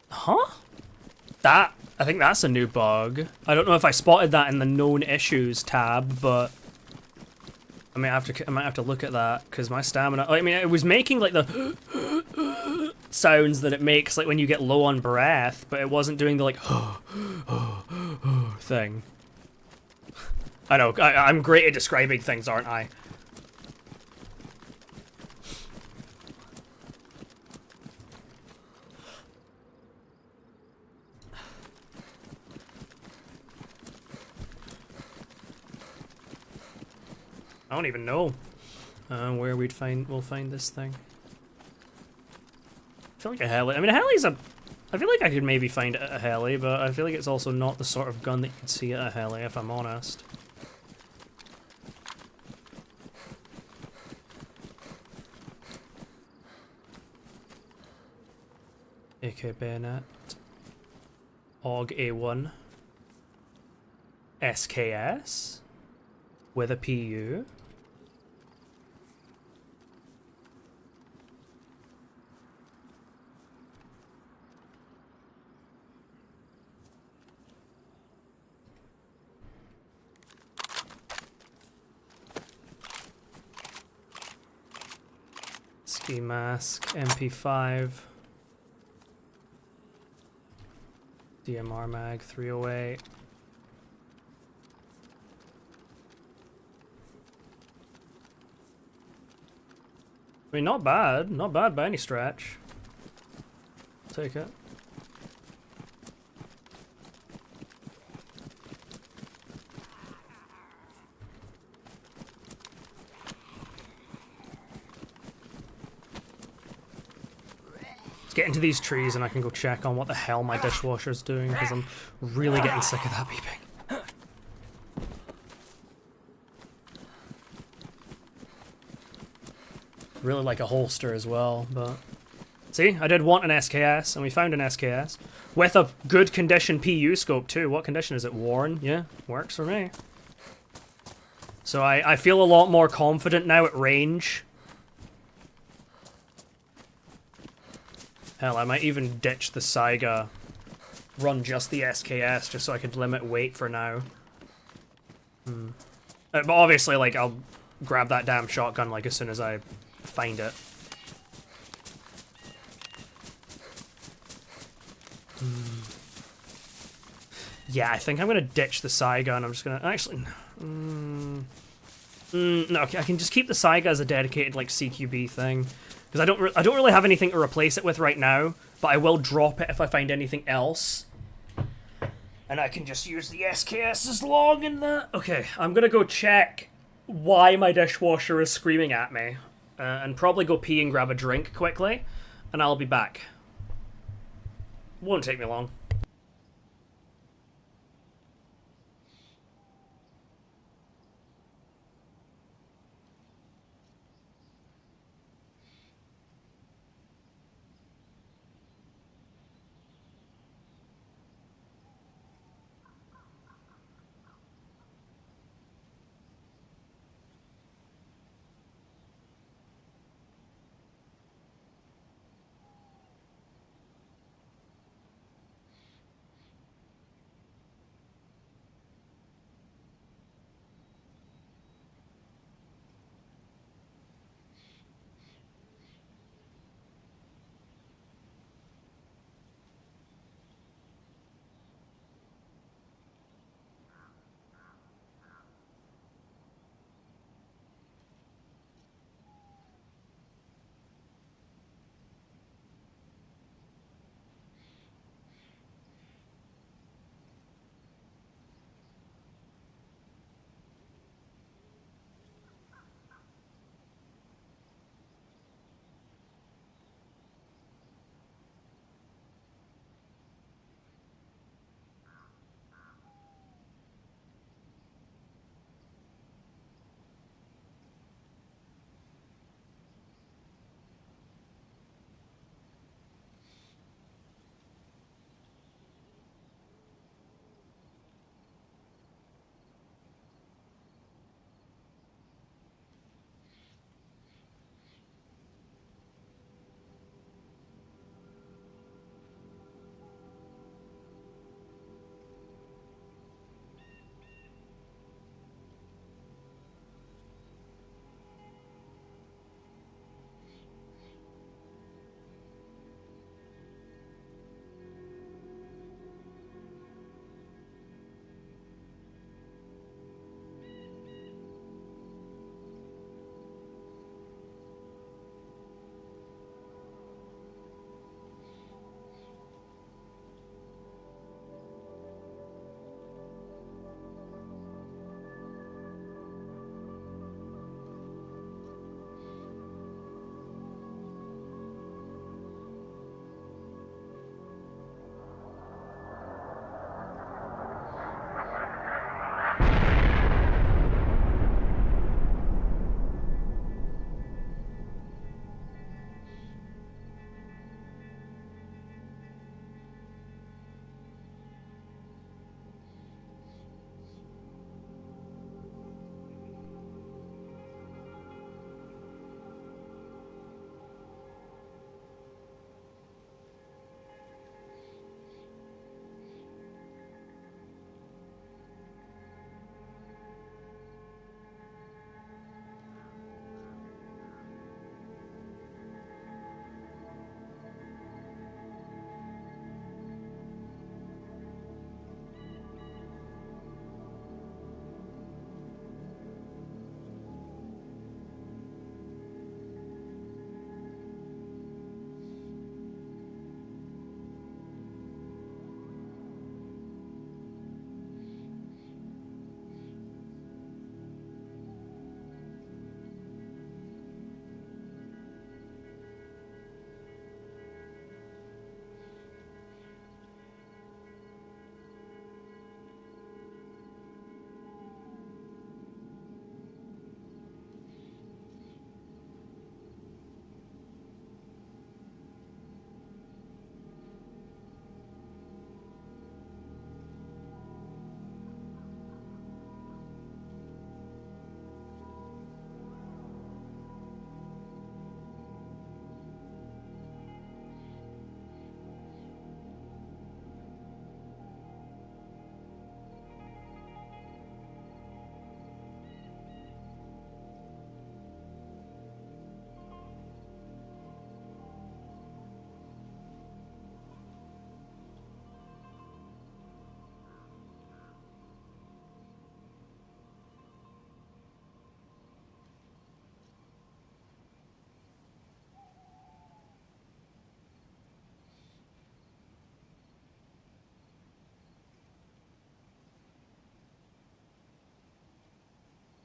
Huh? I think that's a new bug. I don't know if I spotted that in the known issues tab, but I might have to look at that because my stamina. I mean, it was making like the sounds that it makes like when you get low on breath, but it wasn't doing the like thing. I know. I'm great at describing things, aren't I? I don't even know where we'll find this thing. I feel like a heli. I mean, a heli's a... I feel like I could maybe find a heli, but I feel like it's also not the sort of gun that you could see at a heli, if I'm honest. UK bayonet. AUG A1. SKS. With a PU. Ski mask, MP5, DMR mag 308. I mean, not bad by any stretch. Take it. Get into these trees and I can go check on what the hell my dishwasher's doing, because I'm really getting sick of that beeping. Really like a holster as well, but... See, I did want an SKS, and we found an SKS. With a good condition PU scope too. What condition is it? Worn? Yeah, works for me. So I feel a lot more confident now at range. Hell, I might even ditch the Saiga, run just the SKS, just so I could limit weight for now. But obviously, like, I'll grab that damn shotgun, like, as soon as I find it. Yeah, I think I'm gonna ditch the Saiga, and I'm just gonna... Actually... no, okay, I can just keep the Saiga as a dedicated, like, CQB thing. Because I don't really have anything to replace it with right now, but I will drop it if I find anything else. And I can just use the SKS as long in that. Okay, I'm gonna go check why my dishwasher is screaming at me. And probably go pee and grab a drink quickly, and I'll be back. Won't take me long.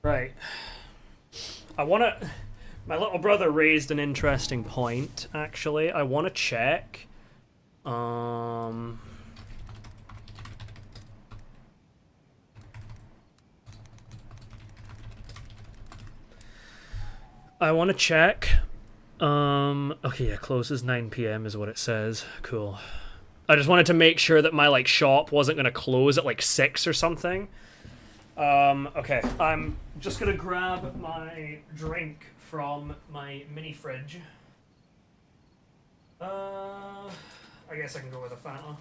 Right. I want to... My little brother raised an interesting point, actually. I want to check. I want to check. Okay, yeah, closes 9 p.m. is what it says. Cool. I just wanted to make sure that my, like, shop wasn't going to close at, like, 6 or something. Okay. I'm just going to grab my drink from my mini fridge. I guess I can go with a Fanta.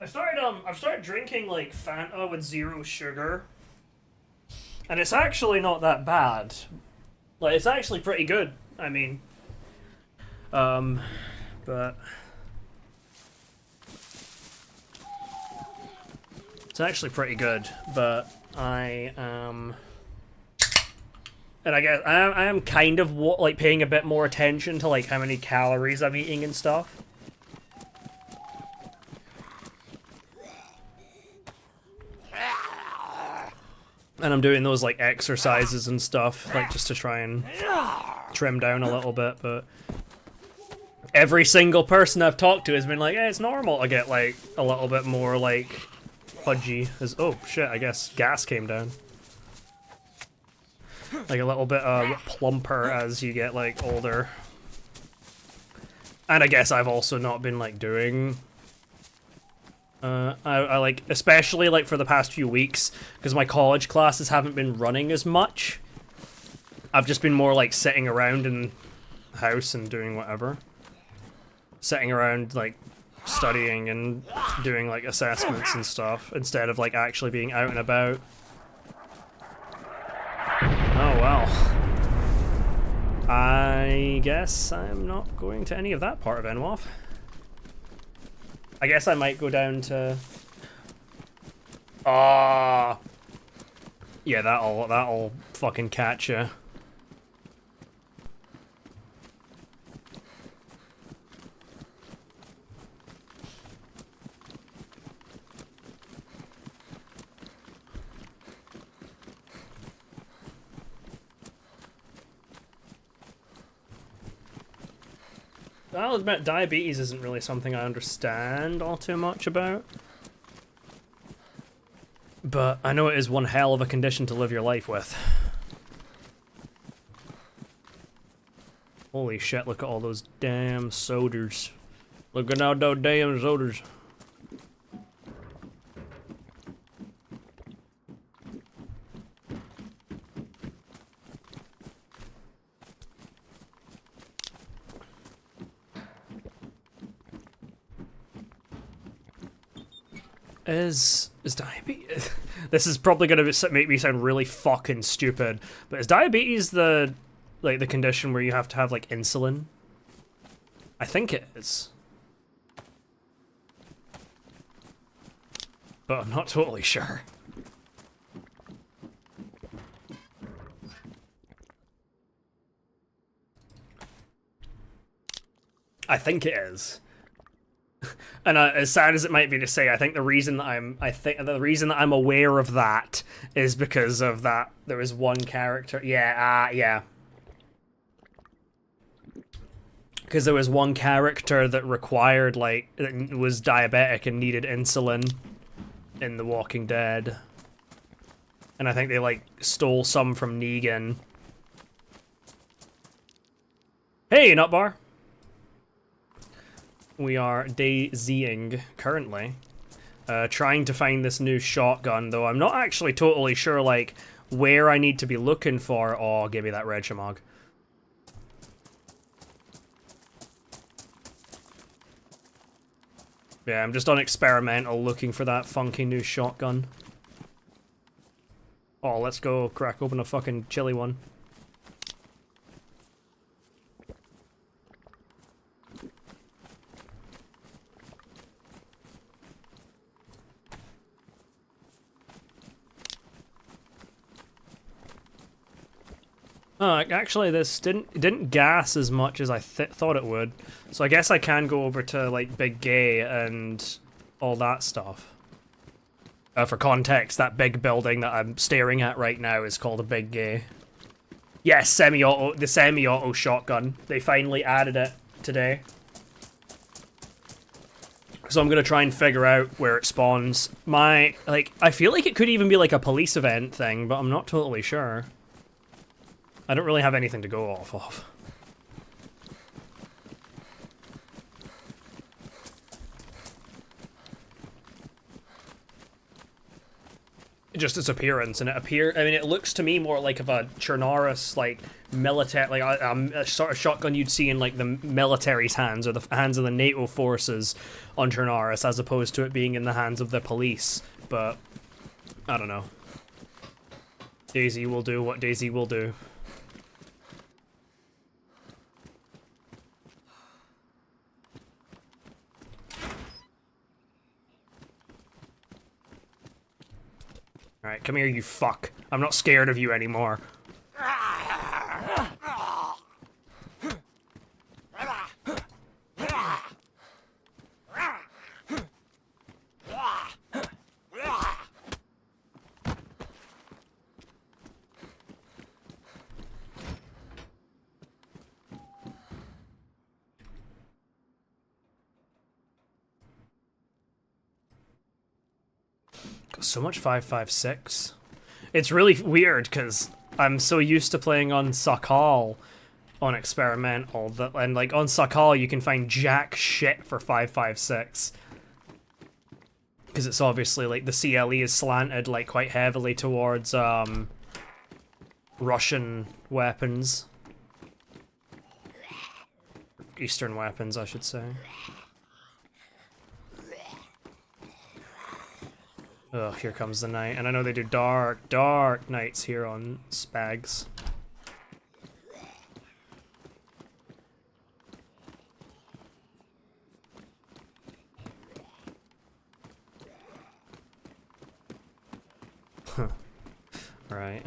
I've started drinking like Fanta with 0 sugar. And it's actually not that bad. Like, it's actually pretty good. I mean, but it's actually pretty good, but and I guess I am kind of like paying a bit more attention to like how many calories I'm eating and stuff. And I'm doing those like exercises and stuff, like just to try and trim down a little bit, but every single person I've talked to has been like, hey, it's normal to get like a little bit more like pudgy. Oh shit, I guess gas came down. Like a little bit plumper as you get like older. And I guess I've also not been like doing I like, especially like for the past few weeks, because my college classes haven't been running as much. I've just been more like sitting around in the house and doing whatever. Sitting around like studying and doing like assessments and stuff instead of like actually being out and about. Oh well. I guess I'm not going to any of that part of Enwoff. I guess I might go down to... Yeah, that'll fucking catch you. I'll admit, diabetes isn't really something I understand all too much about. But I know it is one hell of a condition to live your life with. Holy shit, look at all those damn sodas. Look at all those damn sodas. Is diabetes... This is probably gonna make me sound really fucking stupid, but is diabetes the condition where you have to have like insulin? I think it is. But I'm not totally sure. I think it is. And as sad as it might be to say, I think the reason that I'm aware of that is because of that. There was one character, yeah. Because there was one character that required that was diabetic and needed insulin in The Walking Dead, and I think they like stole some from Negan. Hey, Nutbar. We are DayZing currently, trying to find this new shotgun, though I'm not actually totally sure, like, where I need to be looking for. Oh, give me that red shamog. Yeah, I'm just on experimental looking for that funky new shotgun. Oh, let's go crack open a fucking chili one. Oh, actually, this didn't gas as much as I thought it would. So I guess I can go over to like Big Gay and all that stuff. For context, that big building that I'm staring at right now is called a Big Gay. Yes, semi-auto, the semi-auto shotgun. They finally added it today. So I'm gonna try and figure out where it spawns. I feel like it could even be like a police event thing, but I'm not totally sure. I don't really have anything to go off of. Just its appearance, and it looks to me more like of a Chernarus, like, military, like a sort of shotgun you'd see in, like, the military's hands, or the hands of the NATO forces on Chernarus, as opposed to it being in the hands of the police, but I don't know. Daisy will do what Daisy will do. Alright, come here, you fuck. I'm not scared of you anymore. Got so much 5.56. It's really weird because I'm so used to playing on Sakal on experimental that, and like on Sakal you can find jack shit for 5.56 because it's obviously like the CLE is slanted like quite heavily towards Russian weapons, Eastern weapons I should say. Ugh, here comes the night. And I know they do dark, dark nights here on Spaggies. Huh. Right,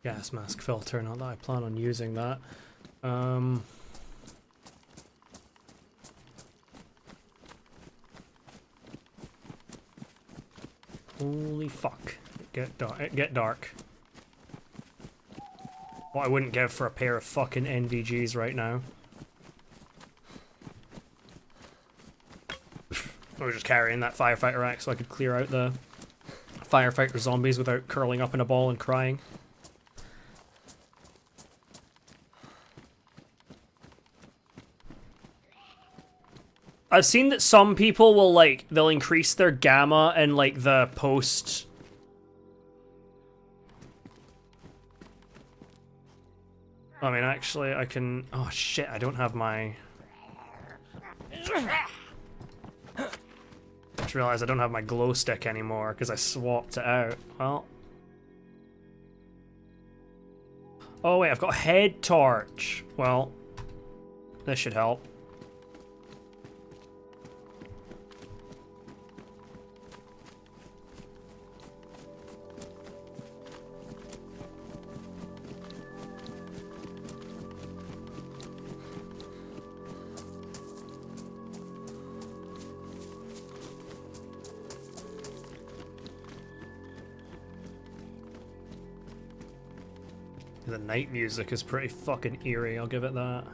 gas mask filter, not that I plan on using that. Holy fuck. Get dark. What I wouldn't give for a pair of fucking NVGs right now. I was just carrying that firefighter axe so I could clear out the firefighter zombies without curling up in a ball and crying. I've seen that some people will, like, they'll increase their gamma and, like, the post... I mean, actually, I can... Oh, shit, I don't have my... Just realized I don't have my glow stick anymore, because I swapped it out. Well... Oh, wait, I've got a head torch. Well, this should help. The night music is pretty fucking eerie, I'll give it that.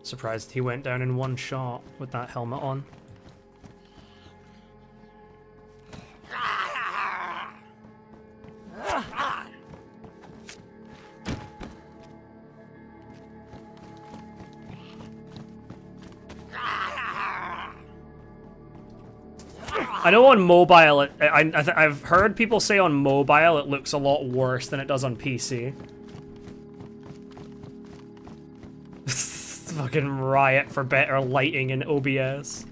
Surprised he went down in one shot with that helmet on. I know on mobile, I've heard people say on mobile it looks a lot worse than it does on PC. Fucking riot for better lighting in OBS.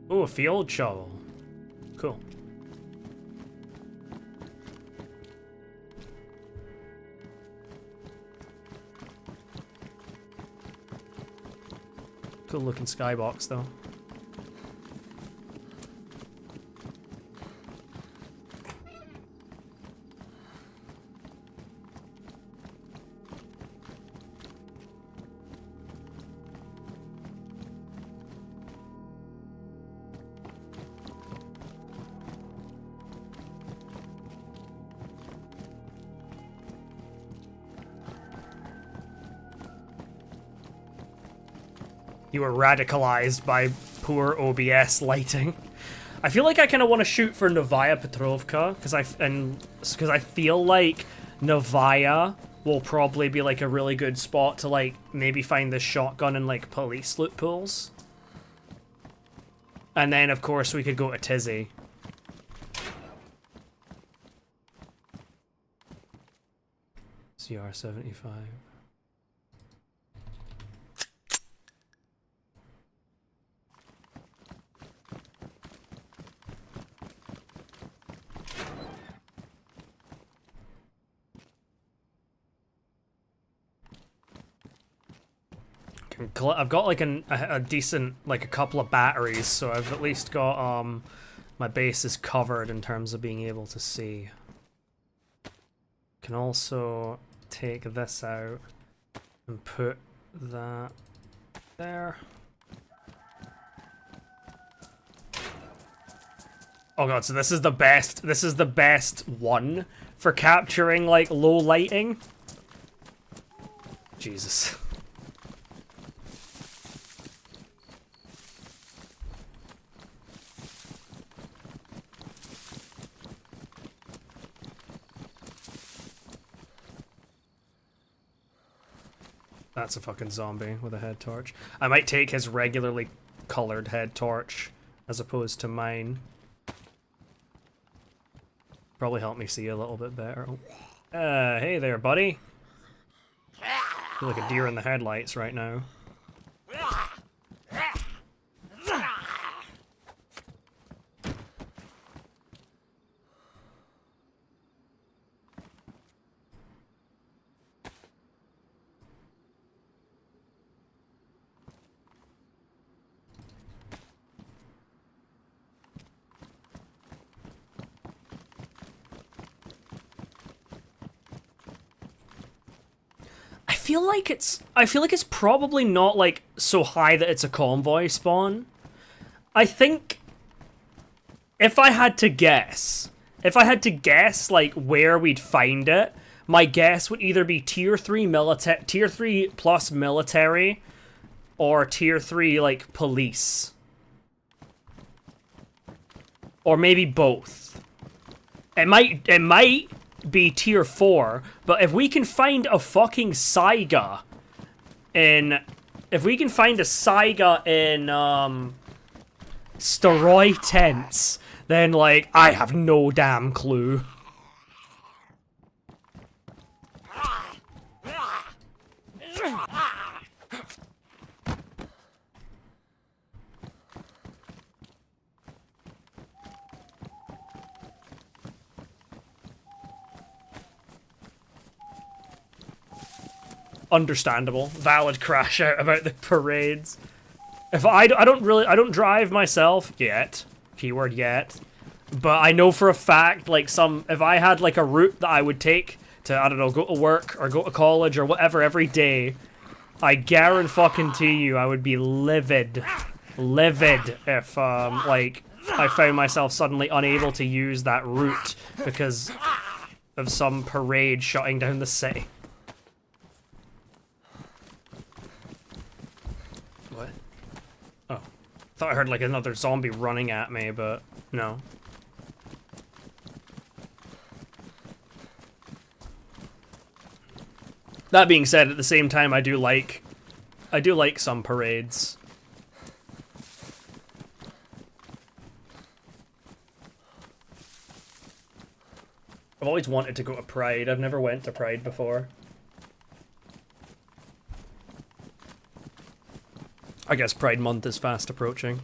Ooh, a field shovel. Cool. Cool looking skybox though. You were radicalized by poor OBS lighting. I feel like I kind of want to shoot for Novaya Petrovka because I feel like Novaya will probably be like a really good spot to like maybe find the shotgun and like police loot pools. And then of course we could go to Tizzy. CR75. I've got like a decent, like a couple of batteries, so I've at least got my base is covered in terms of being able to see. Can also take this out and put that there. Oh god, so this is the best one for capturing like low lighting. Jesus. That's a fucking zombie with a head torch. I might take his regularly colored head torch as opposed to mine. Probably help me see a little bit better. Hey there, buddy. I feel like a deer in the headlights right now. I feel like it's probably not like so high that it's a convoy spawn. I think if I had to guess like where we'd find it, my guess would either be tier 3 plus military or tier 3 like police. Or maybe both. It might be tier 4, but if we can find a fucking Saiga in Staroi tents, then like I have no damn clue. Understandable. Valid crash out about the parades. If I don't drive myself yet, keyword yet, but I know for a fact, like if I had like a route that I would take to, I don't know, go to work or go to college or whatever every day, I guarantee you I would be livid if like I found myself suddenly unable to use that route because of some parade shutting down the city. Thought I heard like another zombie running at me, but no. That being said, at the same time, I do like some parades. I've always wanted to go to Pride. I've never went to Pride before. I guess Pride Month is fast approaching.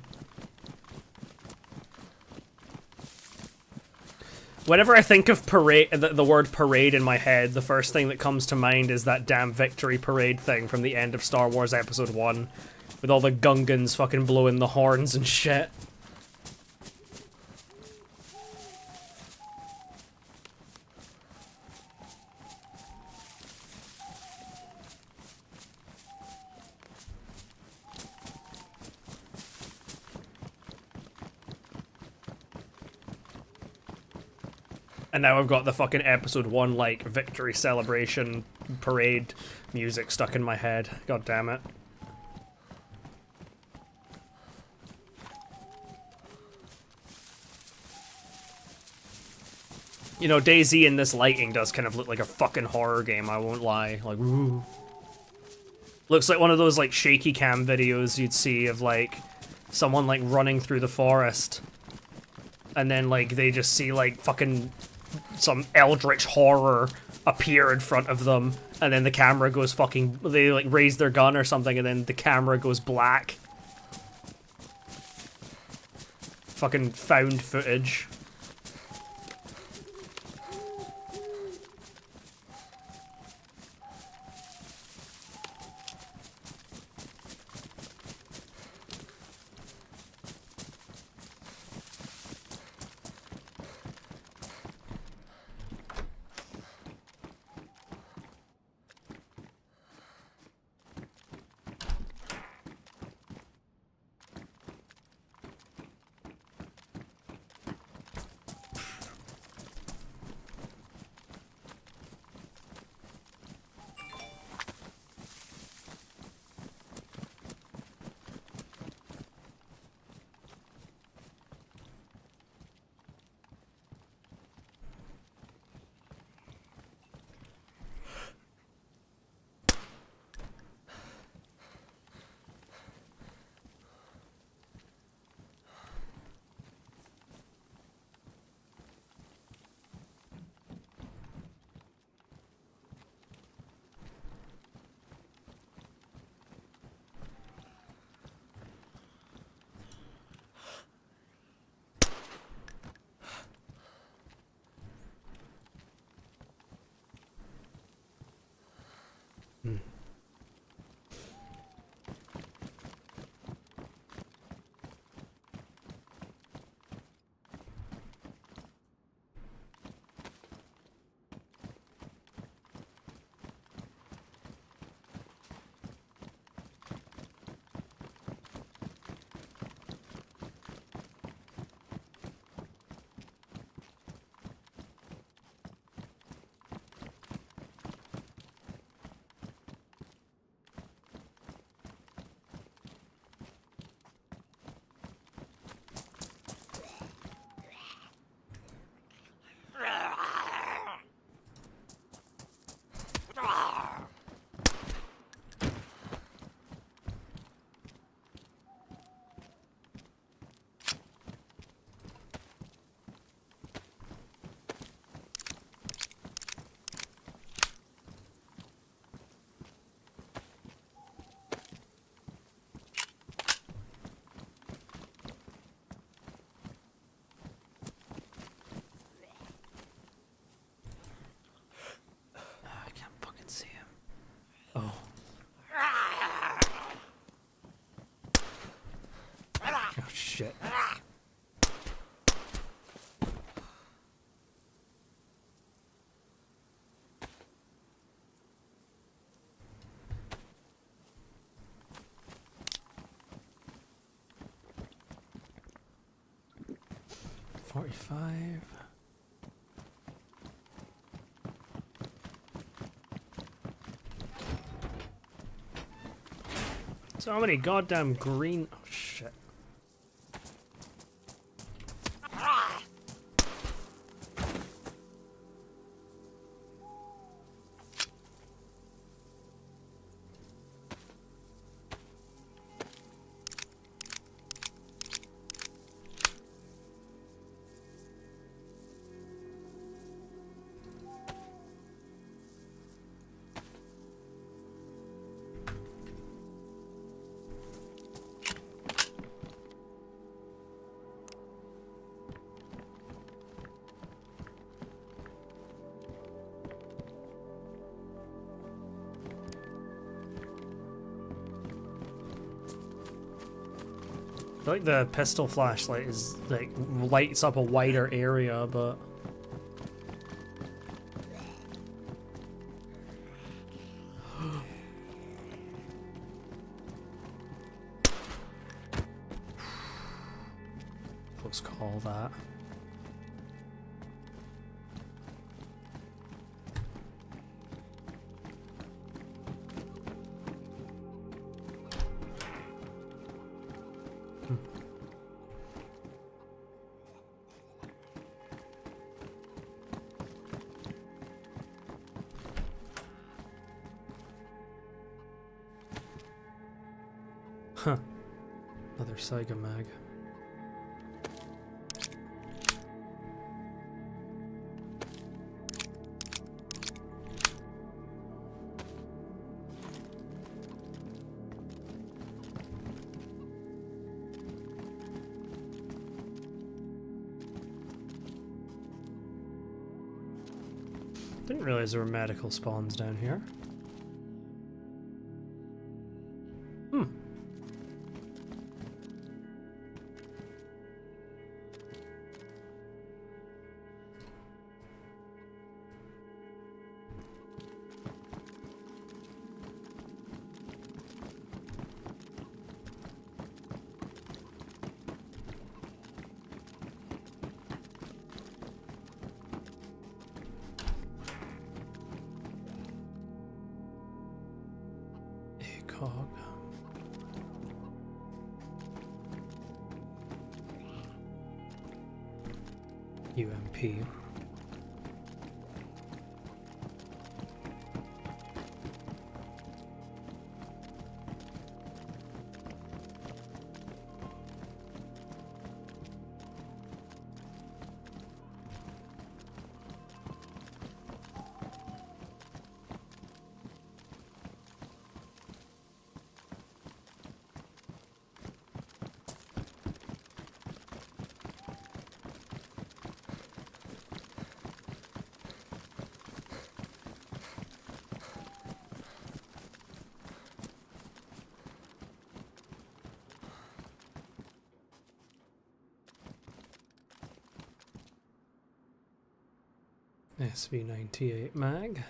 Whenever I think of parade, the word parade in my head, the first thing that comes to mind is that damn victory parade thing from the end of Star Wars Episode 1. With all the Gungans fucking blowing the horns and shit. And now I've got the fucking episode 1, like, victory celebration parade music stuck in my head. God damn it. You know, DayZ in this lighting does kind of look like a fucking horror game, I won't lie. Like, woo. Looks like one of those, like, shaky cam videos you'd see of, like, someone, like, running through the forest. And then, like, they just see, like, fucking some eldritch horror appear in front of them, and then the camera goes fucking... They, like, raise their gun or something, and then the camera goes black. Fucking found footage. Oh. Oh, shit. $45. So many goddamn green... Oh, shit. like the pistol flashlight is like lights up a wider area, but close call that. Huh. Another Saiga mag. Didn't realize there were medical spawns down here. Cog. UMP. SV98 mag.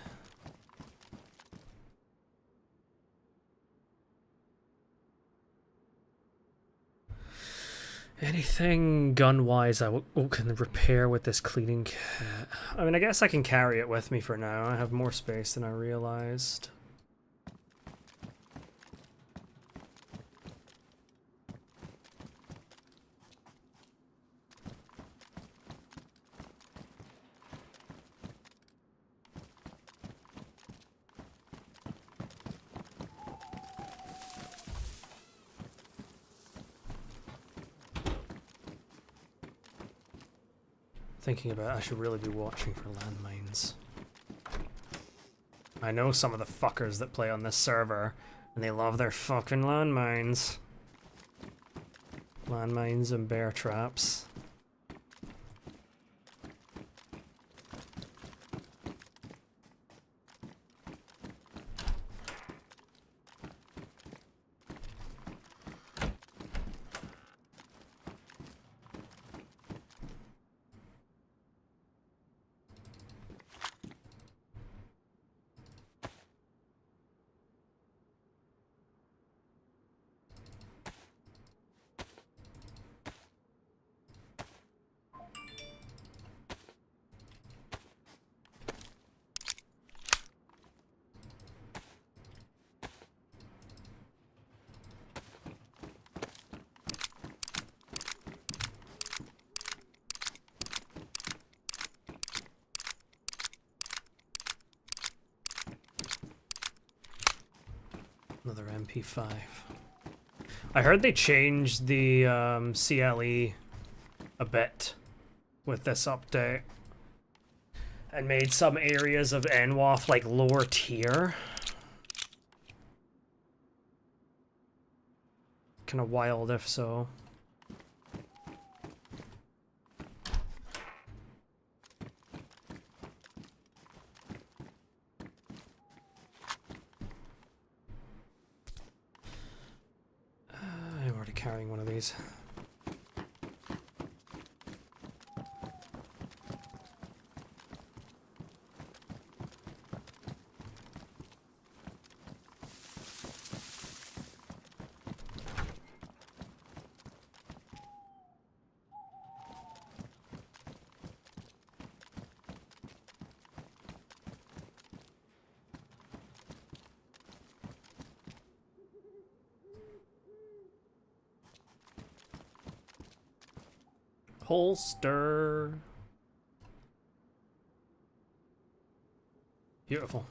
Anything gun-wise I can repair with this cleaning kit? I mean, I guess I can carry it with me for now. I have more space than I realized. Thinking about I should really be watching for landmines. I know some of the fuckers that play on this server, and they love their fucking landmines. Landmines and bear traps. Another MP5. I heard they changed the CLE a bit with this update and made some areas of NWAF like lower tier. Kind of wild if so. I'm already carrying one of these. Holster. Beautiful.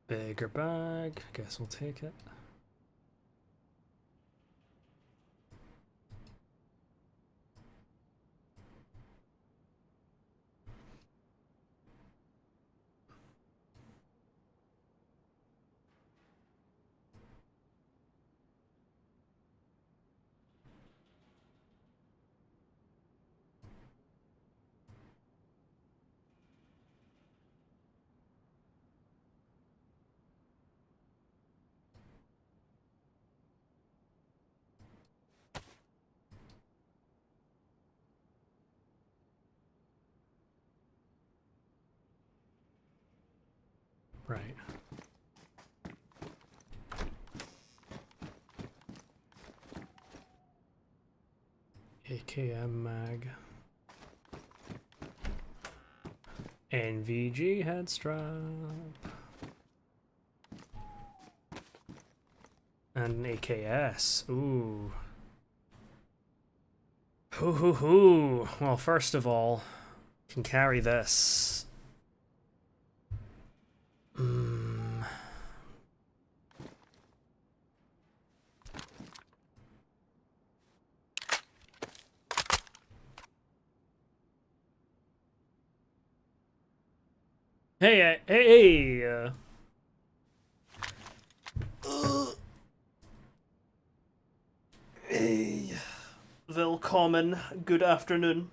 Bigger bag. Guess we'll take it. Right. AKM mag. NVG head strap. And an AKS. Ooh. Hoo hoo hoo. Well, first of all, can carry this. Hey. Hey. Willkommen. Good afternoon.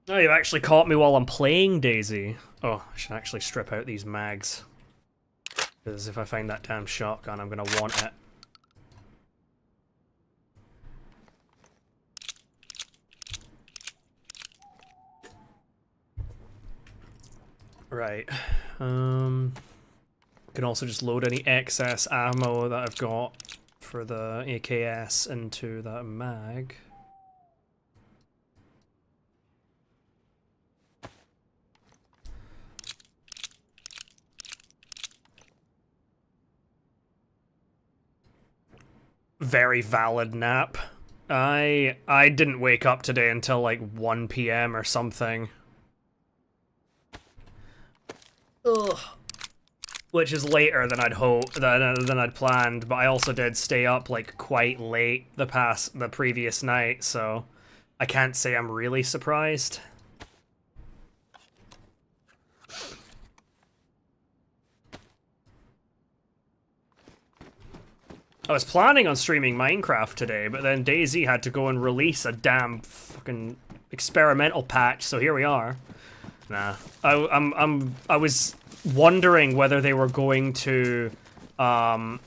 Oh, you've actually caught me while I'm playing, Daisy. Oh, I should actually strip out these mags. Because if I find that damn shotgun, I'm gonna want it. Right. Can also just load any excess ammo that I've got for the AKS into that mag. Very valid nap. I didn't wake up today until like 1 PM or something. Ugh. Which is later than I'd hoped, than I'd planned, but I also did stay up like quite late the previous night, so I can't say I'm really surprised. I was planning on streaming Minecraft today, but then Daisy had to go and release a damn fucking experimental patch, so here we are. Nah, I was wondering whether they were going to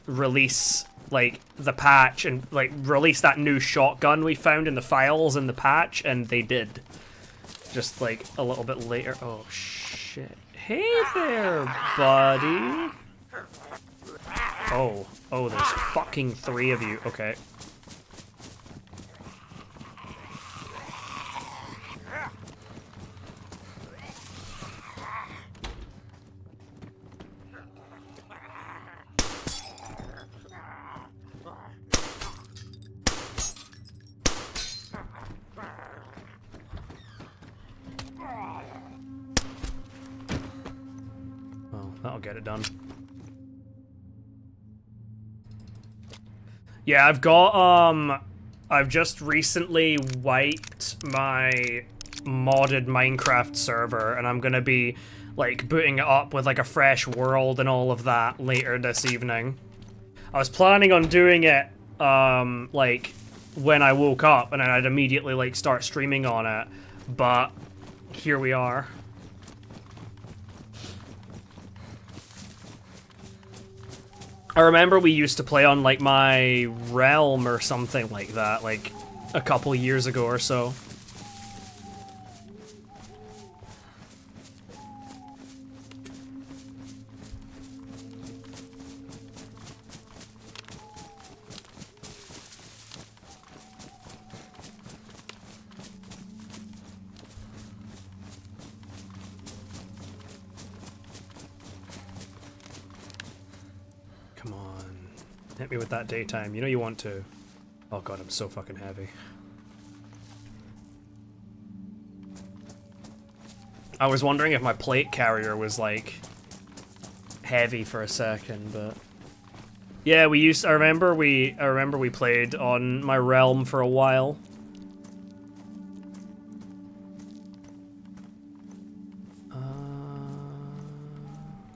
release like the patch and like release that new shotgun we found in the files in the patch, and they did. Just like a little bit later. Oh shit. Hey there, buddy. Oh, there's fucking 3 of you. Okay. Well, that'll get it done. Yeah, I've got I've just recently wiped my modded Minecraft server, and I'm gonna be, like, booting it up with, like, a fresh world and all of that later this evening. I was planning on doing it, like, when I woke up, and then I'd immediately, like, start streaming on it, but here we are. I remember we used to play on, like, my realm or something like that, like, a couple years ago or so. Come on. Hit me with that daytime. You know you want to. Oh god, I'm so fucking heavy. I was wondering if my plate carrier was, like, heavy for a second, but... Yeah, I remember we played on my realm for a while.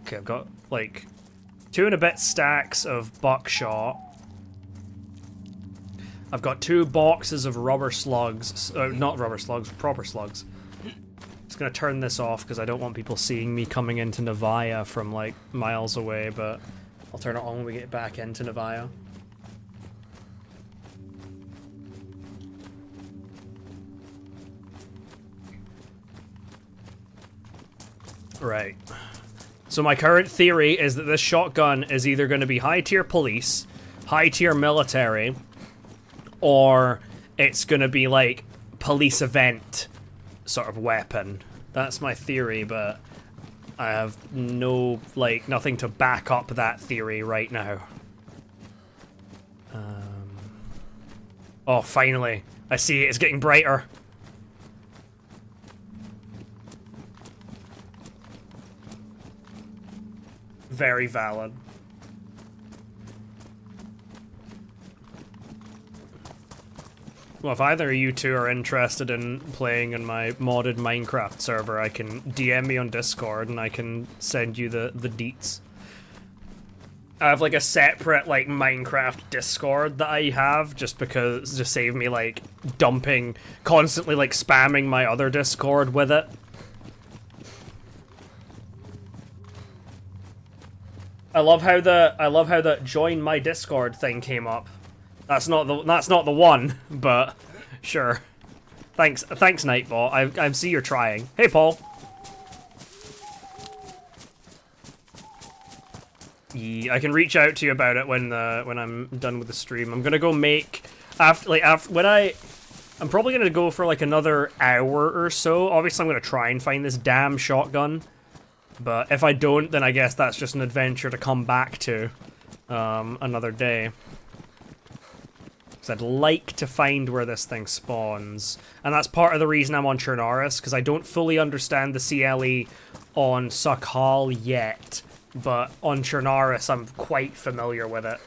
Okay, I've got, like, 2 and a bit stacks of buckshot. I've got 2 boxes of rubber slugs. Not rubber slugs, proper slugs. Just gonna turn this off because I don't want people seeing me coming into Navia from, like, miles away, but I'll turn it on when we get back into Navia. Right. So my current theory is that this shotgun is either going to be high-tier police, high-tier military, or it's going to be, like, police event sort of weapon. That's my theory, but I have nothing to back up that theory right now. Oh, finally. I see it. It's getting brighter. Very valid. Well, if either of you two are interested in playing in my modded Minecraft server, I can DM me on Discord and I can send you the deets. I have, like, a separate, like, Minecraft Discord that I have just to save me, like, constantly, like, spamming my other Discord with it. I love how the join my Discord thing came up. That's not the one, but sure. Thanks Nightbot. I see you're trying. Hey Paul. Yeah, I can reach out to you about it when I'm done with the stream. I'm gonna go make I'm probably gonna go for like another hour or so. Obviously I'm gonna try and find this damn shotgun. But if I don't, then I guess that's just an adventure to come back to another day. Because I'd like to find where this thing spawns. And that's part of the reason I'm on Chernarus, because I don't fully understand the CLE on Sukhal yet. But on Chernarus, I'm quite familiar with it.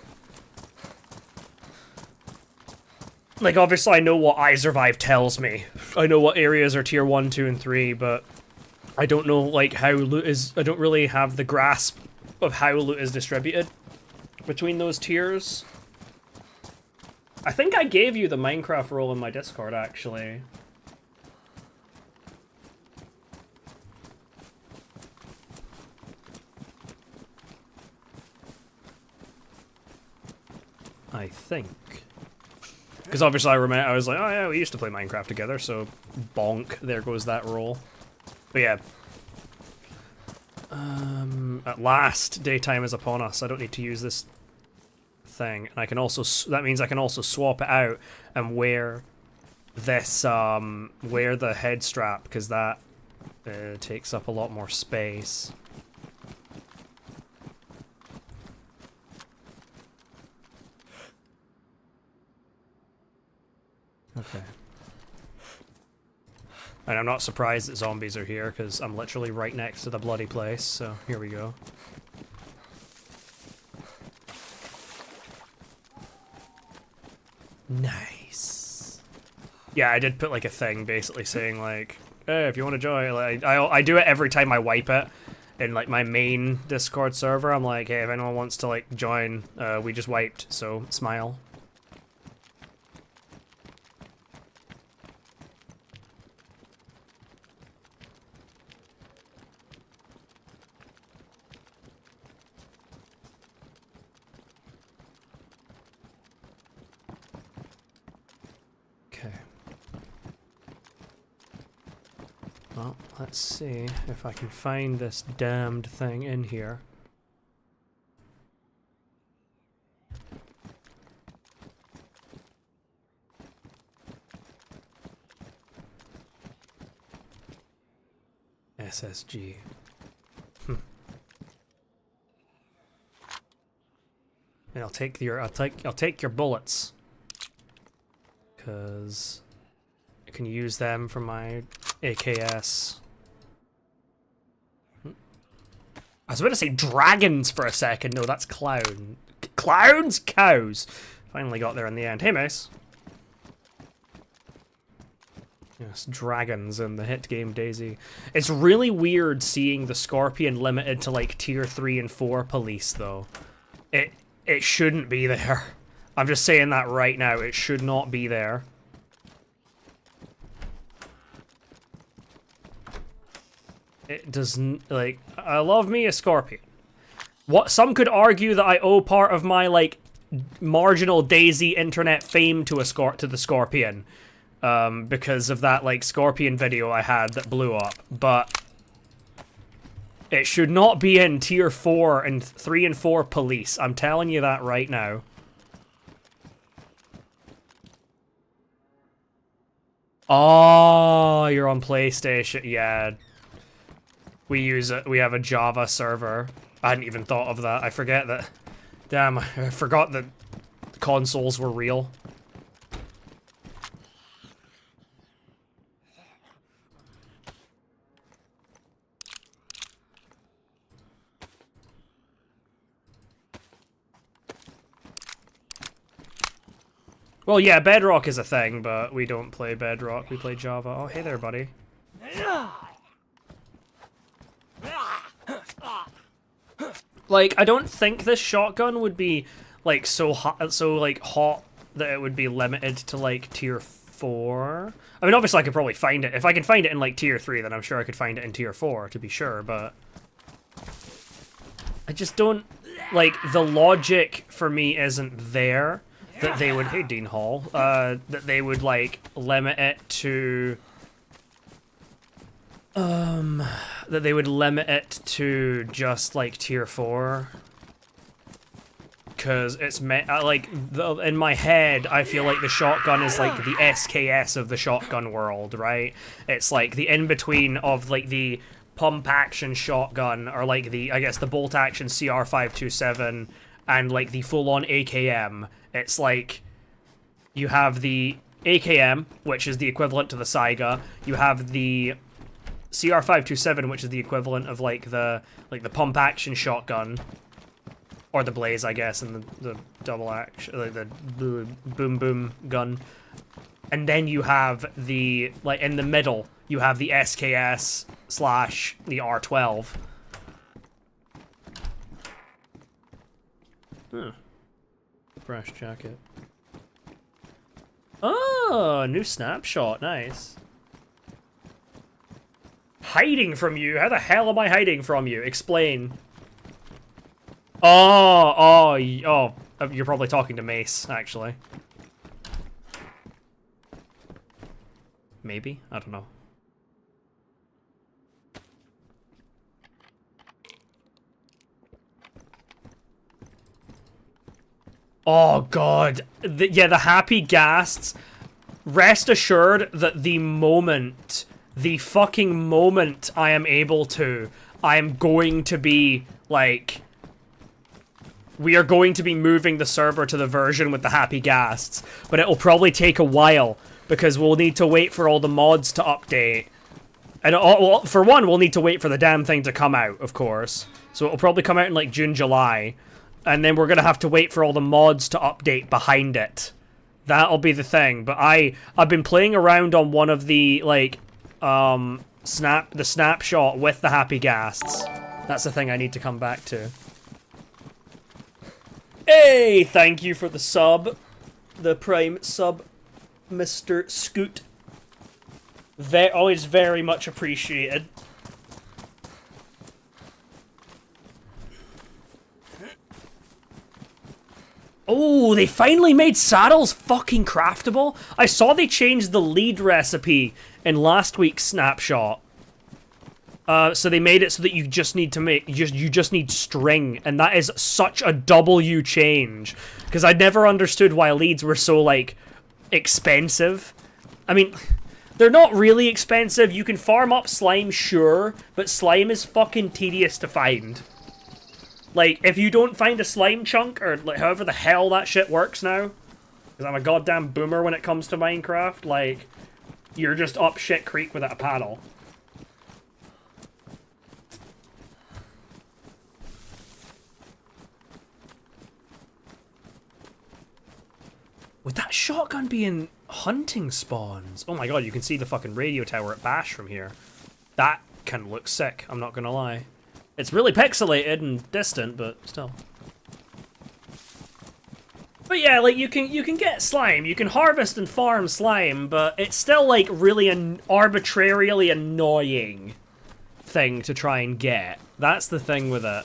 Like, obviously I know what iSurvive tells me. I know what areas are tier 1, 2, and 3, but I don't know, like, how loot is... I don't really have the grasp of how loot is distributed between those tiers. I think I gave you the Minecraft role in my Discord, actually. I think. Because obviously I was like, oh yeah, we used to play Minecraft together, so bonk, there goes that role. But yeah. At last, daytime is upon us. I don't need to use this thing. And I can also, that means I can also swap it out and wear this, wear the head strap, because that takes up a lot more space. Okay. And I'm not surprised that zombies are here, because I'm literally right next to the bloody place, so here we go. Nice. Yeah, I did put like a thing basically saying like, hey, if you want to join, like, I do it every time I wipe it in like my main Discord server. I'm like, hey, if anyone wants to like join, we just wiped, so smile. Well, let's see if I can find this damned thing in here. SSG. And I'll take your bullets, cause I can use them for my AKS. I was about to say dragons for a second. No, that's clown. Clowns? Cows. Finally got there in the end. Hey, Mace. Yes, dragons in the hit game Daisy. It's really weird seeing the Scorpion limited to like tier 3 and 4 police, though. It shouldn't be there. I'm just saying that right now. It should not be there. It doesn't, like, I love me a Scorpion. What, some could argue that I owe part of my, like, marginal Daisy internet fame to the Scorpion. Because of that, like, Scorpion video I had that blew up. But it should not be in tier 4 and 3 and 4 police. I'm telling you that right now. Oh, you're on PlayStation. Yeah. We have a Java server. I hadn't even thought of that. I forget that. Damn, I forgot that consoles were real. Well, yeah, Bedrock is a thing, but we don't play Bedrock. We play Java. Oh, hey there, buddy. Like, I don't think this shotgun would be, like, so hot that it would be limited to, like, tier 4. I mean, obviously I could probably find it. If I can find it in, like, tier 3, then I'm sure I could find it in tier 4, to be sure, but I just don't, like, the logic for me isn't there that they would, hey, Dean Hall, that they would, like, limit it to... that they would limit it to just, like, tier 4. Because it's like, in my head, I feel like the shotgun is, like, the SKS of the shotgun world, right? It's, like, the in-between of, like, the pump-action shotgun, or, like, the, I guess, the bolt-action CR527, and, like, the full-on AKM. It's, like, you have the AKM, which is the equivalent to the Saiga. You have the CR527, which is the equivalent of like the pump action shotgun, or the Blaze, I guess, and the double action, like the boom boom gun. And then you have the, like, in the middle, you have the SKS / the R12. Huh. Fresh jacket. Oh, new snapshot, nice. Hiding from you? How the hell am I hiding from you? Explain. Oh, you're probably talking to Mace, actually. Maybe? I don't know. Oh, God. Yeah, the happy ghasts. Rest assured that the fucking moment I am able to, I am going to be, like... We are going to be moving the server to the version with the happy ghasts. But it'll probably take a while, because we'll need to wait for all the mods to update. And, well, for one, we'll need to wait for the damn thing to come out, of course. So it'll probably come out in, like, June, July. And then we're gonna have to wait for all the mods to update behind it. That'll be the thing. But I've been playing around on one of the like snapshot with the happy ghasts. That's the thing I need to come back to. Hey, thank you for the sub. The Prime sub, Mr. Scoot. Always very much appreciated. Oh, they finally made saddles fucking craftable. I saw they changed the lead recipe in last week's snapshot. So they made it so that you just need to make you just need string, and that is such a W change. Because I never understood why leads were so like expensive. I mean, they're not really expensive. You can farm up slime, sure, but slime is fucking tedious to find. Like, if you don't find a slime chunk, or like, however the hell that shit works now, because I'm a goddamn boomer when it comes to Minecraft, like, you're just up shit creek without a paddle. Would that shotgun be in hunting spawns? Oh my god, you can see the fucking radio tower at Bash from here. That can look sick, I'm not gonna lie. It's really pixelated and distant, but still. But yeah, like, you can get slime, you can harvest and farm slime, but it's still, like, really an arbitrarily annoying thing to try and get. That's the thing with it.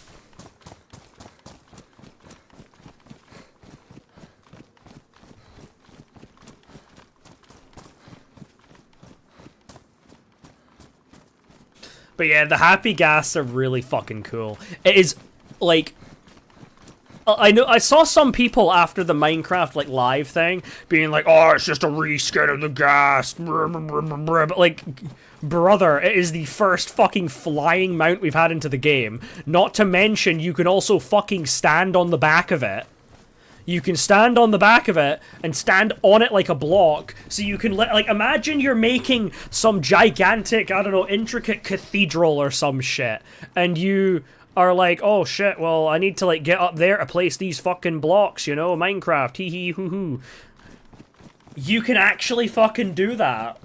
But yeah, the happy gas are really fucking cool. It is, like... I saw some people after the Minecraft, like, live thing being like, oh, it's just a reskin of the gas. But, like, brother, it is the first fucking flying mount we've had into the game. Not to mention, you can also fucking stand on the back of it. You can stand on the back of it and stand on it like a block. So you can, like, imagine you're making some gigantic, I don't know, intricate cathedral or some shit. And you are like, oh shit, well, I need to, like, get up there to place these fucking blocks, you know? Minecraft, hee hee hoo hoo. You can actually fucking do that.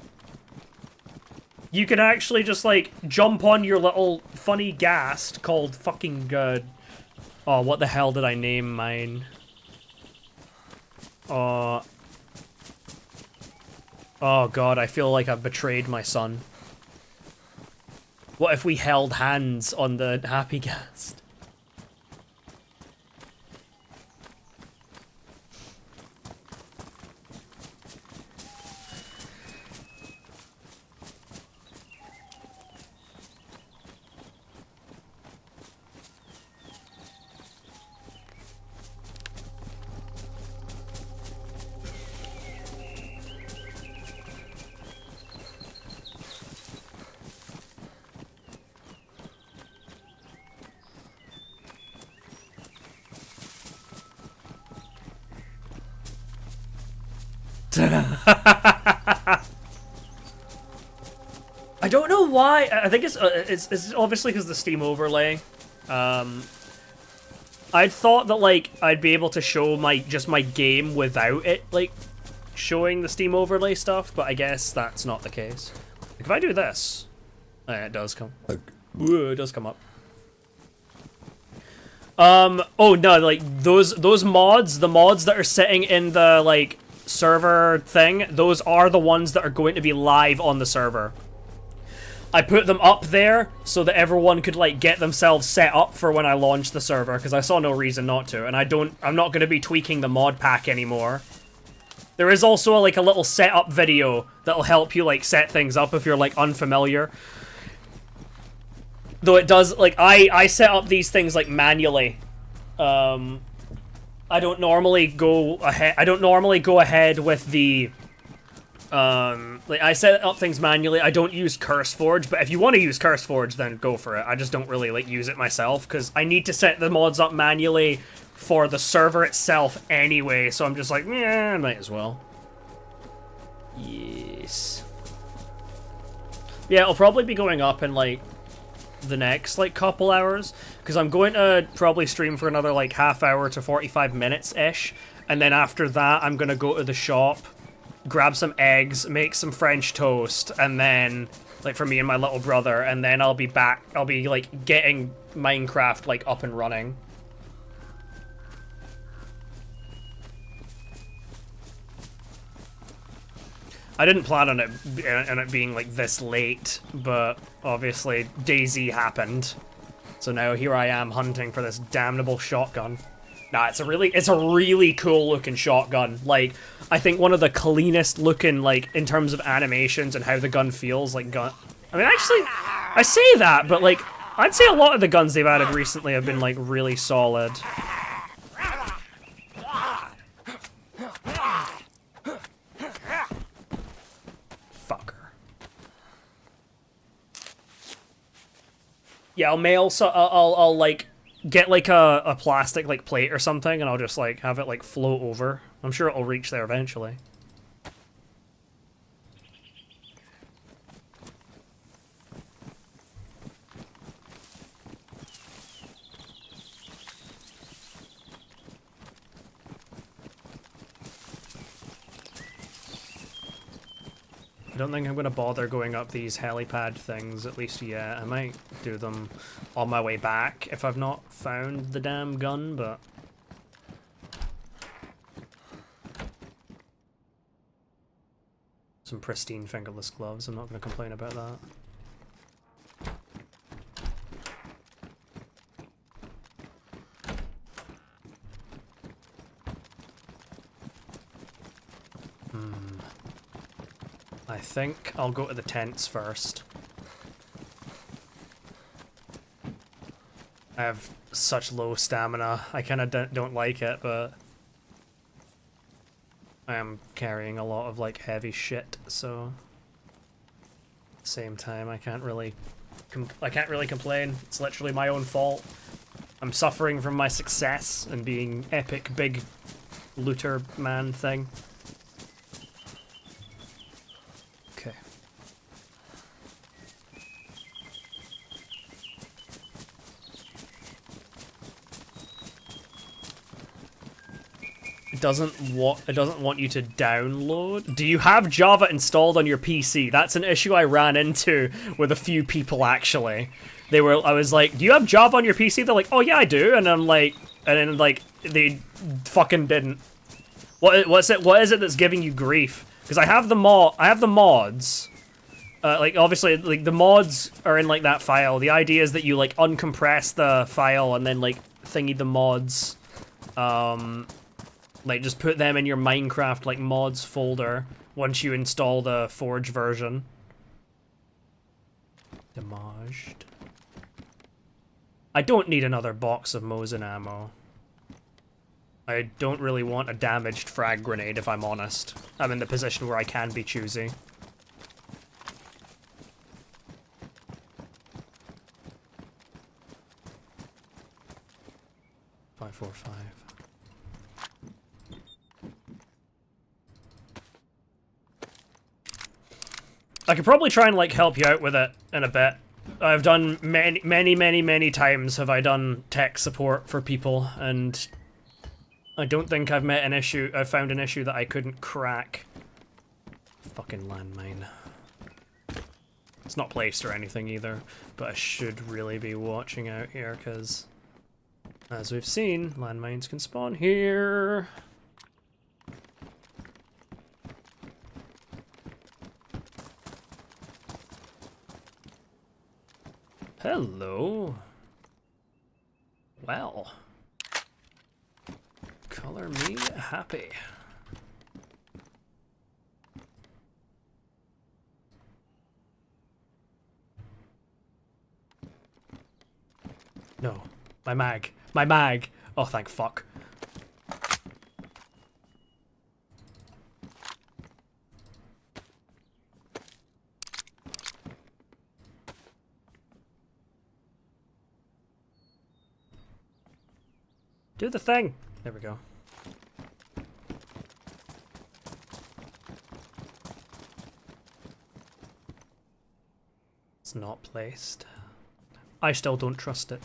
You can actually just, like, jump on your little funny ghast called fucking, oh, what the hell did I name mine? Oh god, I feel like I've betrayed my son. What if we held hands on the happy ghast? I don't know why. I think it's obviously because the Steam overlay. I'd thought that, like, I'd be able to show my game without it, like, showing the Steam overlay stuff, but I guess that's not the case. Like, if I do this, it does come. Ooh, it does come up. Oh no, like those mods, the mods that are sitting in the, like, server thing, those are the ones that are going to be live on the server. I put them up there so that everyone could, like, get themselves set up for when I launch the server, because I saw no reason not to, and I'm not going to be tweaking the mod pack anymore. There is also, like, a little setup video that'll help you, like, set things up if you're, like, unfamiliar. Though it does, like, I set up these things, like, manually. I don't normally go ahead with the, like, I set up things manually. I don't use CurseForge, but if you want to use CurseForge, then go for it. I just don't really, like, use it myself, because I need to set the mods up manually for the server itself anyway, so I'm just like, yeah, I might as well. Yes. Yeah, it'll probably be going up in, like, the next, like, couple hours, because I'm going to probably stream for another, like, half hour to 45 minutes-ish, and then after that I'm gonna go to the shop, grab some eggs, make some French toast, and then, like, for me and my little brother, and then I'll be back, I'll be, like, getting Minecraft, like, up and running. I didn't plan on it being, like, this late, but obviously DayZ happened. So now here I am hunting for this damnable shotgun. Nah, it's a really cool looking shotgun. Like, I think one of the cleanest looking, like, in terms of animations and how the gun feels, like, gun. I mean, actually, I say that, but, like, I'd say a lot of the guns they've added recently have been, like, really solid. Fucker. Yeah, I'll like, get, like, a plastic, like, plate or something, and I'll just, like, have it, like, float over. I'm sure it'll reach there eventually. I don't think I'm going to bother going up these helipad things, at least yet. I might do them on my way back if I've not found the damn gun, but... Some pristine fingerless gloves, I'm not going to complain about that. I think I'll go to the tents first. I have such low stamina, I kind of don't like it, but I am carrying a lot of, like, heavy shit, so at the same time I can't really complain. It's literally my own fault. I'm suffering from my success and being epic big looter man thing. Okay. It doesn't want you to download. Do you have Java installed on your PC? That's an issue I ran into with a few people, actually. I was like, do you have Java on your PC? They're like, oh yeah, I do. And I'm like, and then, like, they fucking didn't. What is it that's giving you grief? Because I have the mods. Like, obviously, like, the mods are in, like, that file. The idea is that you, like, uncompress the file and then, like, thingy the mods. Like, just put them in your Minecraft, like, mods folder once you install the Forge version. Damaged. I don't need another box of Mosin ammo. I don't really want a damaged frag grenade, if I'm honest. I'm in the position where I can be choosy. Five, 4, 5. I could probably try and, like, help you out with it in a bit. I've done many times have I done tech support for people, and I don't think I've found an issue that I couldn't crack. Fucking landmine. It's not placed or anything either, but I should really be watching out here, because, as we've seen, landmines can spawn here. Hello. Well. Color me happy. No. My mag. My mag! Oh, thank fuck. Do the thing! There we go. It's not placed. I still don't trust it.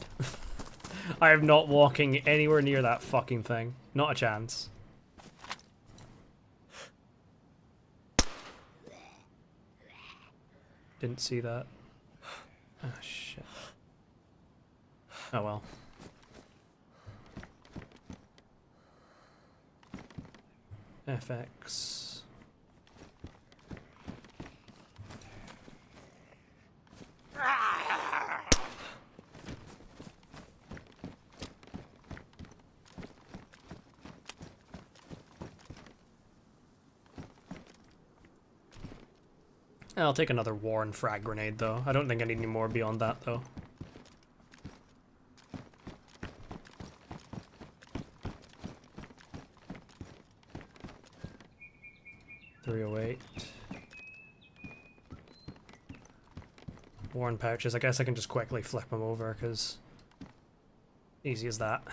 I am not walking anywhere near that fucking thing. Not a chance. Didn't see that. Ah, shit. Oh well. FX. I'll take another war and frag grenade though. I don't think I need any more beyond that though. .308. Worn pouches. I guess I can just quickly flip them over because easy as that.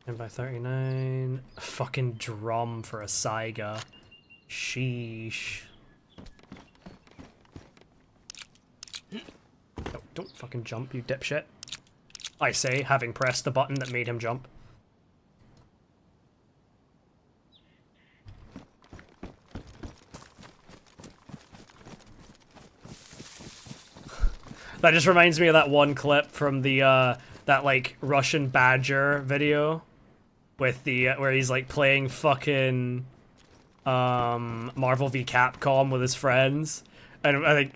And by 39. A fucking drum for a Saiga. Sheesh. No, don't fucking jump, you dipshit. I say, having pressed the button that made him jump. That just reminds me of that one clip from the, that, like, Russian Badger video. With the, where he's, like, playing fucking, Marvel v Capcom with his friends. And I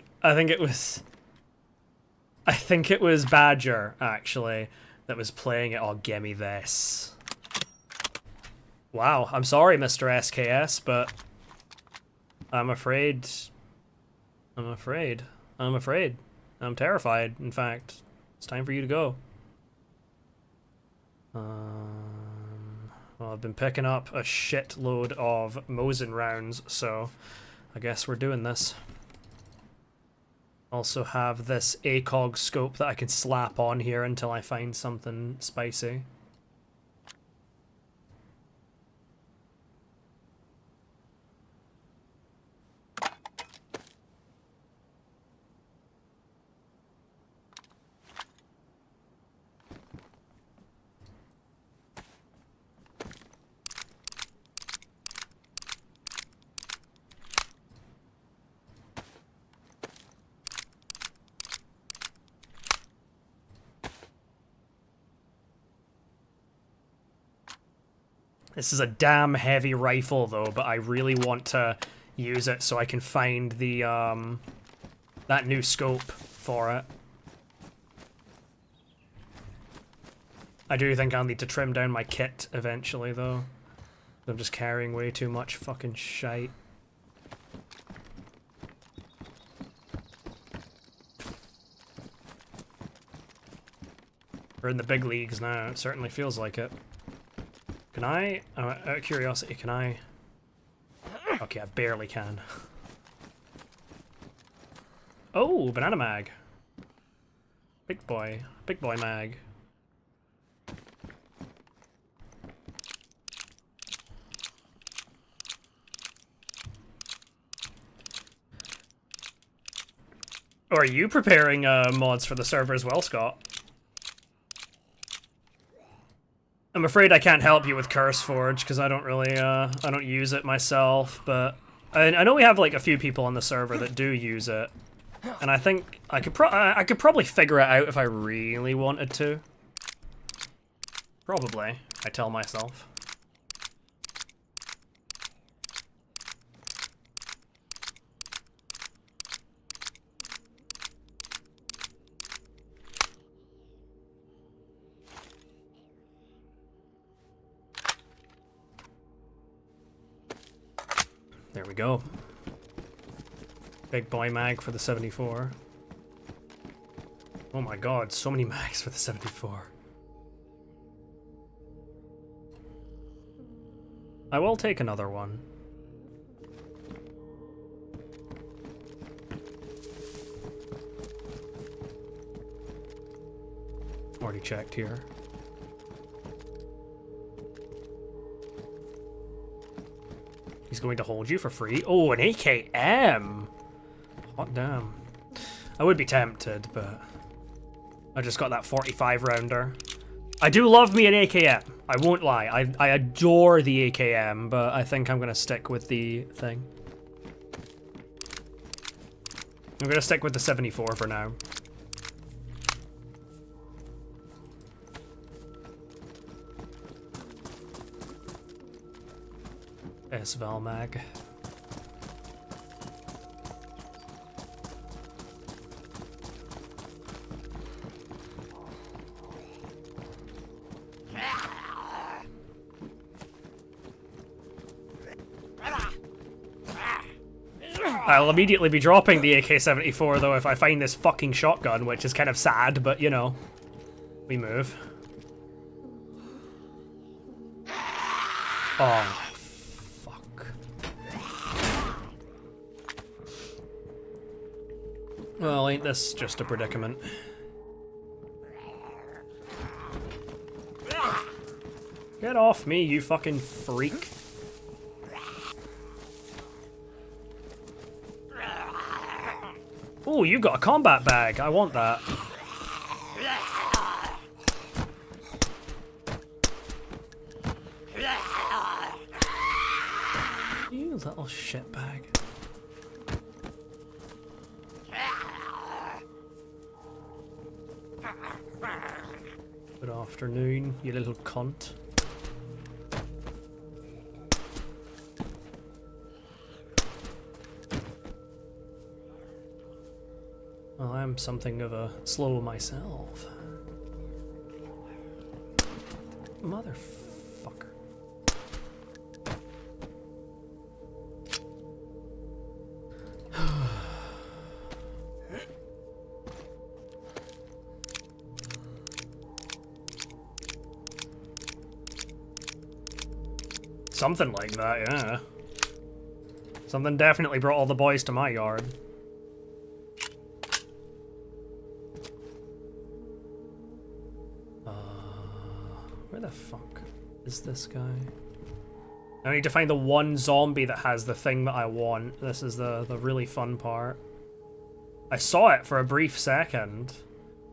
think it was Badger, actually, that was playing it. Oh, gimme this. Wow, I'm sorry, Mr. SKS, but I'm afraid. I'm terrified, in fact. It's time for you to go. Well, I've been picking up a shitload of Mosin rounds, so I guess we're doing this. Also have this ACOG scope that I can slap on here until I find something spicy. This is a damn heavy rifle though, but I really want to use it so I can find the, that new scope for it. I do think I'll need to trim down my kit eventually though. I'm just carrying way too much fucking shite. We're in the big leagues now, it certainly feels like it. Can I, out of curiosity, can I? Okay, I barely can. Oh, banana mag. Big boy mag. Or are you preparing mods for the server as well, Scott? I'm afraid I can't help you with CurseForge because I don't really, I don't use it myself, but I know we have like a few people on the server that do use it, and I think I could probably figure it out if I really wanted to. Probably, I tell myself. There we go. Big boy mag for the 74. Oh my god, so many mags for the 74. I will take another one. Already checked here. He's going to hold you for free. Oh, an AKM! Hot damn. I would be tempted, but I just got that 45 rounder. I do love me an AKM. I won't lie. I adore the AKM, but I think I'm gonna stick with the thing. I'm gonna stick with the 74 for now. SVAL mag. I'll immediately be dropping the AK-74 though if I find this fucking shotgun, which is kind of sad, but you know, we move. Oh, fuck. Well, ain't this just a predicament? Get off me, you fucking freak. Oh, you got a combat bag. I want that. You little shitbag. Good afternoon, you little cunt. Well, I'm something of a slow myself. Motherfucker. Something like that, yeah. Something definitely brought all the boys to my yard. Where the fuck is this guy? I need to find the one zombie that has the thing that I want. This is the really fun part. I saw it for a brief second.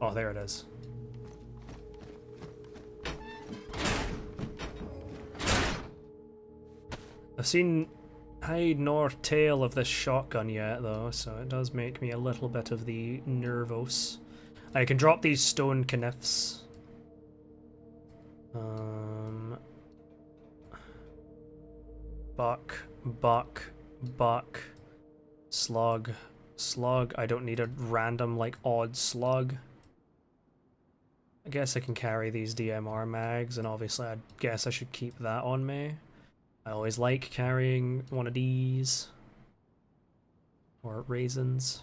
Oh, there it is. I've seen hide nor tail of this shotgun yet, though, so it does make me a little bit of the nervous. I can drop these stone kniffs. Buck, slug. I don't need a random, like, odd slug. I guess I can carry these DMR mags, and obviously I guess I should keep that on me. I always like carrying one of these. Or raisins.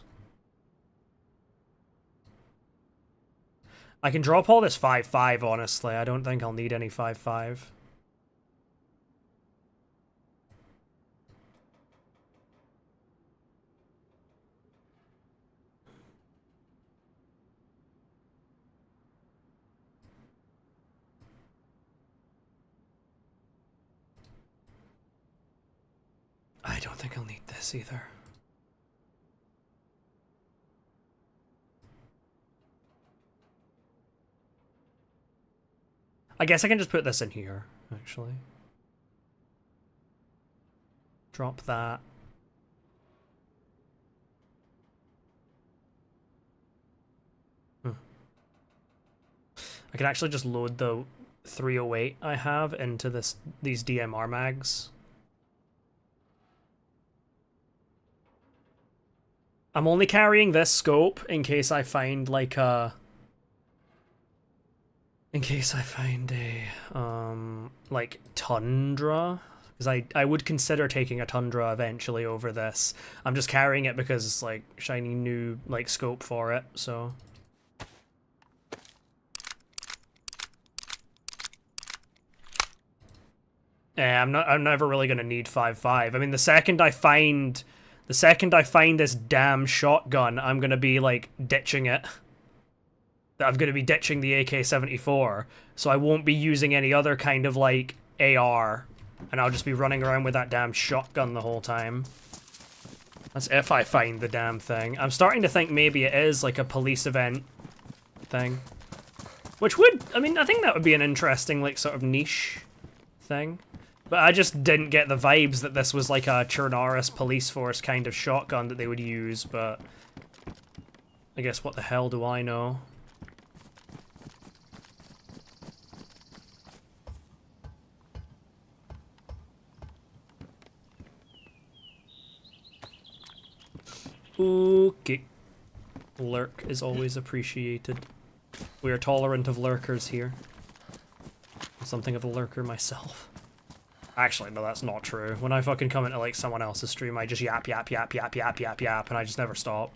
I can drop all this 5.5, honestly. I don't think I'll need any 5.5. I don't think I'll need this either. I guess I can just put this in here, actually. Drop that. I can actually just load the 308 I have into these DMR mags. I'm only carrying this scope in case I find like a... In case I find a, like, tundra. Because I would consider taking a tundra eventually over this. I'm just carrying it because it's, like, shiny new, like, scope for it, so... Yeah, I'm never really gonna need 5.5. I mean, the second I find this damn shotgun, I'm gonna be, like, ditching it. I'm going to be ditching the AK-74, so I won't be using any other kind of, like, AR, and I'll just be running around with that damn shotgun the whole time. That's if I find the damn thing. I'm starting to think maybe it is, like, a police event thing. Which would, I mean, I think that would be an interesting, like, sort of niche thing. But I just didn't get the vibes that this was, like, a Chernarus police force kind of shotgun that they would use, but... I guess what the hell do I know? Okay. Lurk is always appreciated. We are tolerant of lurkers here. I'm something of a lurker myself. Actually, no, that's not true. When I fucking come into like someone else's stream, I just yap, yap, yap, yap, yap, yap, yap, and I just never stop.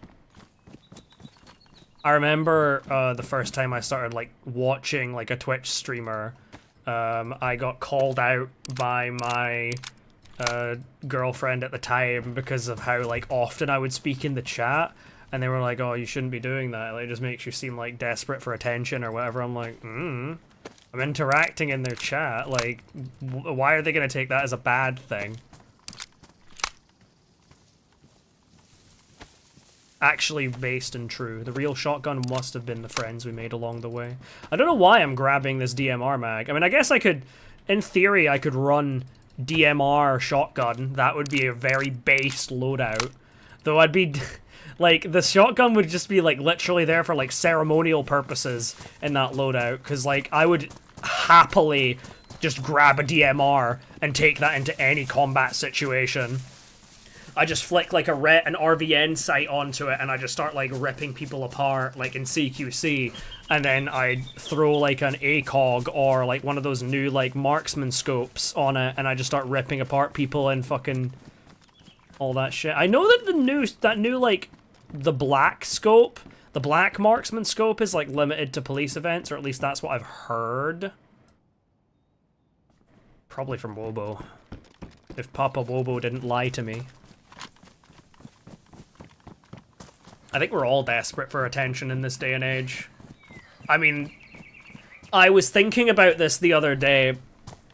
I remember the first time I started like watching like a Twitch streamer, I got called out by my girlfriend at the time because of how like often I would speak in the chat, and they were like, "Oh, you shouldn't be doing that. Like, it just makes you seem like desperate for attention or whatever." I'm like, I'm interacting in their chat. Like, why are they gonna take that as a bad thing? Actually based and true. The real shotgun must have been the friends we made along the way. I don't know why I'm grabbing this DMR mag. I mean, I guess I could, in theory, I could run DMR shotgun. That would be a very base loadout. Though I'd be, like, the shotgun would just be, like, literally there for, like, ceremonial purposes in that loadout. Because, like, I would happily just grab a DMR and take that into any combat situation. I just flick like an RVN sight onto it and I just start like ripping people apart like in CQC, and then I throw like an ACOG or like one of those new like marksman scopes on it and I just start ripping apart people and fucking all that shit. I know that the new like the black scope, the black marksman scope is like limited to police events, or at least that's what I've heard. Probably from Wobo. If Papa Wobo didn't lie to me. I think we're all desperate for attention in this day and age. I mean, I was thinking about this the other day,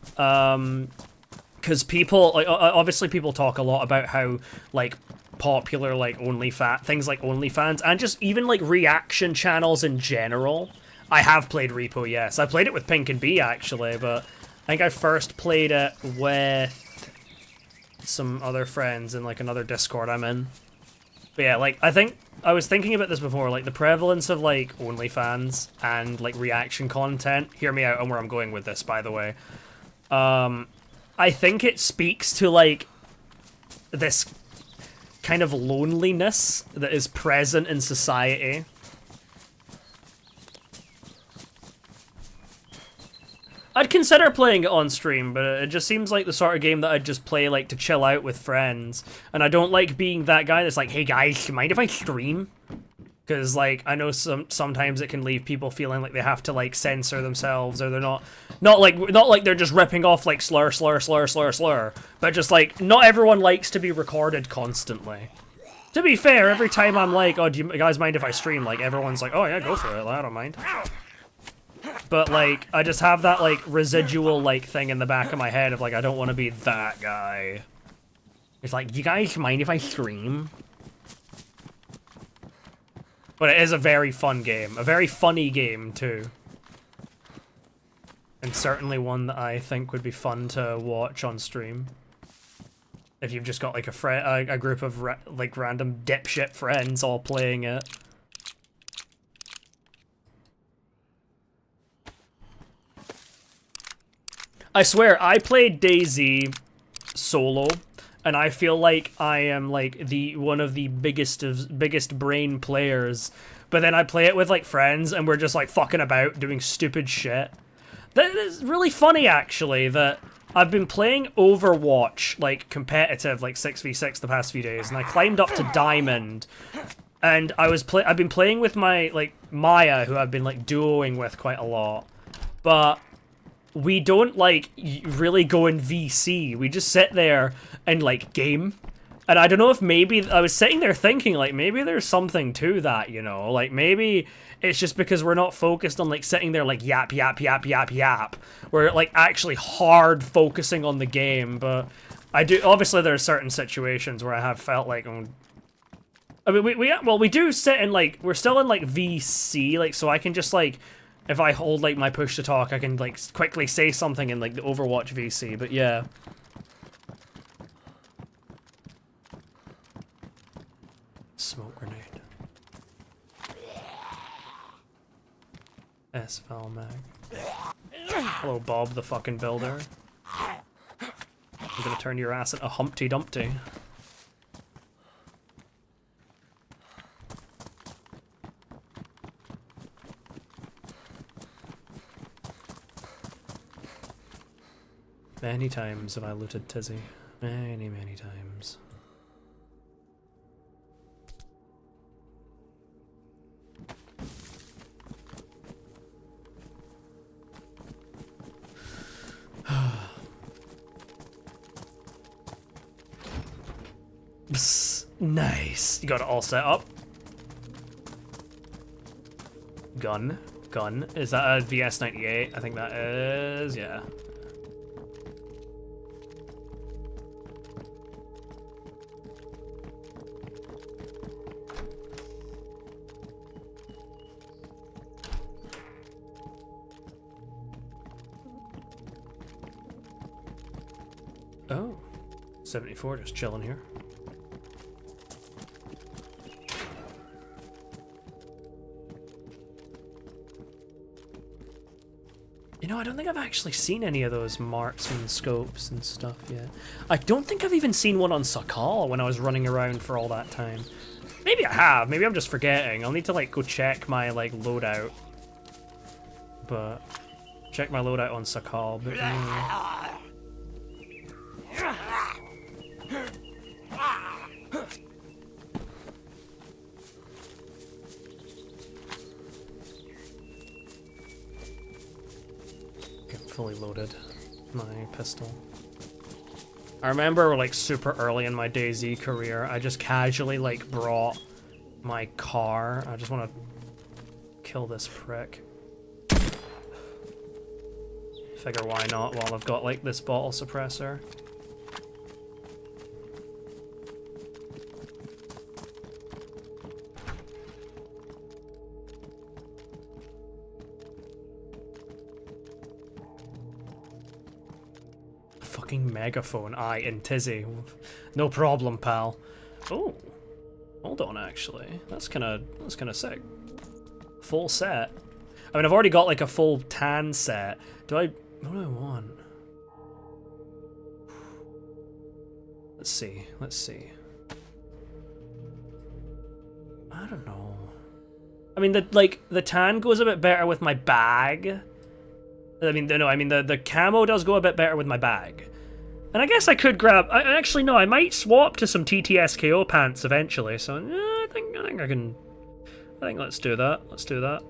because people, like, obviously people talk a lot about how, like, popular, like, things like OnlyFans, and just even, like, reaction channels in general. I have played Repo, yes. I played it with Pink and B, actually, but I think I first played it with some other friends in, like, another Discord I'm in. But yeah, like, I was thinking about this before, like, the prevalence of, like, OnlyFans and, like, reaction content. Hear me out on where I'm going with this, by the way. I think it speaks to, like, this kind of loneliness that is present in society. I'd consider playing it on stream, but it just seems like the sort of game that I'd just play, like, to chill out with friends. And I don't like being that guy that's like, hey guys, mind if I stream? Because, like, I know sometimes it can leave people feeling like they have to, like, censor themselves, or they're not like they're just ripping off, like, slur, but just, like, not everyone likes to be recorded constantly. To be fair, every time I'm like, oh, do you guys mind if I stream? Like, everyone's like, oh yeah, go for it, I don't mind. But, like, I just have that, like, residual, like, thing in the back of my head of, like, I don't want to be that guy. It's like, you guys mind if I stream? But it is a very fun game. A very funny game, too. And certainly one that I think would be fun to watch on stream. If you've just got, like, a group of, like, random dipshit friends all playing it. I swear, I played DayZ solo, and I feel like I am like one of the biggest brain players. But then I play it with like friends, and we're just like fucking about doing stupid shit. That is really funny, actually. That I've been playing Overwatch like competitive, like 6v6 the past few days, and I climbed up to Diamond. And I've been playing with my like Maya, who I've been like duoing with quite a lot, but we don't, like, really go in VC. We just sit there and, like, game. And I don't know if maybe... I was sitting there thinking, like, maybe there's something to that, you know? Like, maybe it's just because we're not focused on, like, sitting there, like, yap, yap, yap, yap, yap. We're, like, actually hard focusing on the game. But I do... Obviously, there are certain situations where I have felt like... I mean, we do sit in, like... We're still in, like, VC, like, so I can just, like... If I hold, like, my push to talk, I can, like, quickly say something in, like, the Overwatch VC, but yeah. Smoke grenade. S-Val mag. Hello, Bob, the fucking builder. I'm gonna turn your ass into Humpty Dumpty. Many times have I looted Tizzy. Many, many times. Psst, nice. You got it all set up. Gun. Gun. Is that a VS98? I think that is, yeah. Oh, 74 just chilling here. You know, I don't think I've actually seen any of those marksman scopes and stuff yet. I don't think I've even seen one on Sakal when I was running around for all that time. Maybe I have, maybe I'm just forgetting. I'll need to like go check my like loadout. But check my loadout on Sakal, but fully loaded my pistol. I remember like super early in my DayZ career, I just casually like brought my car. I just want to kill this prick. Figure why not while I've got like this bottle suppressor. Megaphone, aye, and Tizzy. No problem, pal. Oh, hold on, actually. That's kind of sick. Full set. I mean, I've already got like a full tan set. What do I want? Let's see. I don't know. I mean, the tan goes a bit better with my bag. I mean, the camo does go a bit better with my bag. And I guess I could grab. Actually, no. I might swap to some TTSKO pants eventually. So I think I can. I think let's do that. Let's do that.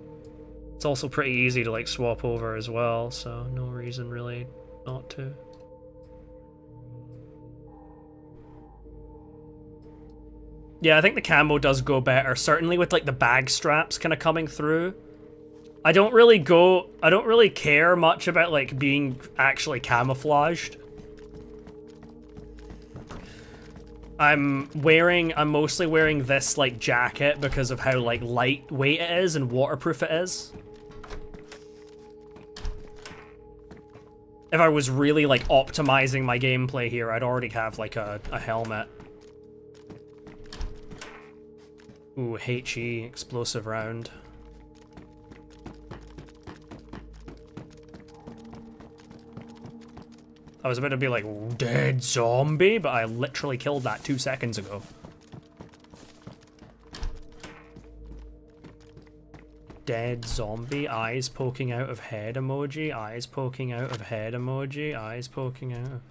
It's also pretty easy to like swap over as well. So no reason really not to. Yeah, I think the camo does go better. Certainly with like the bag straps kind of coming through. I don't really care much about like being actually camouflaged. I'm mostly wearing this like jacket because of how like lightweight it is and waterproof it is. If I was really like optimizing my gameplay here, I'd already have like a helmet. Ooh, HE, explosive round. I was about to be like, dead zombie, but I literally killed that 2 seconds ago. Dead zombie, eyes poking out of head emoji, eyes poking out of head emoji, eyes poking out of...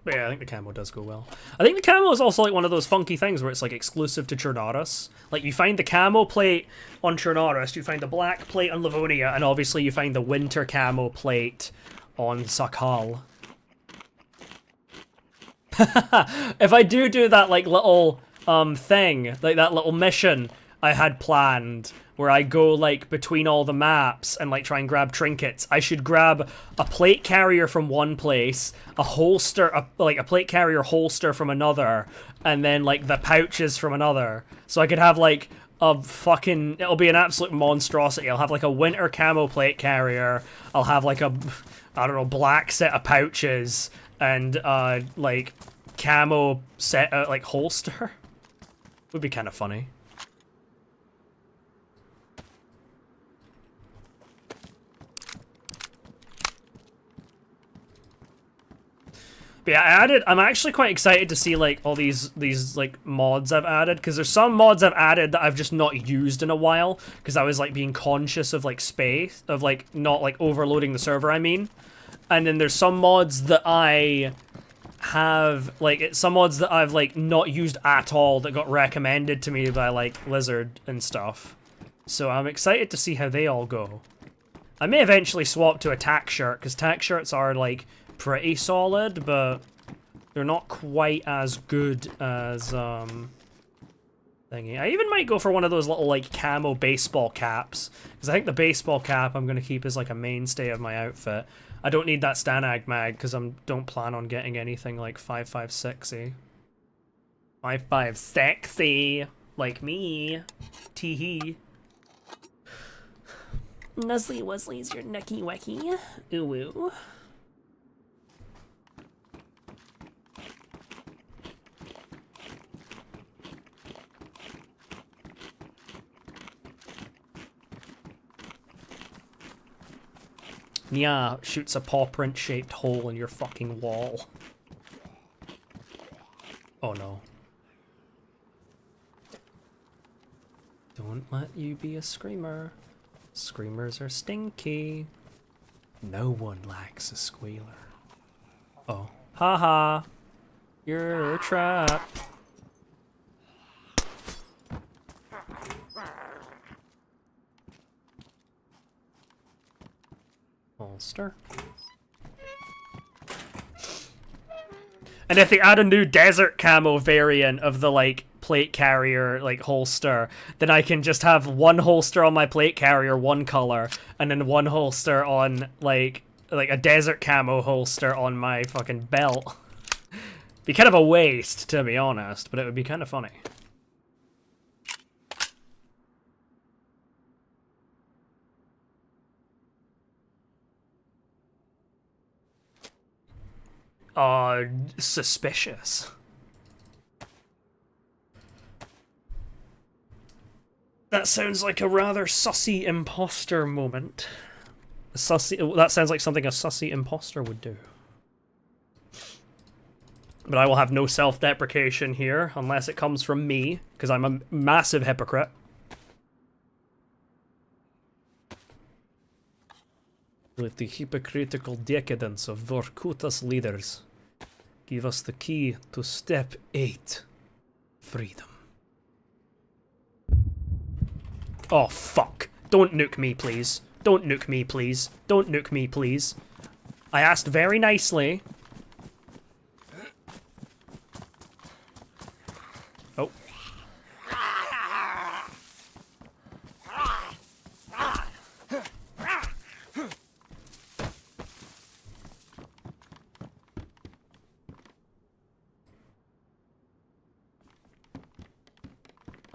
But yeah, I think the camo does go well. I think the camo is also like one of those funky things where it's like exclusive to Chernarus. Like you find the camo plate on Chernarus, you find the black plate on Livonia, and obviously you find the winter camo plate on Sakal. If I do that like little thing, like that little mission I had planned where I go like between all the maps and like try and grab trinkets, I should grab a plate carrier from one place, a holster, like a plate carrier holster from another, and then like the pouches from another. So I could have like a fucking, it'll be an absolute monstrosity. I'll have like a winter camo plate carrier, I'll have like a, I don't know, black set of pouches, and like camo set like holster. Would be kind of funny. But yeah, I'm actually quite excited to see like all these like mods I've added, because there's some mods I've added that I've just not used in a while because I was like being conscious of like space, of like not like overloading the server, I mean. And then there's some mods that I have like some mods that I've like not used at all that got recommended to me by like Lizard and stuff. So I'm excited to see how they all go. I may eventually swap to a tack shirt, because tack shirts are like pretty solid, but they're not quite as good as thingy. I even might go for one of those little like camo baseball caps, because I think the baseball cap I'm gonna keep as like a mainstay of my outfit. I don't need that Stanag mag because I don't plan on getting anything like 5.5 sexy. 5.5 sexy like me. Teehee. Nuzzly Wuzzly's your nucky wacky. Ooh ooh. Yeah, shoots a paw print shaped hole in your fucking wall. Oh no. Don't let you be a screamer. Screamers are stinky. No one likes a squealer. Oh. Haha. You're trapped. Holster. And if they add a new desert camo variant of the like plate carrier like holster, then I can just have one holster on my plate carrier, one color, and then one holster on like a desert camo holster on my fucking belt. Be kind of a waste, to be honest, but it would be kind of funny. Suspicious. That sounds like a rather sussy imposter moment. That sounds like something a sussy imposter would do. But I will have no self-deprecation here, unless it comes from me, because I'm a massive hypocrite. With the hypocritical decadence of Vorkuta's leaders, give us the key to step 8. Freedom. Oh, fuck. Don't nuke me, please. Don't nuke me, please. Don't nuke me, please. I asked very nicely. Oh.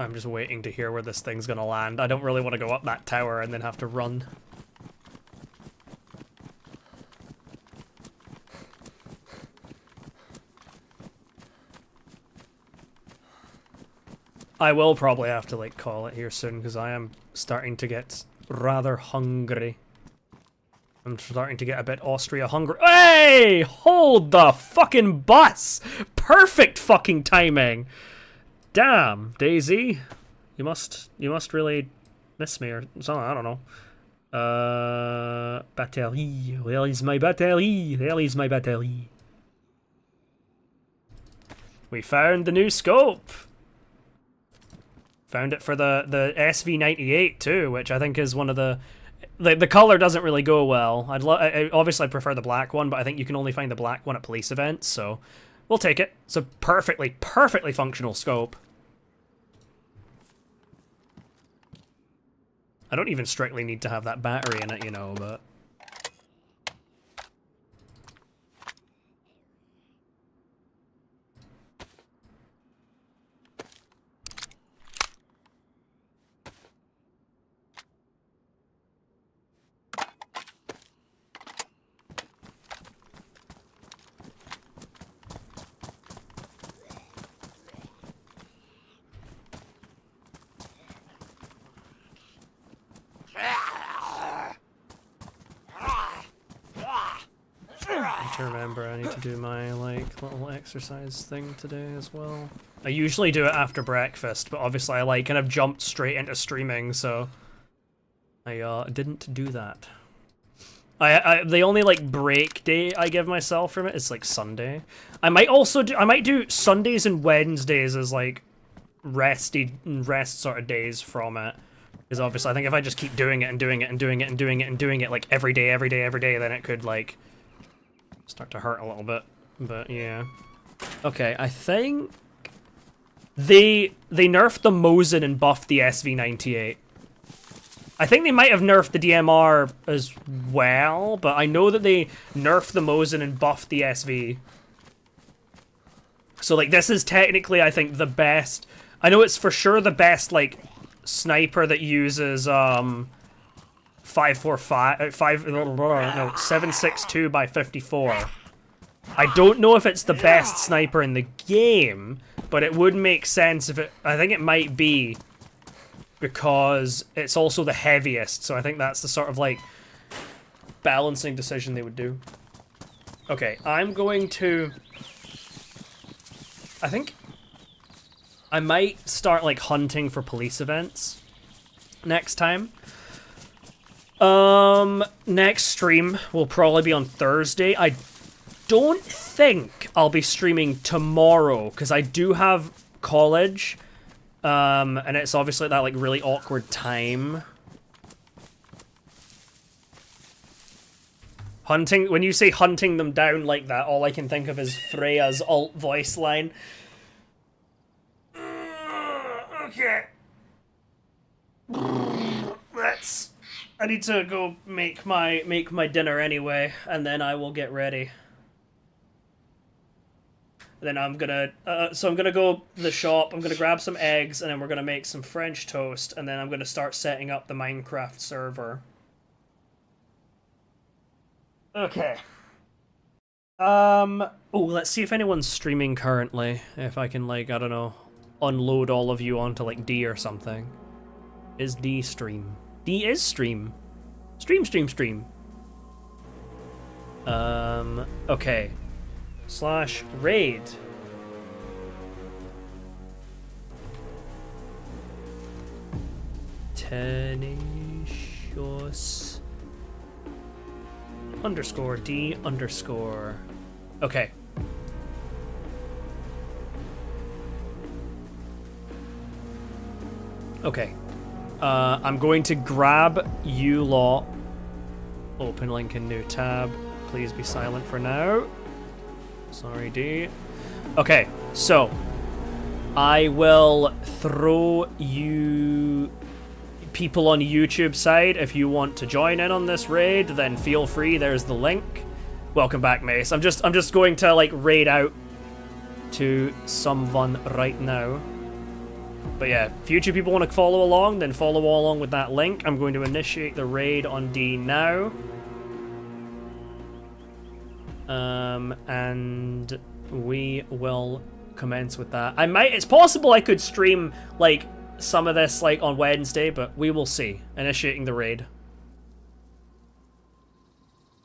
I'm just waiting to hear where this thing's gonna land. I don't really want to go up that tower and then have to run. I will probably have to like call it here soon, because I am starting to get rather hungry. I'm starting to get a bit Austria hungry. Hey! Hold the fucking bus! Perfect fucking timing! Damn, Daisy. You must really miss me or something, I don't know. Batterie. Where is my batterie? Where is my batterie? We found the new scope! Found it for the SV98 too, which I think is one of the color doesn't really go well. Obviously I prefer the black one, but I think you can only find the black one at police events, so we'll take it. It's a perfectly functional scope. I don't even strictly need to have that battery in it, you know, but... to remember I need to do my, like, little exercise thing today as well. I usually do it after breakfast, but obviously I, like, kind of jumped straight into streaming, so I didn't do that. The only, like, break day I give myself from it is, like, Sunday. I might do Sundays and Wednesdays as, like, rest sort of days from it. Because obviously I think if I just keep doing it and doing it and doing it and doing it and doing it, like, every day, then it could, like, start to hurt a little bit. But, yeah. Okay, I think they nerfed the Mosin and buffed the SV98. I think they might have nerfed the DMR as well, but I know that they nerfed the Mosin and buffed the SV. So, like, this is technically, I think, the best... I know it's for sure the best, like, sniper that uses, 7.62 by 54. I don't know if it's the best sniper in the game, but it would make sense if it... I think it might be, because it's also the heaviest, so I think that's the sort of, like, balancing decision they would do. Okay, I'm going to... I think I might start, like, hunting for police events next time. Next stream will probably be on Thursday. I don't think I'll be streaming tomorrow, because I do have college, and it's obviously that, like, really awkward time. Hunting, when you say hunting them down like that, all I can think of is Freya's alt voice line. Okay. I need to go make my dinner anyway, and then I will get ready. Then I'm gonna go to the shop, I'm gonna grab some eggs, and then we're gonna make some French toast, and then I'm gonna start setting up the Minecraft server. Okay. Oh, let's see if anyone's streaming currently. If I can, like, I don't know, unload all of you onto, like, D or something. Is D stream? D is stream. Stream. Okay. /raid. Tenacious _D_. Okay. Okay. I'm going to grab you lot. Open link in new tab. Please be silent for now. Sorry, D. Okay, so I will throw you people on YouTube side. If you want to join in on this raid, then feel free. There's the link. Welcome back, Mace. I'm just going to, like, raid out to someone right now. But yeah, if YouTube people want to follow along, then follow along with that link. I'm going to initiate the raid on D now. And we will commence with that. It's possible I could stream, like, some of this, like, on Wednesday, but we will see. Initiating the raid.